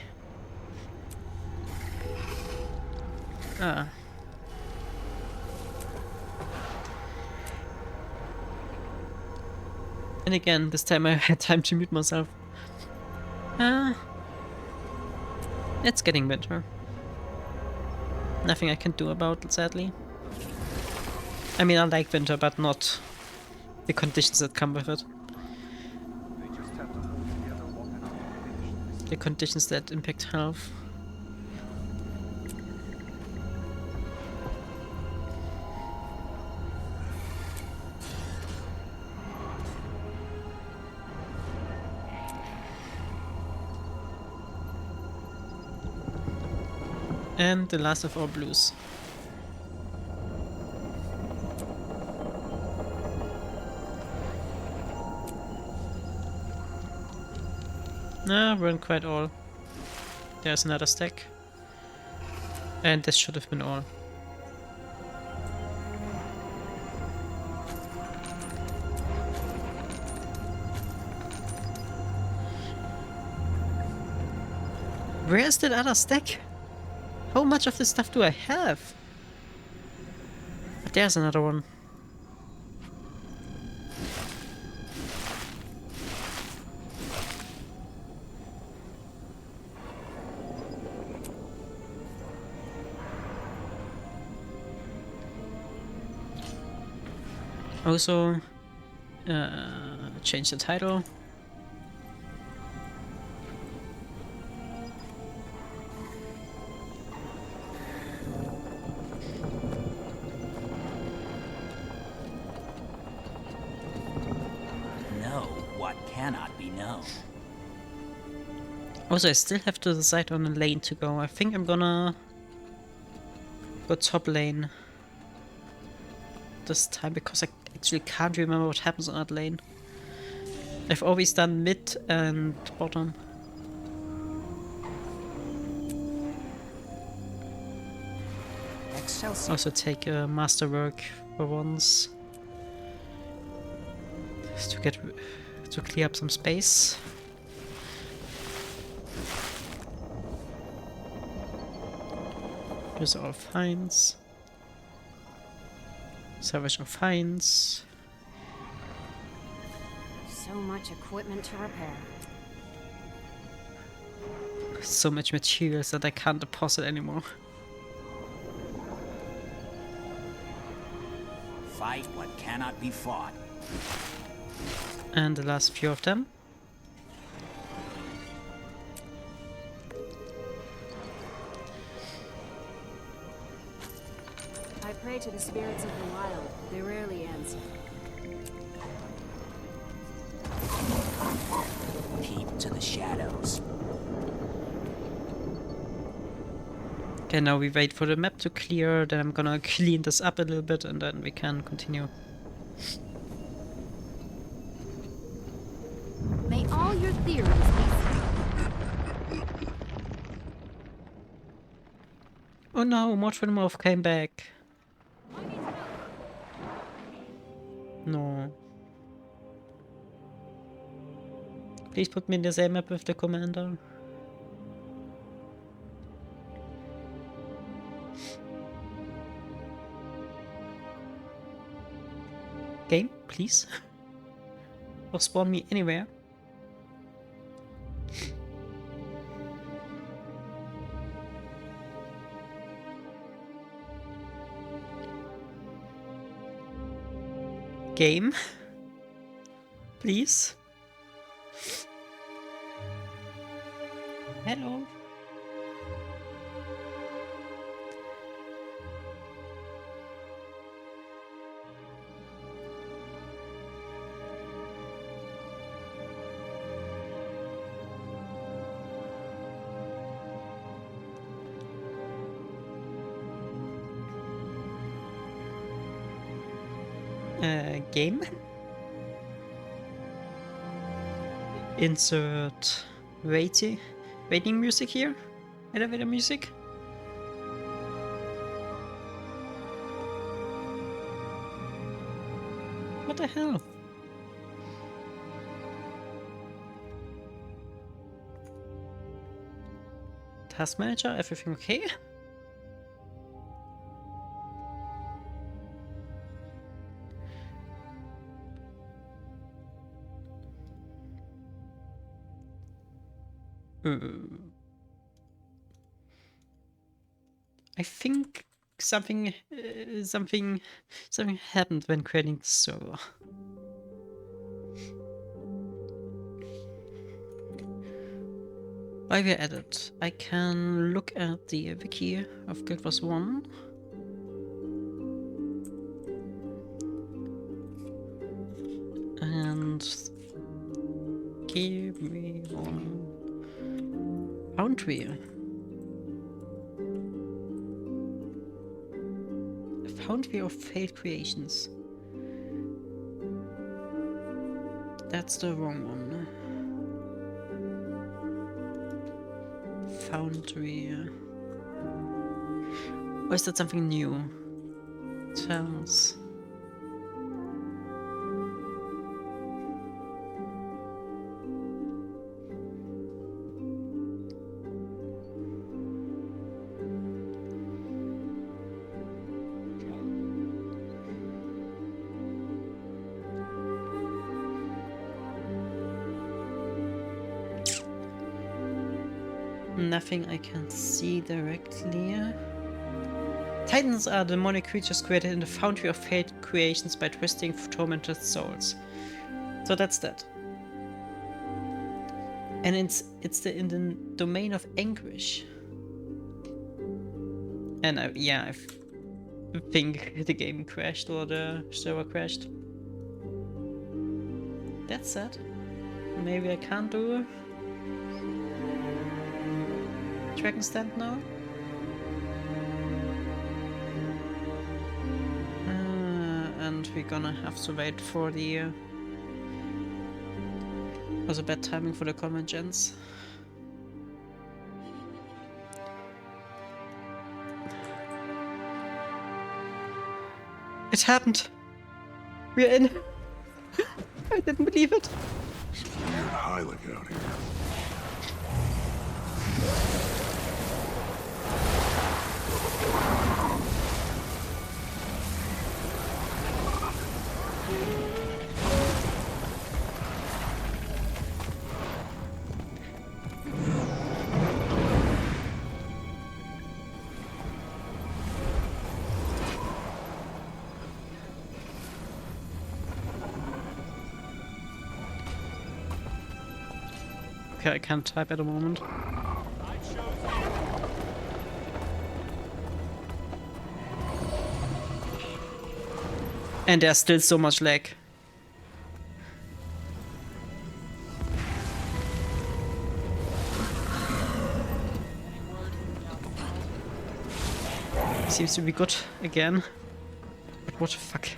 Ah. And again, this time I had time to mute myself. It's getting winter. Nothing I can do about it, sadly. I mean, I like winter, but not the conditions that come with it. The conditions that impact health. And the last of our blues. Nah, weren't quite all. There's another stack. And this should have been all. Where's that other stack? How much of this stuff do I have? But there's another one. Also, change the title. Know what cannot be known. Also, I still have to decide on a lane to go. I think I'm gonna go top lane this time because I actually can't remember what happens on that lane. I've always done mid and bottom. Excelsior. Also take a masterwork for once to clear up some space. Here's our finds. Salvage our finds. So much equipment to repair. So much materials that I can't deposit anymore. Fight what cannot be fought. And the last few of them. I pray to the spirits of the wild. They rarely answer. Peep to the shadows. Okay, now we wait for the map to clear, then I'm gonna clean this up a little bit and then we can continue. May all your theories be Oh no, Mortrin Morph came back. No. Please put me in the same map with the commander. Game, please. Or spawn me anywhere. Game, please. Hello. Game. Insert waiting music here. Elevator music. What the hell? Task manager, everything okay? I think something happened when creating the server. While we're at it, I can look at the wiki of Guild Wars 1. And give me one foundry. A foundry of failed creations. That's the wrong one. Foundry. Or is that something new? Tells. Nothing I can see directly. Titans are demonic creatures created in the foundry of fate creations by twisting tormented souls. So that's that. And it's in the domain of anguish. And yeah, I think the game crashed or the server crashed. That's sad. Maybe I can't do Dragon Stand now? And we're gonna have to wait for the... Also bad timing for the conventions. It happened! We're in! I didn't believe it! Some weird Heilig out here. Okay, I can't type at the moment. And there's still so much lag. Seems to be good again. But what the fuck?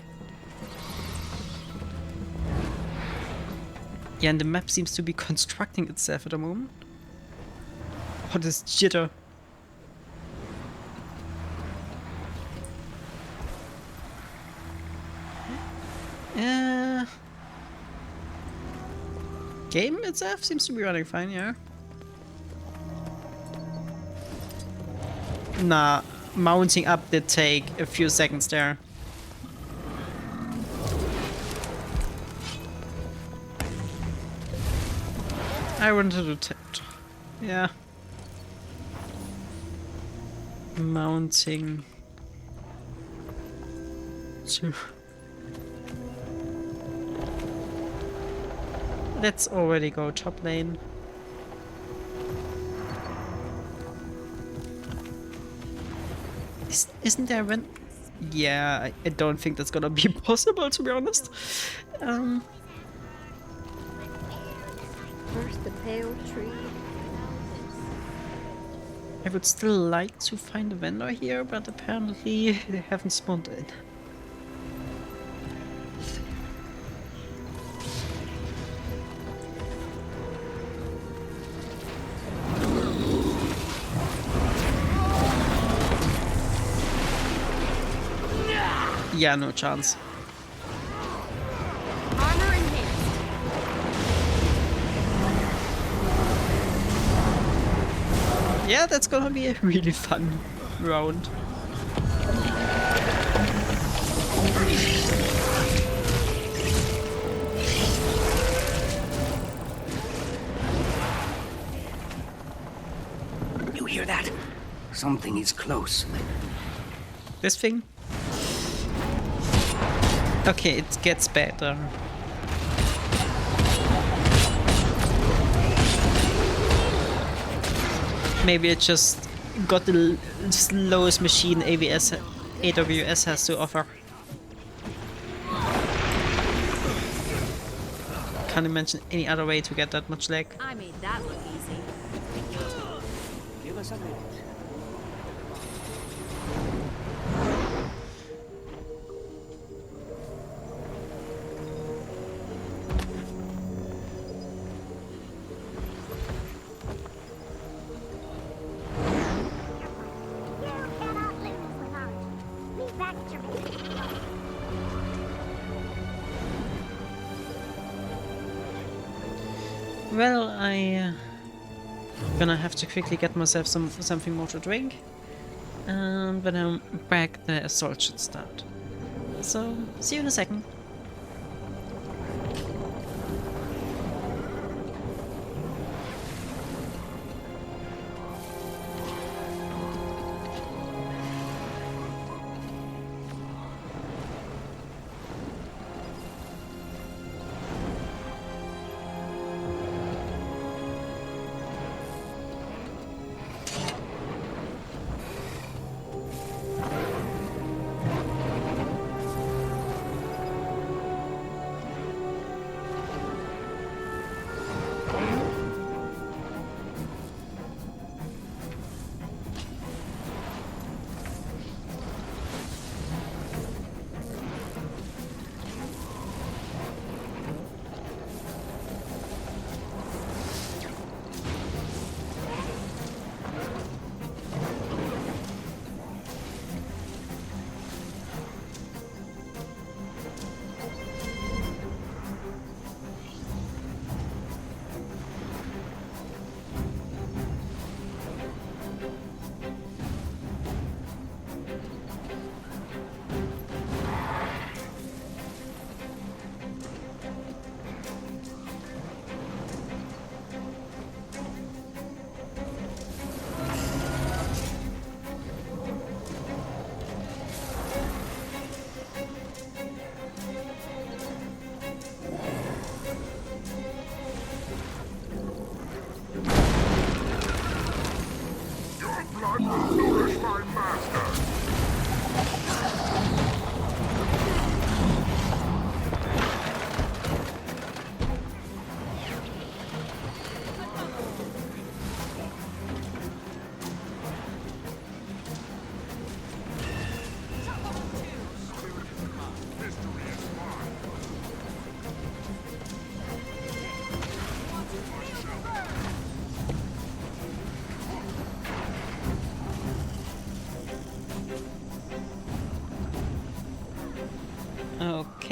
Yeah, and the map seems to be constructing itself at the moment. What is jitter? Game itself seems to be running fine, yeah. Nah, mounting up did take a few seconds there. I wanted to yeah. Mounting to... Let's already go top lane. Isn't there one? Yeah, I don't think that's gonna be possible, to be honest. First the pale tree. I would still like to find a vendor here, but apparently they haven't spawned in. Yeah, no chance. Armor enhanced. Yeah, that's gonna be a really fun round. You hear that? Something is close. This thing? Okay, it gets better. Maybe it just got the slowest machine AWS has to offer. Can't imagine any other way to get that much lag. I made that look easy. Give us a minute. Well, I gonna have to quickly get myself something more to drink, and when I'm back, the assault should start. So, see you in a second.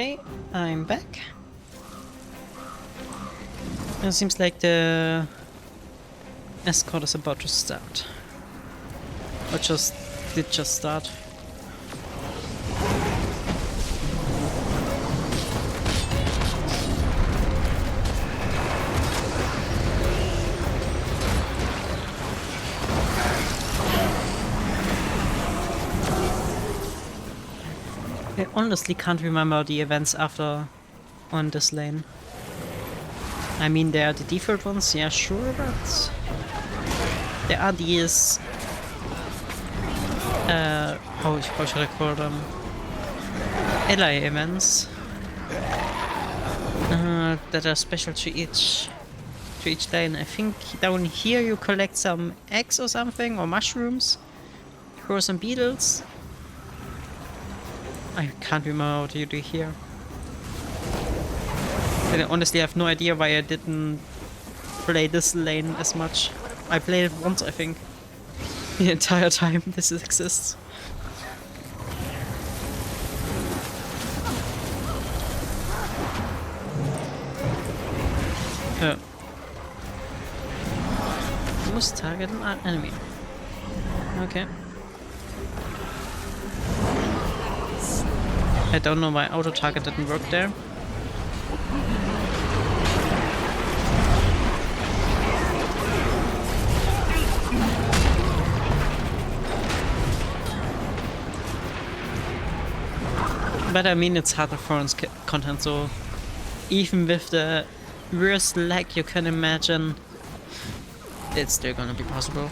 Okay, I'm back. It seems like the escort is about to start. Or did just start. I honestly can't remember the events after on this lane. I mean, there are the default ones, yeah, sure, but there are these how should I call them? Ally events that are special to each lane. I think down here you collect some eggs or something, or mushrooms, or some beetles. I can't remember what you do here. And honestly, I have no idea why I didn't play this lane as much. I played it once, I think, the entire time this exists. Must target an enemy. Okay. I don't know why auto target didn't work there. But I mean, it's hard performance content, so even with the worst lag you can imagine, it's still gonna be possible.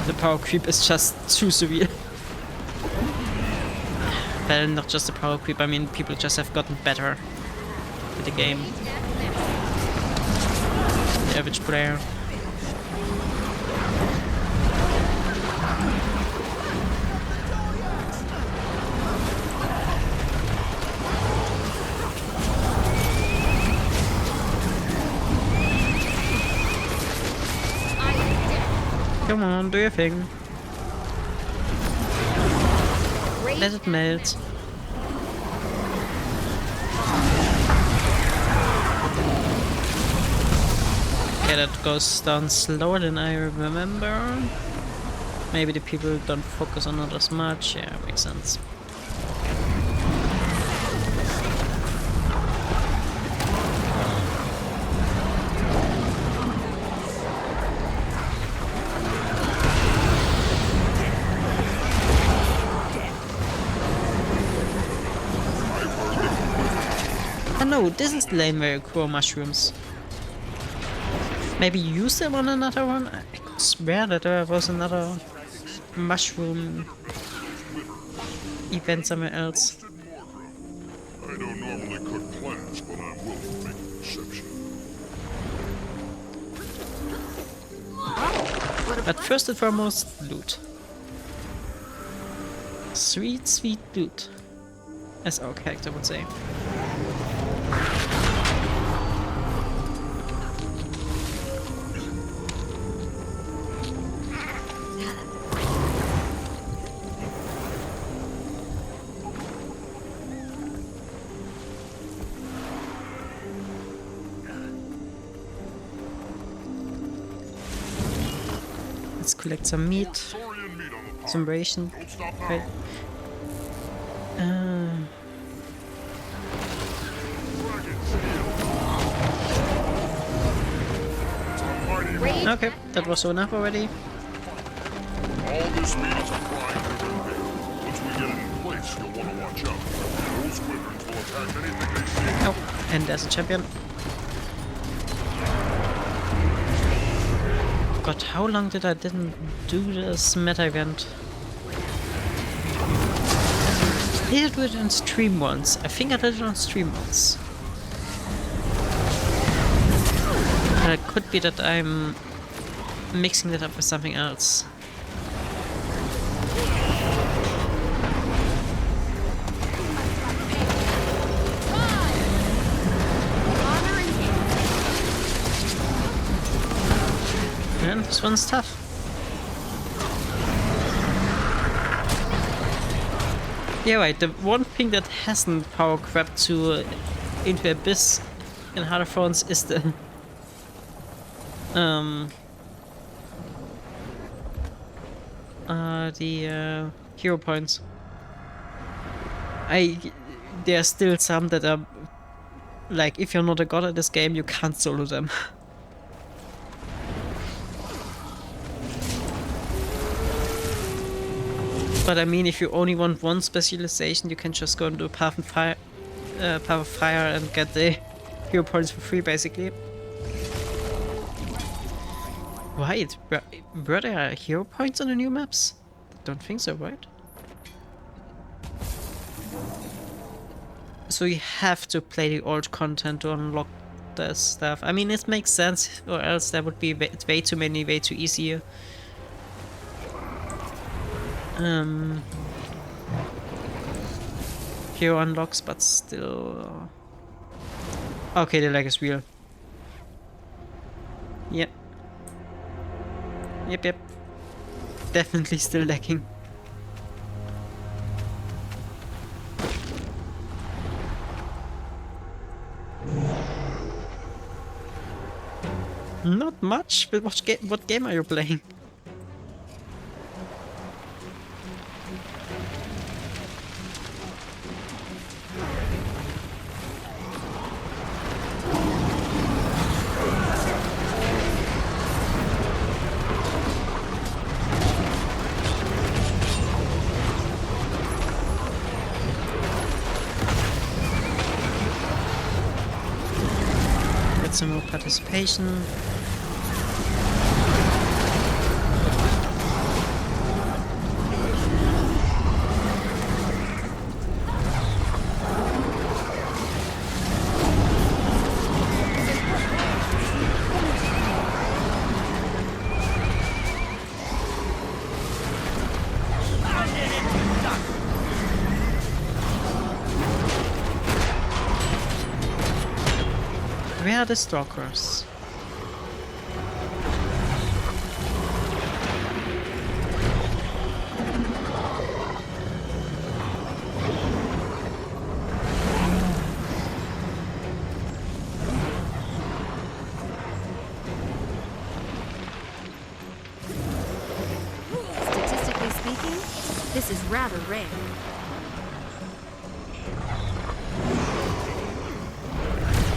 The power creep is just too severe. Well, not just the power creep, I mean, people just have gotten better with the game. The average player. Come on, do your thing. Let it melt. Okay, that goes down slower than I remember. Maybe the people don't focus on it as much. Yeah, makes sense. No, this is the lane where you grow mushrooms. Maybe use them on another one? I could swear that there was another mushroom event somewhere else. I don't normally cook plants, but I'm willing to make an exception. But first and foremost, loot. Sweet, sweet loot. As our character would say. Let's collect some meat, some ration. Right. Okay, that was enough already. All this meat is a prime river. Once we get it in place, you'll want to watch out. Those wyverns will attack anything they see. Oh, and there's a champion. God, how long did I didn't do this meta event? I did do it on stream once. I think I did it on stream once. But it could be that I'm mixing that up with something else. Man, this one's tough. Yeah, right, the one thing that hasn't power crept to into Abyss in Heart of Thorns is the hero points. There are still some that are like, if you're not a god at this game, you can't solo them. But I mean, if you only want one specialization, you can just go and do Path of Fire and get the hero points for free, basically. Right, were there hero points on the new maps? Don't think so, right? So you have to play the old content to unlock the stuff. I mean, it makes sense, or else there would be way too many, way too easy. Hero unlocks, but still. Okay, the lag is real. Yep. Yep. Definitely still lagging. Not much, but what game are you playing? Get some more participation. Where are the stalkers? Statistically speaking, this is rather rare.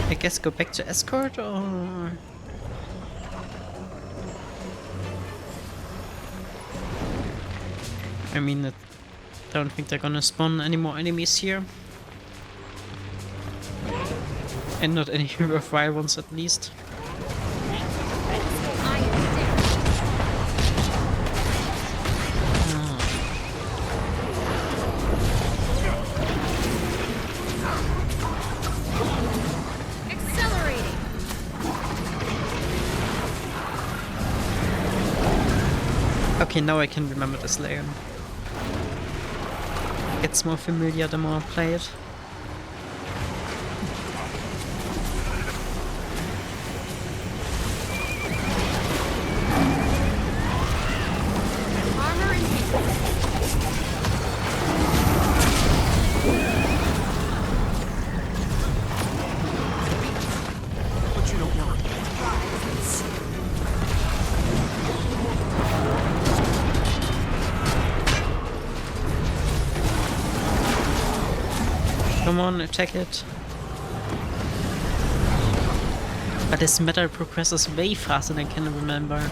I guess go back to escort, or I mean, I don't think they're gonna spawn any more enemies here, and not any worthwhile ones at least. Okay, now I can remember this layer. Gets more familiar the more I play it. But you don't know. Come on, attack it. But this metal progresses way faster than I can remember.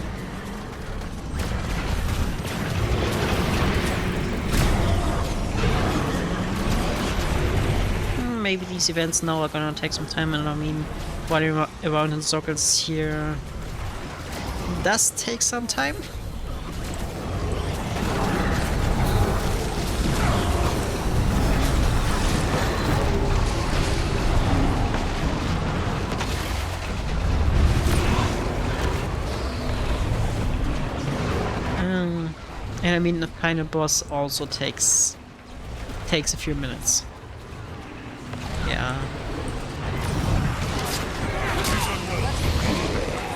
Maybe these events now are gonna take some time, and I mean, running around in circles here does take some time. And I mean, the final boss also takes a few minutes. Yeah.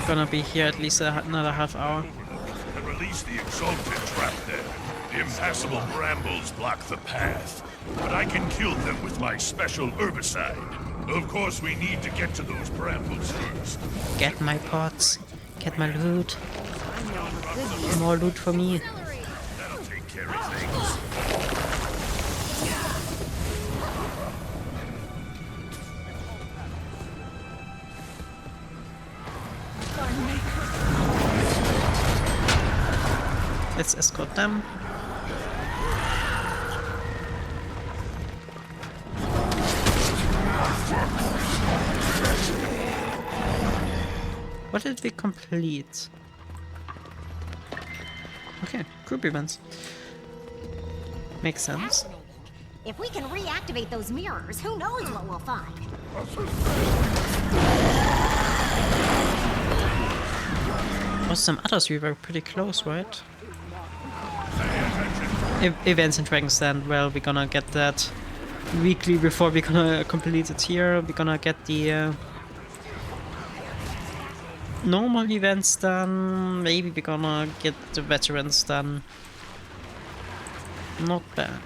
Gonna be here at least another half hour. And release the exalted trap there. The impassable brambles block the path. but I can kill them with my special herbicide. Of course, we need to get to those brambles first. Get my pots. Get my loot. More loot for me. That'll take care of things. Let's escort them. What did we complete? Okay, group events. Makes sense. If we can reactivate those mirrors, who knows what we'll find? Oh, some others we were pretty close, right? Events in Dragon's Den, well, we're gonna get that weekly before we're gonna complete it here. We're gonna get the normal events done. Maybe we're gonna get the veterans done. Not bad.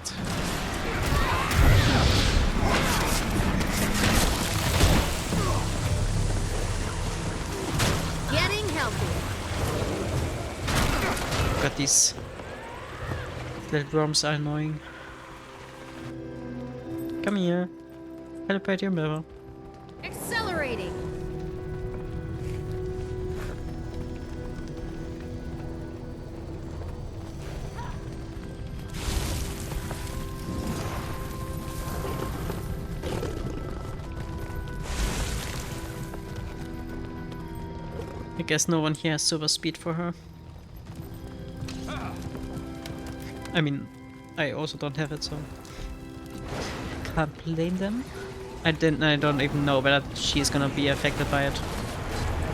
Getting healthy. God, these little worms are annoying. Come here. Teleport your mirror. Accelerating. I guess no one here has super speed for her. I mean, I also don't have it, so can't blame them. I don't even know whether she's gonna be affected by it.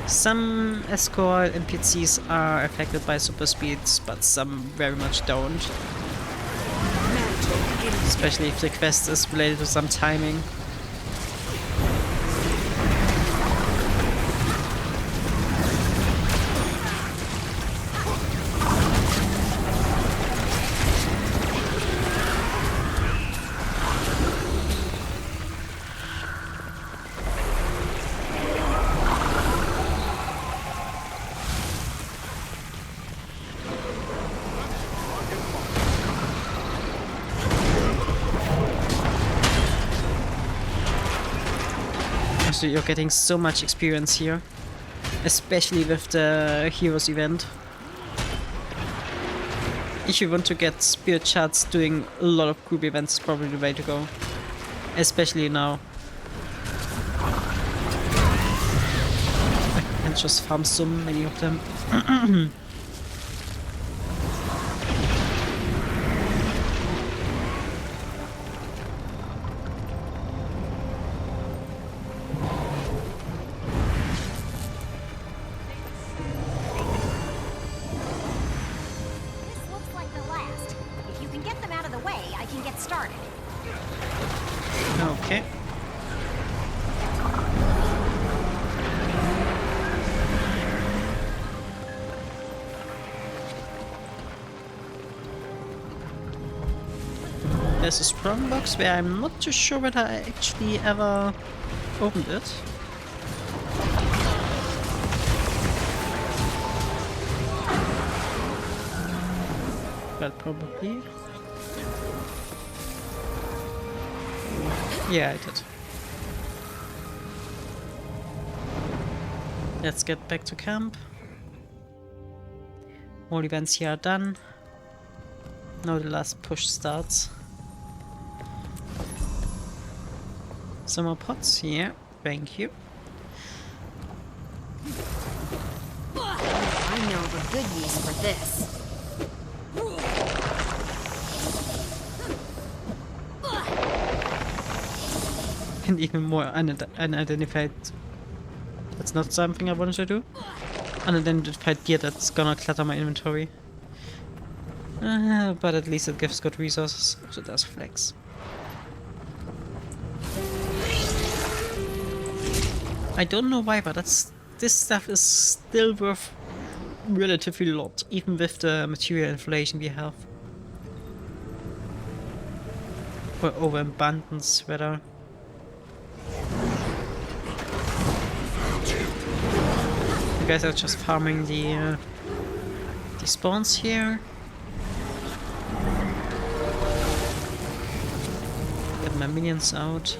Some escort NPCs are affected by super speeds, but some very much don't. Especially if the quest is related to some timing. So you're getting so much experience here, especially with the Heroes event. If you want to get spirit shards, doing a lot of group events is probably the way to go, especially now. I can just farm so many of them. Okay. There's a strong box where I'm not too sure whether I actually ever opened it. But probably. Yeah, I did. Let's get back to camp. All events here are done. Now the last push starts. Some more pots here. Thank you. I know of a good use for this. And even more unidentified. That's not something I wanted to do. Unidentified gear that's gonna clutter my inventory. But at least it gives good resources. So there's flex. I don't know why, but this stuff is still worth relatively a lot, even with the material inflation we have. Or overabundance, rather. You guys are just farming the spawns here. Get my minions out.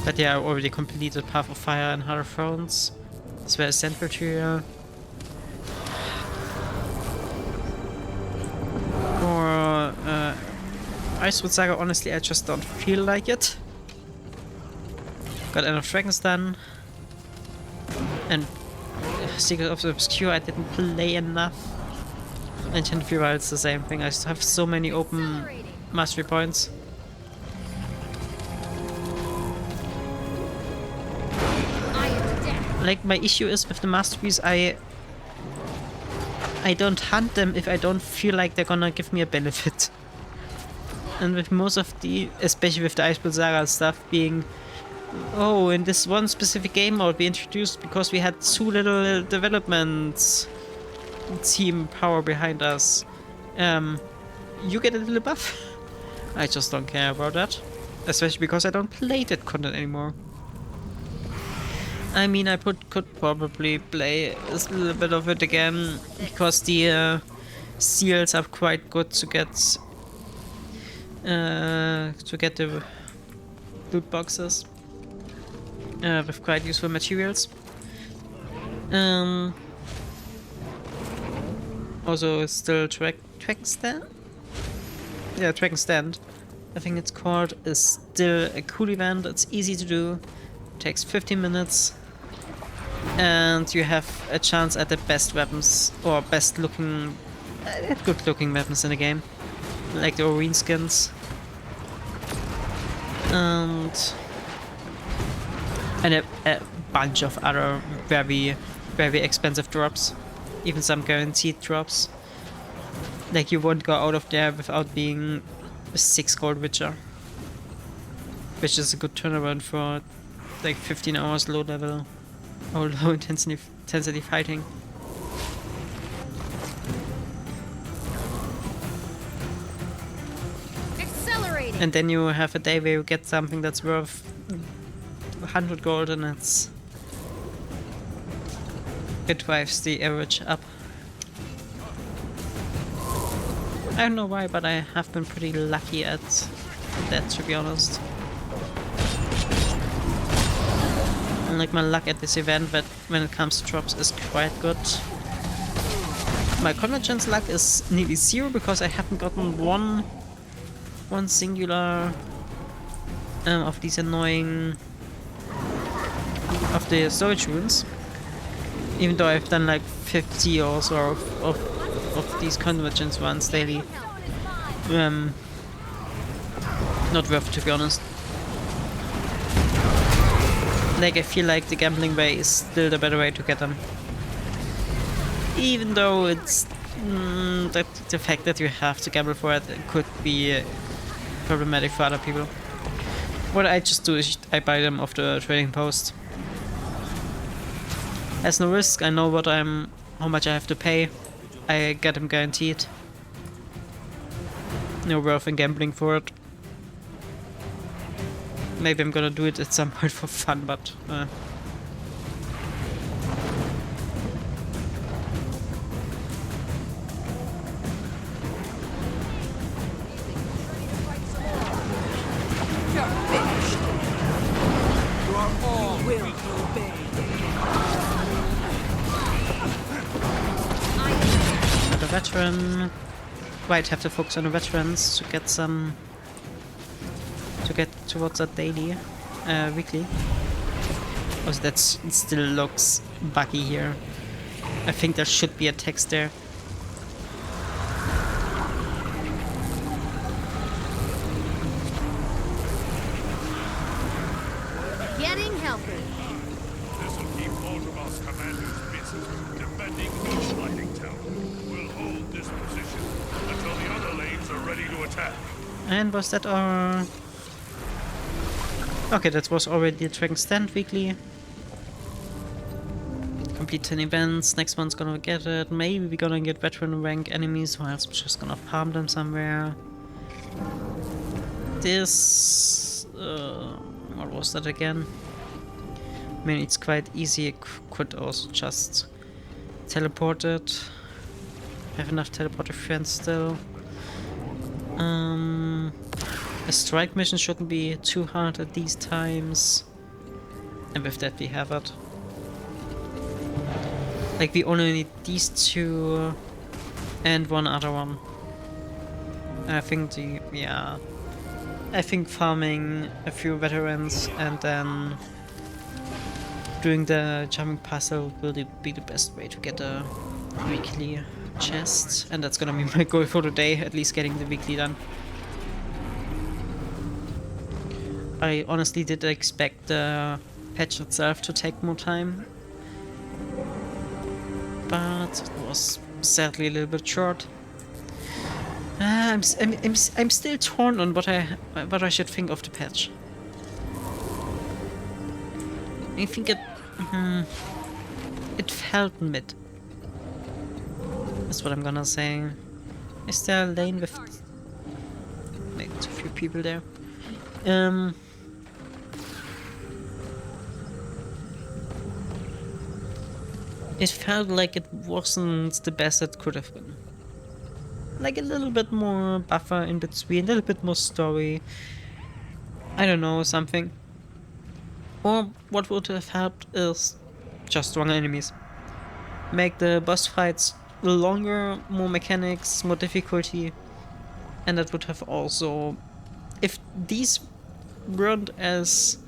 But yeah, I already completed Path of Fire and Heart of Thrones. As well as Sand Material. For Icewood Saga, honestly, I just don't feel like it. Got End of Dragons done. And Secret of the Obscure, I didn't play enough. And Ten Fury, it's the same thing. I just have so many open mastery points. Like, my issue is with the masterpiece, I don't hunt them if I don't feel like they're gonna give me a benefit. And with most of the, especially with the Icewood Saga stuff being, oh, in this one specific game mode we introduced because we had too little development team power behind us. You get a little buff. I just don't care about that. Especially because I don't play that content anymore. I mean, I could probably play a little bit of it again, because the seals are quite good to get the loot boxes with quite useful materials. Also, still track stand. Yeah, track and stand. I think it's called. Is still a cool event. It's easy to do. Takes 15 minutes. And you have a chance at the best weapons, or best looking, good looking weapons in the game, like the Oreen skins, and a bunch of other very expensive drops, even some guaranteed drops. Like, you won't go out of there without being a 6 gold Witcher, which is a good turnaround for like 15 hours low level. Oh, low intensity fighting. Accelerating. And then you have a day where you get something that's worth 100 gold, and it drives the average up. I don't know why, but I have been pretty lucky at that, to be honest. And like, my luck at this event, but when it comes to drops, is quite good. My convergence luck is nearly 0 because I haven't gotten one singular of these annoying of the storage runes. Even though I've done like 50 or so of these convergence ones daily. Not worth, to be honest. Like, I feel like the gambling way is still the better way to get them. Even though it's that the fact that you have to gamble for it could be problematic for other people. What I just do is I buy them off the trading post. Has no risk. I know how much I have to pay. I get them guaranteed. No worth in gambling for it. Maybe I'm gonna do it at some point for fun, but another veteran. Right, have to focus on the veterans to get some. To get towards that daily, weekly. Also, it still looks buggy here. I think there should be a text there. Getting healthy. This will keep Baltimore's commanders busy, defending each lighting tower. We'll hold this position until the other lanes are ready to attack. And was that our... Okay, that was already the Dragon Stand weekly. complete 10 events. Next one's gonna get it. Maybe we're gonna get veteran rank enemies, or else we're just gonna farm them somewhere. This... what was that again? I mean, it's quite easy. I could also just teleport it. Have enough teleporter friends still. A strike mission shouldn't be too hard at these times. And with that we have it. Like, we only need these two and one other one. I think I think farming a few veterans and then doing the jumping puzzle will be the best way to get a weekly chest. And that's gonna be my goal for the day, at least getting the weekly done. I honestly did expect the patch itself to take more time, but it was sadly a little bit short. I'm still torn on what I should think of the patch. I think it felt mid. That's what I'm gonna say. Is there a lane with maybe a few people there? It felt like it wasn't the best it could have been. Like a little bit more buffer in between, a little bit more story. I don't know, something. Or what would have helped is just stronger enemies. Make the boss fights longer, more mechanics, more difficulty. And that would have also... If these weren't the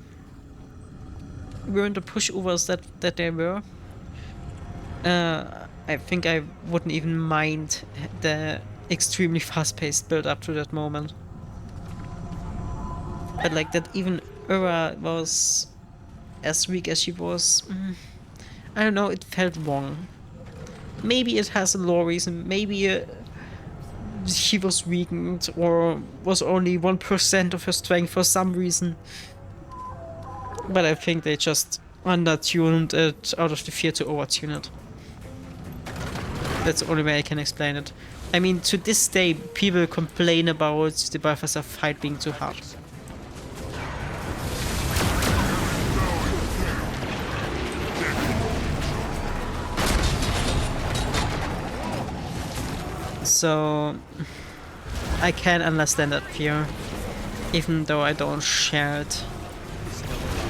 pushovers that they were, I think I wouldn't even mind the extremely fast-paced build up to that moment. But like that, even Ura was as weak as she was. I don't know, it felt wrong. Maybe it has a lore reason, maybe she was weakened or was only 1% of her strength for some reason. But I think they just undertuned it out of the fear to overtune it. That's the only way I can explain it. I mean, to this day, people complain about the Balthasar fight being too hard. So I can understand that fear, even though I don't share it.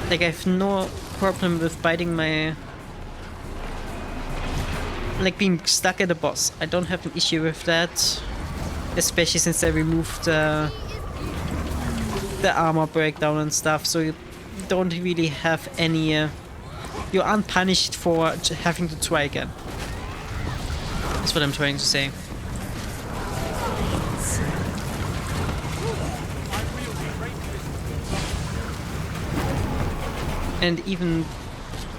Like, I have no problem with biting my... like being stuck at a boss. I don't have an issue with that, especially since they removed the armor breakdown and stuff, so you don't really have any... you aren't punished for having to try again. That's what I'm trying to say. And even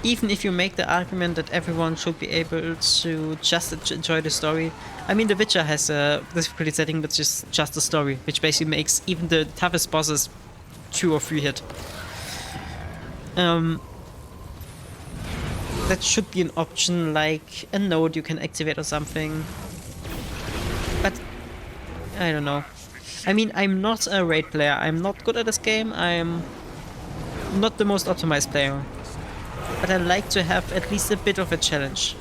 if you make the argument that everyone should be able to just enjoy the story, I mean, The Witcher has a difficulty setting which is just a story, which basically makes even the toughest bosses 2 or 3 hit. That should be an option, like a node you can activate or something. But I don't know. I mean, I'm not a raid player. I'm not good at this game. I'm not the most optimized player. But I like to have at least a bit of a challenge.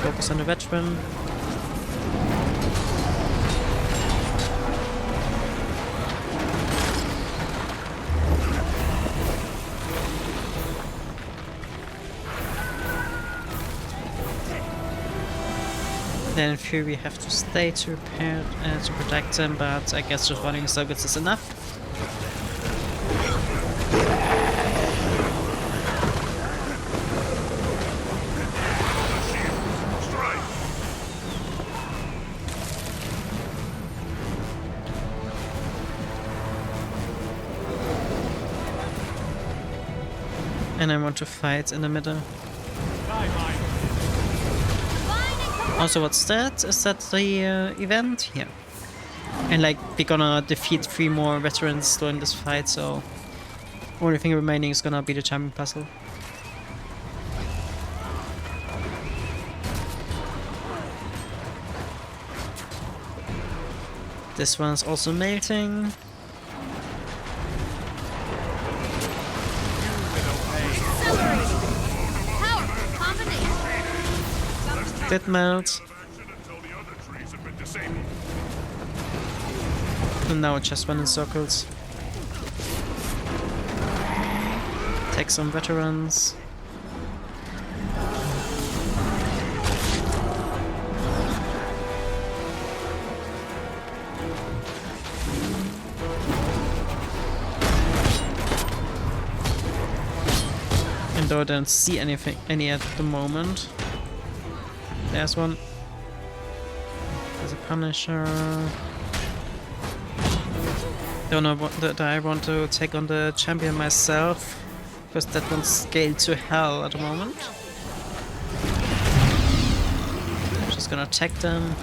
Focus on the veteran. Then in theory we have to stay to repair to protect them, but I guess just running circuits is enough. And I want to fight in the middle. Also, what's that? Is that the event? Yeah. And like, we're gonna defeat 3 more veterans during this fight, so only thing remaining is gonna be the champion puzzle. This one's also melting. Did melt. And now it just went in circles. Take some veterans. And though I don't see any at the moment. There's one. There's a Punisher. Don't know what that I want to take on the champion myself, because that one's scaled to hell at the moment. I'm just gonna attack them.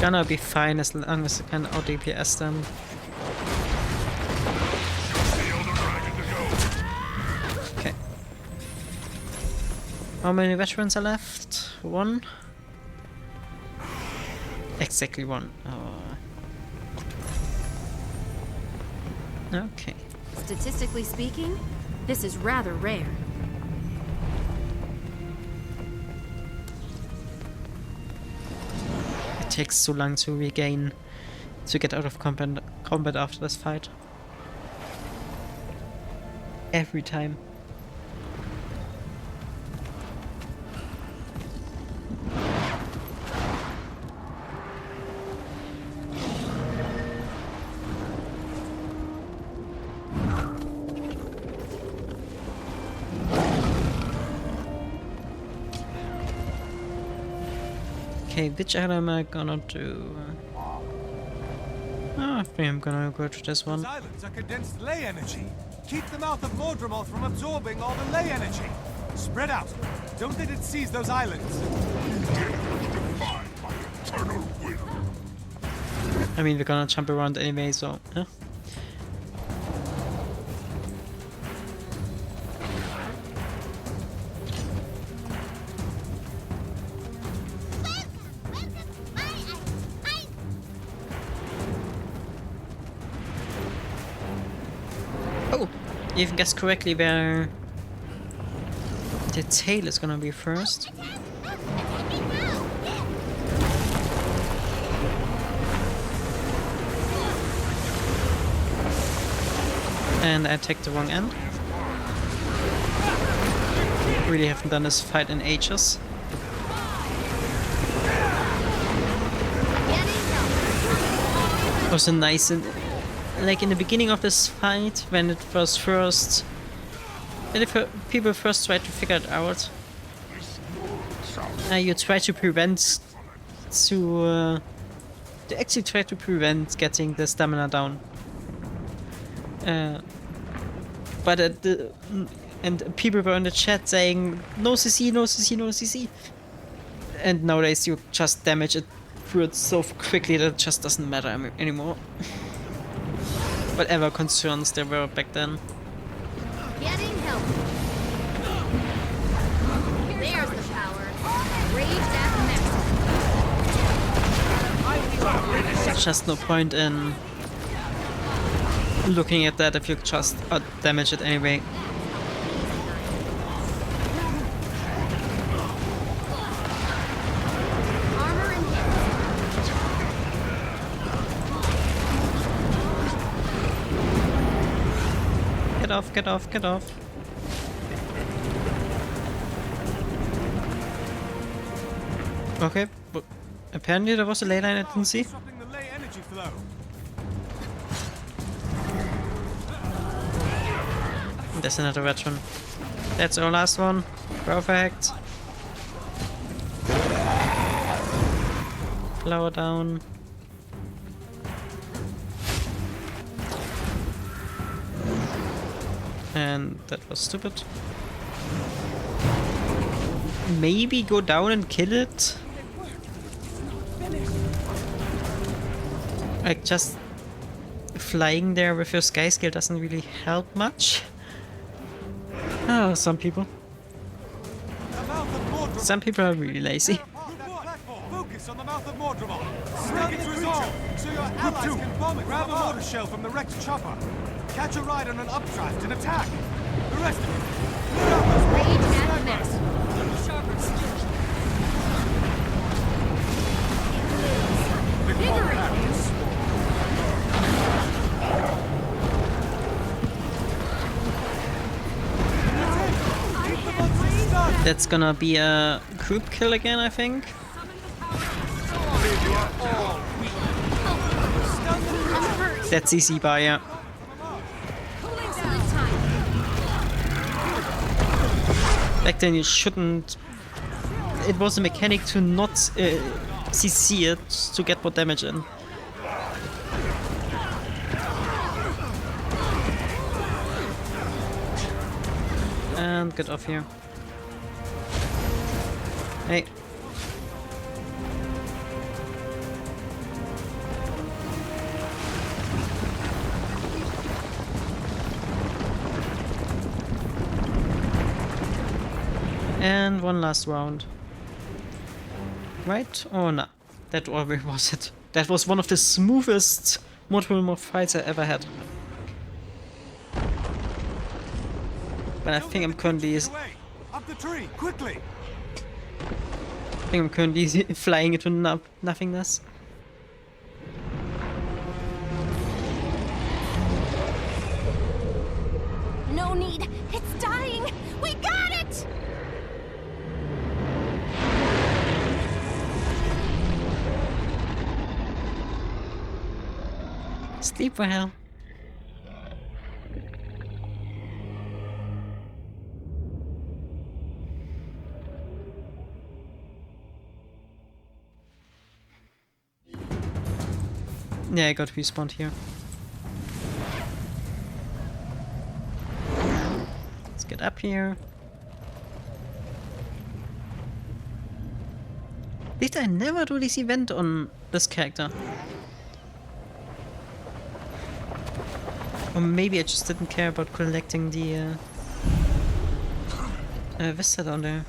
Gonna be fine as long as I can out DPS them. Okay. How many veterans are left? 1? Exactly 1. Oh. Okay. Statistically speaking, this is rather rare. It takes so long to get out of combat after this fight. Every time. Okay, which item am I gonna do? I think I'm gonna go to this one. Those islands are condensed ley energy. Keep the mouth of Mordremoth from absorbing all the ley energy. Spread out. Don't let it seize those islands. I mean, we're gonna jump around anyway, so yeah. Oh, you even guessed correctly where the tail is gonna be first. And I take the wrong end. Really haven't done this fight in ages. Also nice, like in the beginning of this fight, when it was first, when people first tried to figure it out, you try to prevent they actually try to prevent getting the stamina down. But and people were in the chat saying no CC, no CC, no CC. And nowadays you just damage it through it so quickly that it just doesn't matter anymore. Whatever concerns there were back then. Getting help. There's the power. Rage at max. There's just no point in looking at that if you just damage it anyway. Get off, get off, get off. Okay, but apparently there was a ley line I didn't see. There's another veteran. That's our last one. Perfect. Flower down. And that was stupid. maybe go down and kill it. Like, just flying there with your sky scale doesn't really help much. Oh, some people. Some people are really lazy. Focus on the mouth of Mordremoth. Stun its resolve, so your allies can bomb it. Grab a mortar shell from the wrecked chopper. Catch a ride on an updraft and attack. The rest of you, clear out those Rage mortars. at max. That's gonna be a group kill again, I think. That's easy by, yeah. Back then you shouldn't... It was a mechanic to not CC it to get more damage in. And get off here. Hey. And one last round. Right? Oh no. That already was it. That was one of the smoothest multiple morph fights I ever had. But I think I'm currently... Up the tree, quickly! I think I'm currently flying into nothingness. No need. It's dying. We got it. Sleep well. Yeah, I got respawned here. Let's get up here. Did I never do this event on this character? Or maybe I just didn't care about collecting the Vista down there.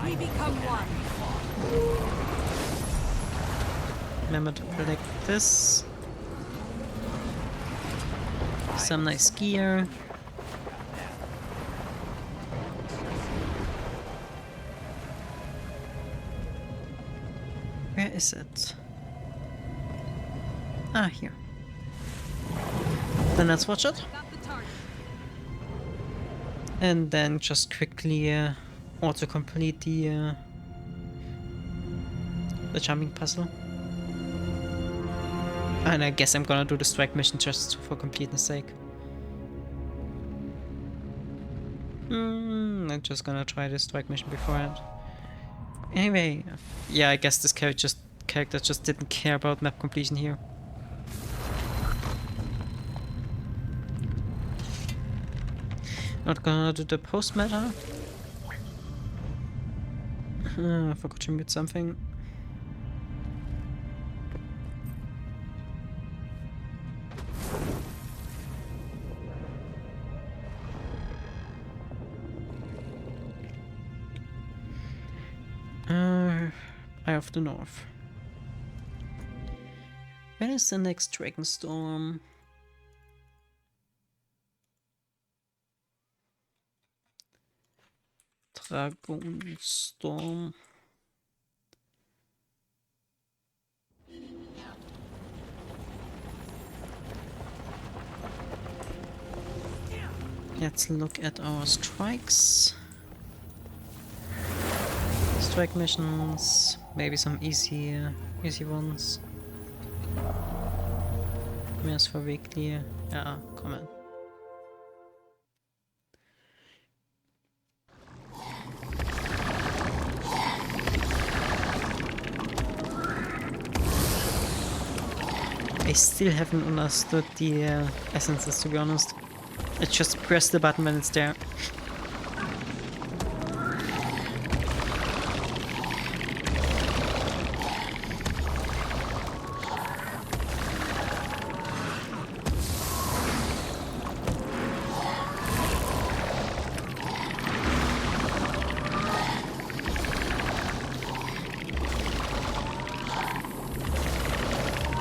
We become one. Remember to collect this. Some nice gear. Where is it? Ah, here. Then let's watch it. And then just quickly auto-complete the jumping puzzle. And I guess I'm gonna do the strike mission just for completeness sake. I'm just gonna try the strike mission beforehand. Anyway, yeah, I guess this character just didn't care about map completion here. Not gonna do the post meta. I forgot to mute something. Eye of the North. When is the next Dragonstorm? Dragonstorm. Let's look at our strikes. Strike missions, maybe some easy ones. Yes, for weekly. Yeah, come on. I still haven't understood the essences, to be honest. I just press the button when it's there.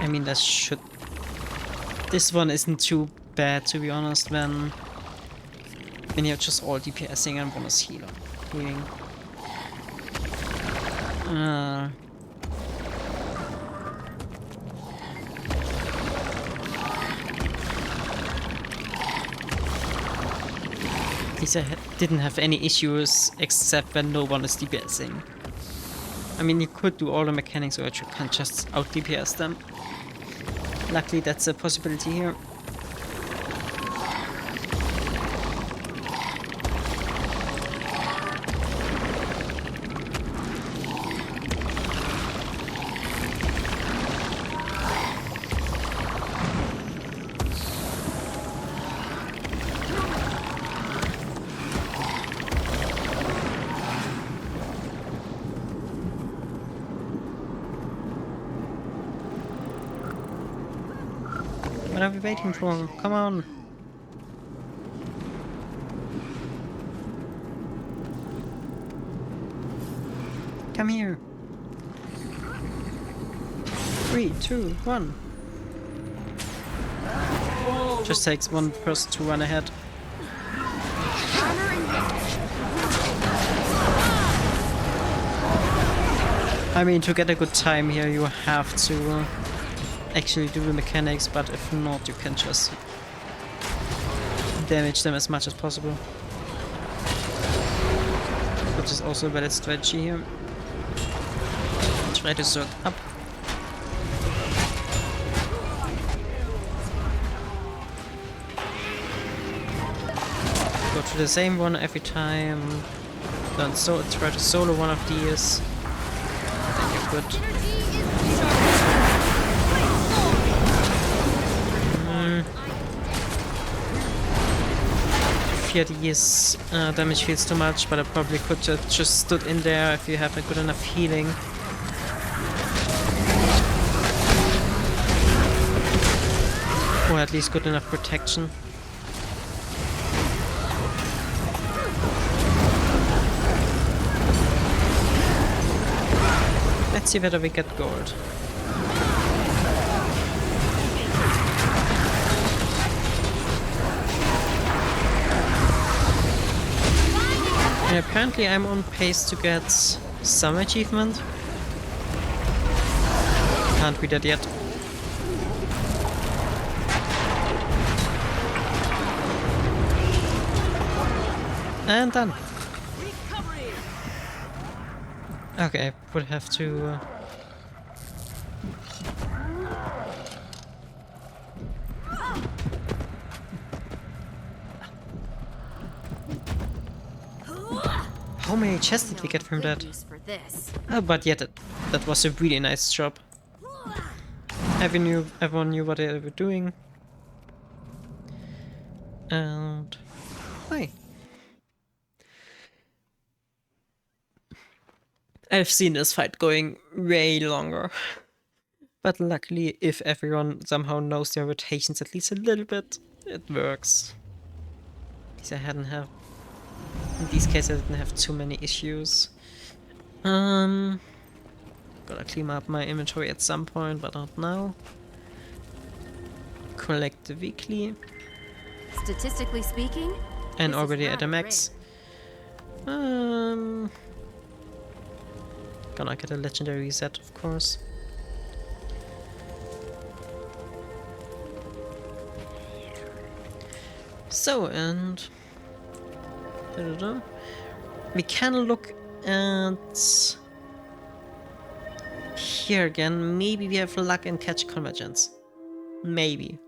I mean, that should... This one isn't too bad, to be honest, when you're just all DPSing and bonus healing. At least I didn't have any issues except when no one is DPSing. I mean, you could do all the mechanics or you can just out DPS them. Luckily, that's a possibility here. What are we waiting for? Come on! Come here! 3, 2, 1. Just takes one person to run ahead. I mean, to get a good time here, you have to actually do the mechanics, but if not, you can just damage them as much as possible. Which is also a valid strategy here. Try to sort up. Go to the same one every time. Don't try to solo one of these. Then you're good. Fear these damage feels too much, but I probably could have just stood in there if you have a good enough healing. Or at least good enough protection. Let's see whether we get gold. And apparently I'm on pace to get some achievement. Can't read that yet. And done. Okay, would have to... How many chests did we get from that? Oh, but yet that was a really nice job. Everyone knew what they were doing. And... Hi. I've seen this fight going way longer. But luckily, if everyone somehow knows their rotations at least a little bit, it works. At least I hadn't have... In these cases, I didn't have too many issues. Gotta clean up my inventory at some point, but not now. Collect the weekly. Statistically speaking, and already at a max. Gonna get a legendary reset, of course. So, and... we can look at... here again. Maybe we have luck and catch convergence. Maybe.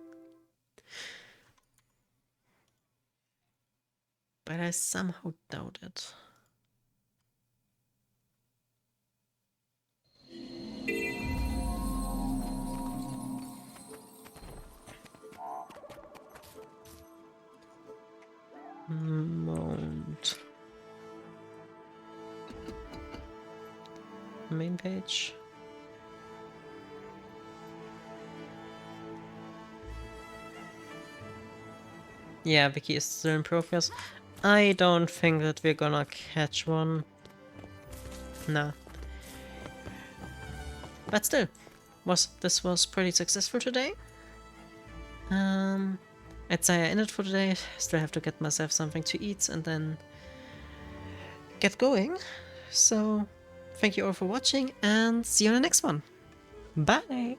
But I somehow doubt it. Mount. Main page. Yeah, Vicky is still in progress. I don't think that we're gonna catch one. Nah. But still, this was pretty successful today. I'd say I end it for today. Still have to get myself something to eat and then get going. So thank you all for watching and see you on the next one. Bye!